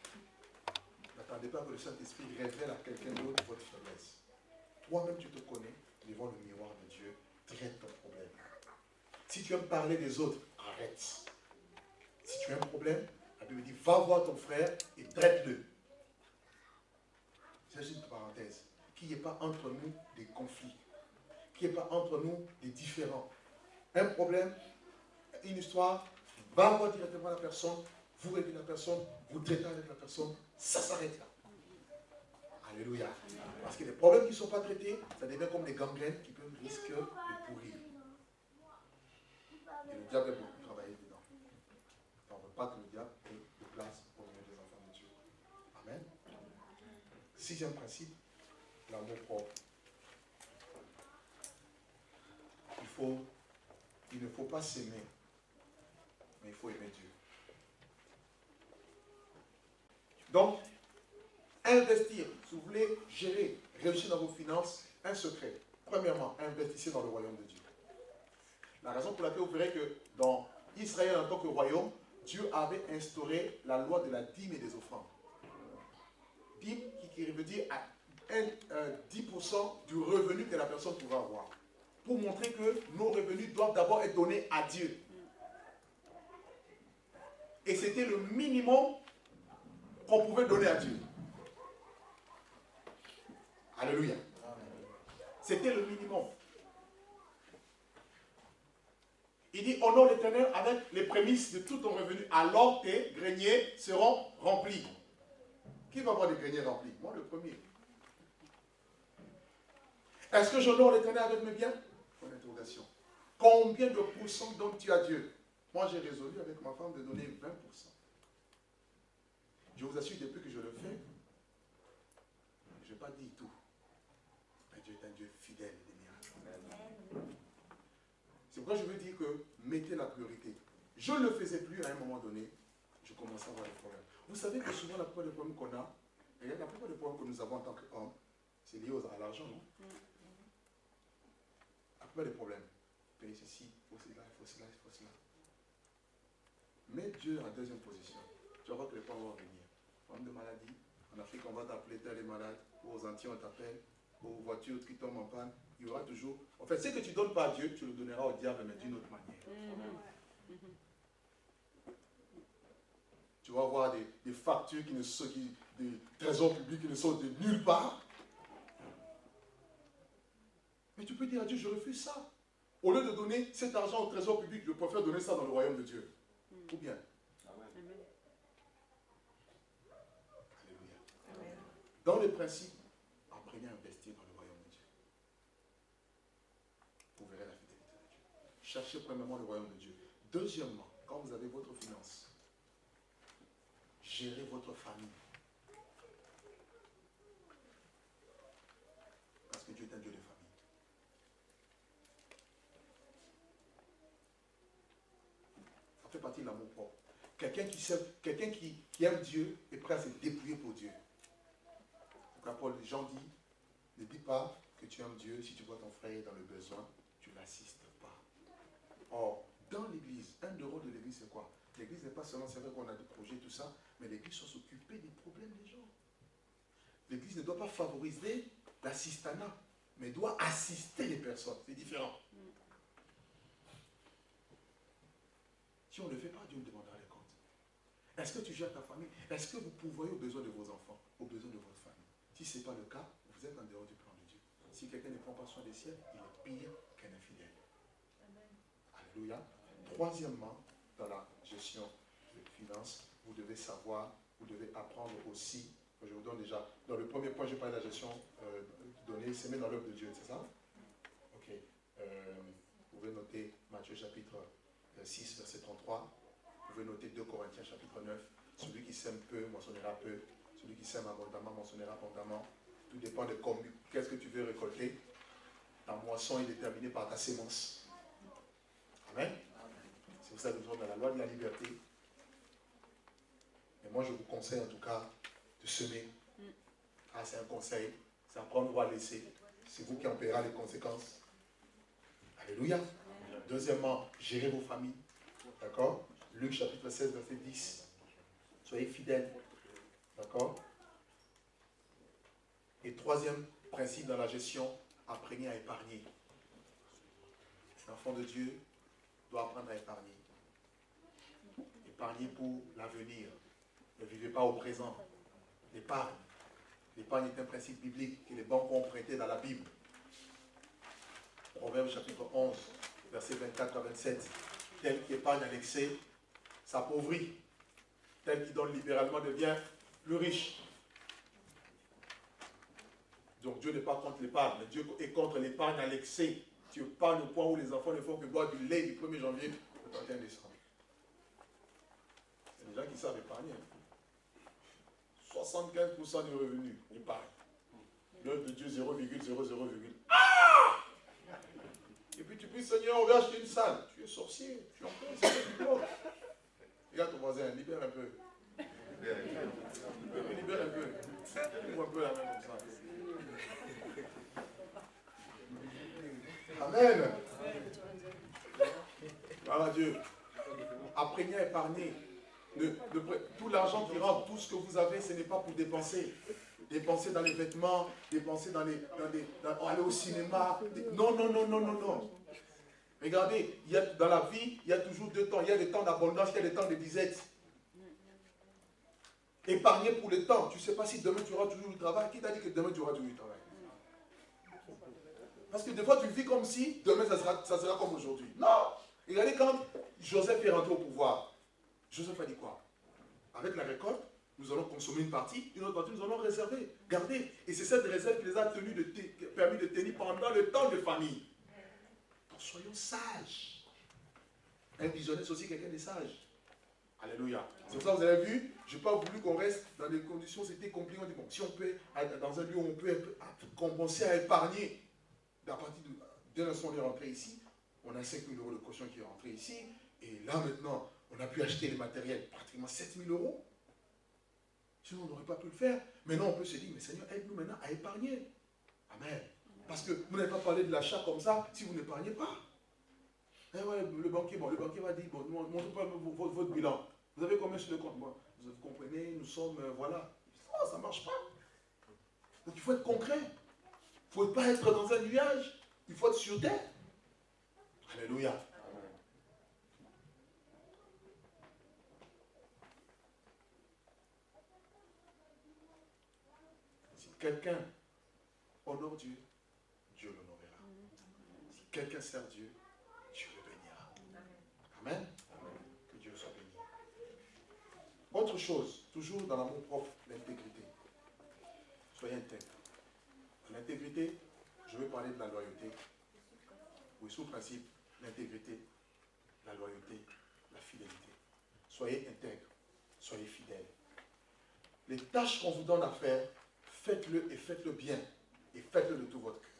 N'attendez pas que le Saint-Esprit révèle à quelqu'un d'autre votre faiblesse. Toi-même, tu te connais devant le miroir de Dieu. Traite ton problème. Si tu aimes parler des autres, arrête. Si tu as un problème, la Bible dit, va voir ton frère et traite-le. C'est juste une parenthèse. Qu'il n'y ait pas entre nous des conflits. Qu'il n'y ait pas entre nous des différends. Un problème, une histoire, va voir directement la personne, vous réglez la personne, vous traitez avec la personne, ça s'arrête là. Alléluia. Parce que les problèmes qui ne sont pas traités, ça devient comme des gangrènes qui peuvent risquer de pourrir. Et le diable a beaucoup travaillé dedans. On ne veut pas que le diable ait de place au milieu des enfants de Dieu. Amen. 6e principe, l'amour propre. Il ne faut pas s'aimer, mais il faut aimer Dieu. Donc, investir, si vous voulez gérer, réussir dans vos finances, un secret. Premièrement, investissez dans le royaume de Dieu. La raison pour laquelle vous verrez que dans Israël en tant que royaume, Dieu avait instauré la loi de la dîme et des offrandes. Dîme qui veut dire 10% du revenu que la personne pourra avoir. Pour montrer que nos revenus doivent d'abord être donnés à Dieu. Et c'était le minimum qu'on pouvait donner à Dieu. Alléluia. C'était le minimum. Il dit, honore l'Éternel avec les prémices de tout ton revenu, alors tes greniers seront remplis. Qui va avoir des greniers remplis? Moi, le premier. Est-ce que j'honore l'Éternel avec mes biens? Point d'interrogation. Combien de pourcents donnes-tu à Dieu? Moi, j'ai résolu avec ma femme de donner 20%. Je vous assure, depuis que je le fais, je n'ai pas dit tout. Mais Dieu est un Dieu fidèle et des miracles. C'est pourquoi je veux dire que mettez la priorité. Je ne le faisais plus à un moment donné, je commençais à avoir des problèmes. Vous savez que souvent la plupart des problèmes qu'on a, et la plupart des problèmes que nous avons en tant qu'hommes, c'est lié à l'argent, non? La plupart des problèmes. Payer ceci, il faut cela, il faut cela, il faut cela. Mets Dieu en deuxième position. Tu vas voir que les problèmes vont venir. Problème de maladie. En Afrique, on va t'appeler tel est malade. Ou aux Antilles, on t'appelle. Aux voitures qui tombent en panne. Il y aura toujours. En fait, ce que tu ne donnes pas à Dieu, tu le donneras au diable, mais d'une autre manière. Tu vas avoir des factures qui ne sont, des trésors publics qui ne sont de nulle part. Mais tu peux dire à Dieu, je refuse ça. Au lieu de donner cet argent au trésor public, je préfère donner ça dans le royaume de Dieu. Ou bien. Alléluia. Dans les principes, apprenez à investir dans le royaume de Dieu. Vous verrez la fidélité de Dieu. Cherchez premièrement le royaume de Dieu. Deuxièmement, quand vous avez votre finance, gérez votre famille. Parce que Dieu est un Dieu de famille. Ça fait partie de l'amour propre. Quelqu'un qui aime Dieu est prêt à se dépouiller pour Dieu. Quand Paul Jean dit, ne dis pas que tu aimes Dieu, si tu vois ton frère dans le besoin, tu ne l'assistes pas. Or, dans l'église, un des rôles de l'église, c'est quoi? L'église n'est pas seulement, c'est vrai qu'on a des projets, tout ça, mais l'église doit s'occuper des problèmes des gens. L'église ne doit pas favoriser l'assistanat, mais doit assister les personnes. C'est différent. Si on ne le fait pas, Dieu nous demandera les comptes. Est-ce que tu gères ta famille? Est-ce que vous pourvoyez aux besoins de vos enfants, aux besoins de votre famille? Si ce n'est pas le cas, vous êtes en dehors du plan de Dieu. Si quelqu'un ne prend pas soin des siens, il est pire qu'un infidèle. Alléluia. Troisièmement, dans la gestion des finances, vous devez savoir, vous devez apprendre aussi, je vous donne déjà, dans le premier point, je parle de la gestion donnée, s'aimer dans l'œuvre de Dieu, c'est ça? Ok. Vous pouvez noter Matthieu chapitre 6, verset 33. Vous pouvez noter 2 Corinthiens chapitre 9. Celui qui sème peu, moissonnera peu. Celui qui sème abondamment, moissonnera abondamment. Tout dépend de qu'est-ce que tu veux récolter. Ta moisson est déterminée par ta sémence. Amen. C'est pour ça que nous sommes dans la loi de la liberté. Mais moi, je vous conseille en tout cas de semer. Ah, c'est un conseil. C'est à prendre ou à laisser. C'est vous qui en paierez les conséquences. Alléluia. Deuxièmement, gérez vos familles. D'accord? Luc chapitre 16, verset 10. Soyez fidèles. D'accord? Et troisième principe dans la gestion, apprenez à épargner. L'enfant de Dieu doit apprendre à épargner. Épargner pour l'avenir. Ne vivez pas au présent. L'épargne. L'épargne est un principe biblique que les banques ont prêté dans la Bible. Proverbe chapitre 11, versets 24 à 27. Tel qui épargne à l'excès s'appauvrit. Tel qui donne libéralement devient plus riche. Donc Dieu n'est pas contre l'épargne, mais Dieu est contre l'épargne à l'excès. Tu épargnes au point où les enfants ne font que boire du lait du 1er janvier au 31 décembre. C'est des gens qui savent épargner. 75% du revenu épargne. L'œuvre de Dieu 0,00. Ah! Et puis tu dis, Seigneur, on va acheter une salle. Tu es sorcier, tu es en train de faire du bloc. Regarde ton voisin, libère un peu. Libère un peu. Ouvre un peu la main comme ça. Amen. Voilà Dieu. Apprenez à épargner. Tout l'argent qui rentre, tout ce que vous avez, ce n'est pas pour dépenser. Dépenser dans les vêtements, dépenser aller au cinéma. Non. Regardez, dans la vie, il y a toujours deux temps. Il y a des temps d'abondance, il y a des temps de disette. Épargner pour le temps. Tu ne sais pas si demain tu auras toujours du travail. Qui t'a dit que demain tu auras toujours du travail? Parce que des fois tu vis comme si demain ça sera comme aujourd'hui. Non! Regardez quand Joseph est rentré au pouvoir. Joseph a dit quoi? Avec la récolte, nous allons consommer une partie nous allons réserver, garder. Et c'est cette réserve qui les a permis de tenir pendant le temps de famille. Donc soyons sages. Un visionnaire, c'est aussi quelqu'un de sage. Alléluia. C'est pour ça que vous avez vu, je n'ai pas voulu qu'on reste dans des conditions, c'était compliqué. On dit, bon, si on peut, dans un lieu où on peut commencer à épargner, à partir dès l'instant où on est rentré ici, on a 5 000 € de caution qui est rentré ici, et là maintenant, on a pu acheter les matériels, pratiquement 7 000 €. Sinon, on n'aurait pas pu le faire. Maintenant, on peut se dire, mais Seigneur, aide-nous maintenant à épargner. Amen. Parce que vous n'avez pas parlé de l'achat comme ça si vous n'épargnez pas. Eh ouais, le banquier va dire, bon, montrez-moi votre bilan. Vous avez combien sur le compte? Bon, vous comprenez, nous sommes, voilà. Non, ça ne marche pas. Donc il faut être concret. Il ne faut pas être dans un nuage. Il faut être sur terre. Alléluia. Si quelqu'un honore Dieu, Dieu l'honorera. Si quelqu'un sert Dieu, Dieu le bénira. Amen. Que Dieu soit béni. Autre chose, toujours dans l'amour propre, l'intégrité. Soyez intègre. L'intégrité, je vais parler de la loyauté. Oui, sous principe, l'intégrité, la loyauté, la fidélité. Soyez intègre, soyez fidèle. Les tâches qu'on vous donne à faire, faites-le et faites-le bien. Et faites-le de tout votre cœur.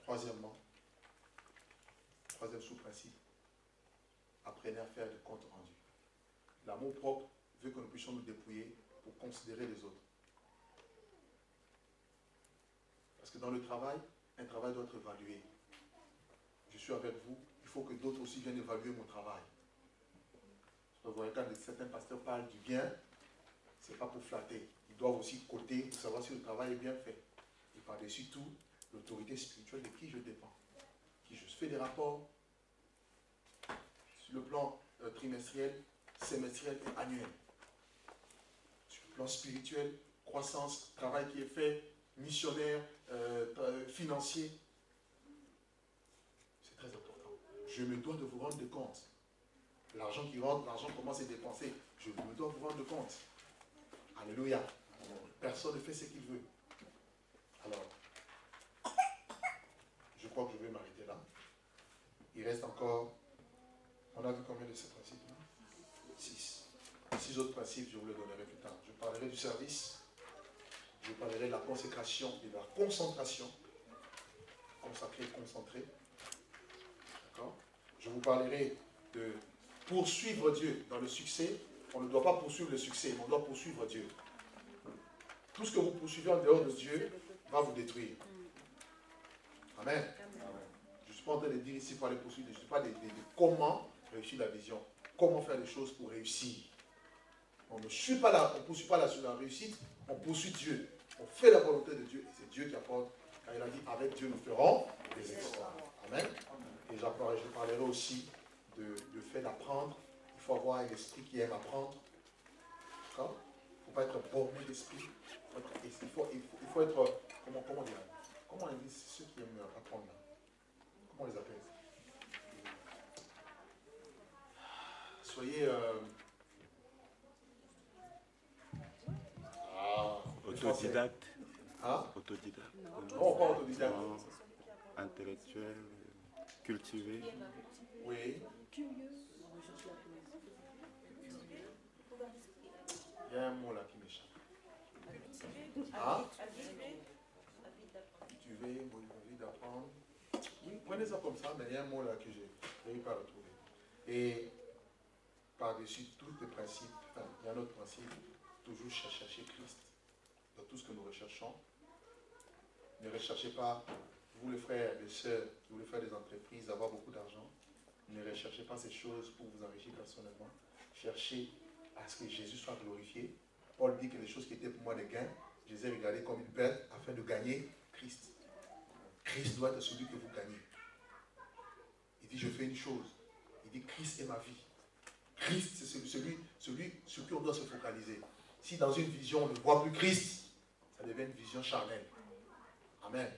Troisièmement, troisième sous-principe, apprenez à faire des comptes rendus. L'amour propre veut que nous puissions nous dépouiller pour considérer les autres. Parce que dans le travail, un travail doit être évalué. Je suis avec vous, il faut que d'autres aussi viennent évaluer mon travail. Vous voyez, quand certains pasteurs parlent du bien, ce n'est pas pour flatter. Ils doivent aussi coter pour savoir si le travail est bien fait. Et par-dessus tout, l'autorité spirituelle de qui je dépends. Qui je fais des rapports sur le plan trimestriel, semestriel et annuel. Sur le plan spirituel, croissance, travail qui est fait, missionnaire, financier. C'est très important. Je me dois de vous rendre compte. L'argent qui rentre, l'argent commence à être dépensé. Je me dois vous rendre compte. Alléluia. Personne ne fait ce qu'il veut. Alors, je crois que je vais m'arrêter là. Il reste encore... On a vu combien de ces principes-là? 6. 6 autres principes, je vous les donnerai plus tard. Je parlerai du service. Je parlerai de la consécration et de la concentration. Consacré, concentré. D'accord? Je vous parlerai de poursuivre Dieu dans le succès. On ne doit pas poursuivre le succès, mais on doit poursuivre Dieu. Tout ce que vous poursuivez en dehors de Dieu va vous détruire. Amen. Je ne suis pas en train de dire ici il faut aller poursuivre. Je ne suis pas de comment réussir la vision. Comment faire les choses pour réussir. On ne suit pas là, on ne poursuit pas la réussite, on poursuit Dieu. On fait la volonté de Dieu et c'est Dieu qui apporte. Car il a dit avec Dieu nous ferons des exploits. Amen. Et je parlerai aussi de fait d'apprendre. Il faut avoir un esprit qui aime apprendre. D'accord? Il ne faut pas être borné d'esprit. Il faut être. Comment dire? Comment on dit ceux qui aiment apprendre là? Comment on les appelle? Soyez. Autodidacte. Hein? Autodidacte. Non, pas autodidacte. Non, intellectuel, cultivé. Oui. Il y a un mot là qui m'échappe. Hein? Cultiver, envie d'apprendre. Oui, prenez ça comme ça, mais il y a un mot là que je n'arrive pas à retrouver. Et par-dessus tous les principes, enfin, il y a un autre principe, toujours chercher Christ dans tout ce que nous recherchons. Ne recherchez pas, vous les frères, les sœurs, qui voulez faire des entreprises, avoir beaucoup d'argent. Ne recherchez pas ces choses pour vous enrichir personnellement. Cherchez à ce que Jésus soit glorifié. Paul dit que les choses qui étaient pour moi des gains, je les ai regardées comme une perte afin de gagner Christ. Christ doit être celui que vous gagnez. Il dit, je fais une chose. Il dit, Christ est ma vie. Christ, c'est celui sur qui on doit se focaliser. Si dans une vision, on ne voit plus Christ, ça devient une vision charnelle. Amen.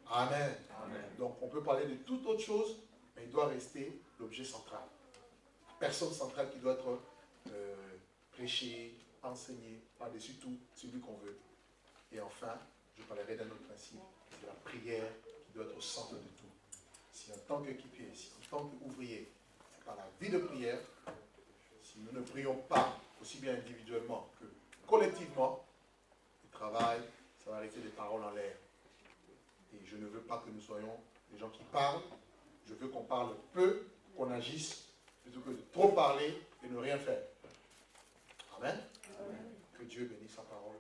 Amen. Amen. Donc, on peut parler de toute autre chose, mais il doit rester l'objet central. La personne centrale qui doit être prêchée, enseignée, par-dessus tout, celui qu'on veut. Et enfin, je parlerai d'un autre principe, c'est la prière qui doit être au centre de tout. Si en tant qu'équipier, si en tant qu'ouvrier, par la vie de prière, si nous ne prions pas, aussi bien individuellement que collectivement, le travail, ça va rester des paroles en l'air. Et je ne veux pas que nous soyons des gens qui parlent. Je veux qu'on parle peu, qu'on agisse, plutôt que de trop parler et ne rien faire. Amen. Amen. Que Dieu bénisse sa parole.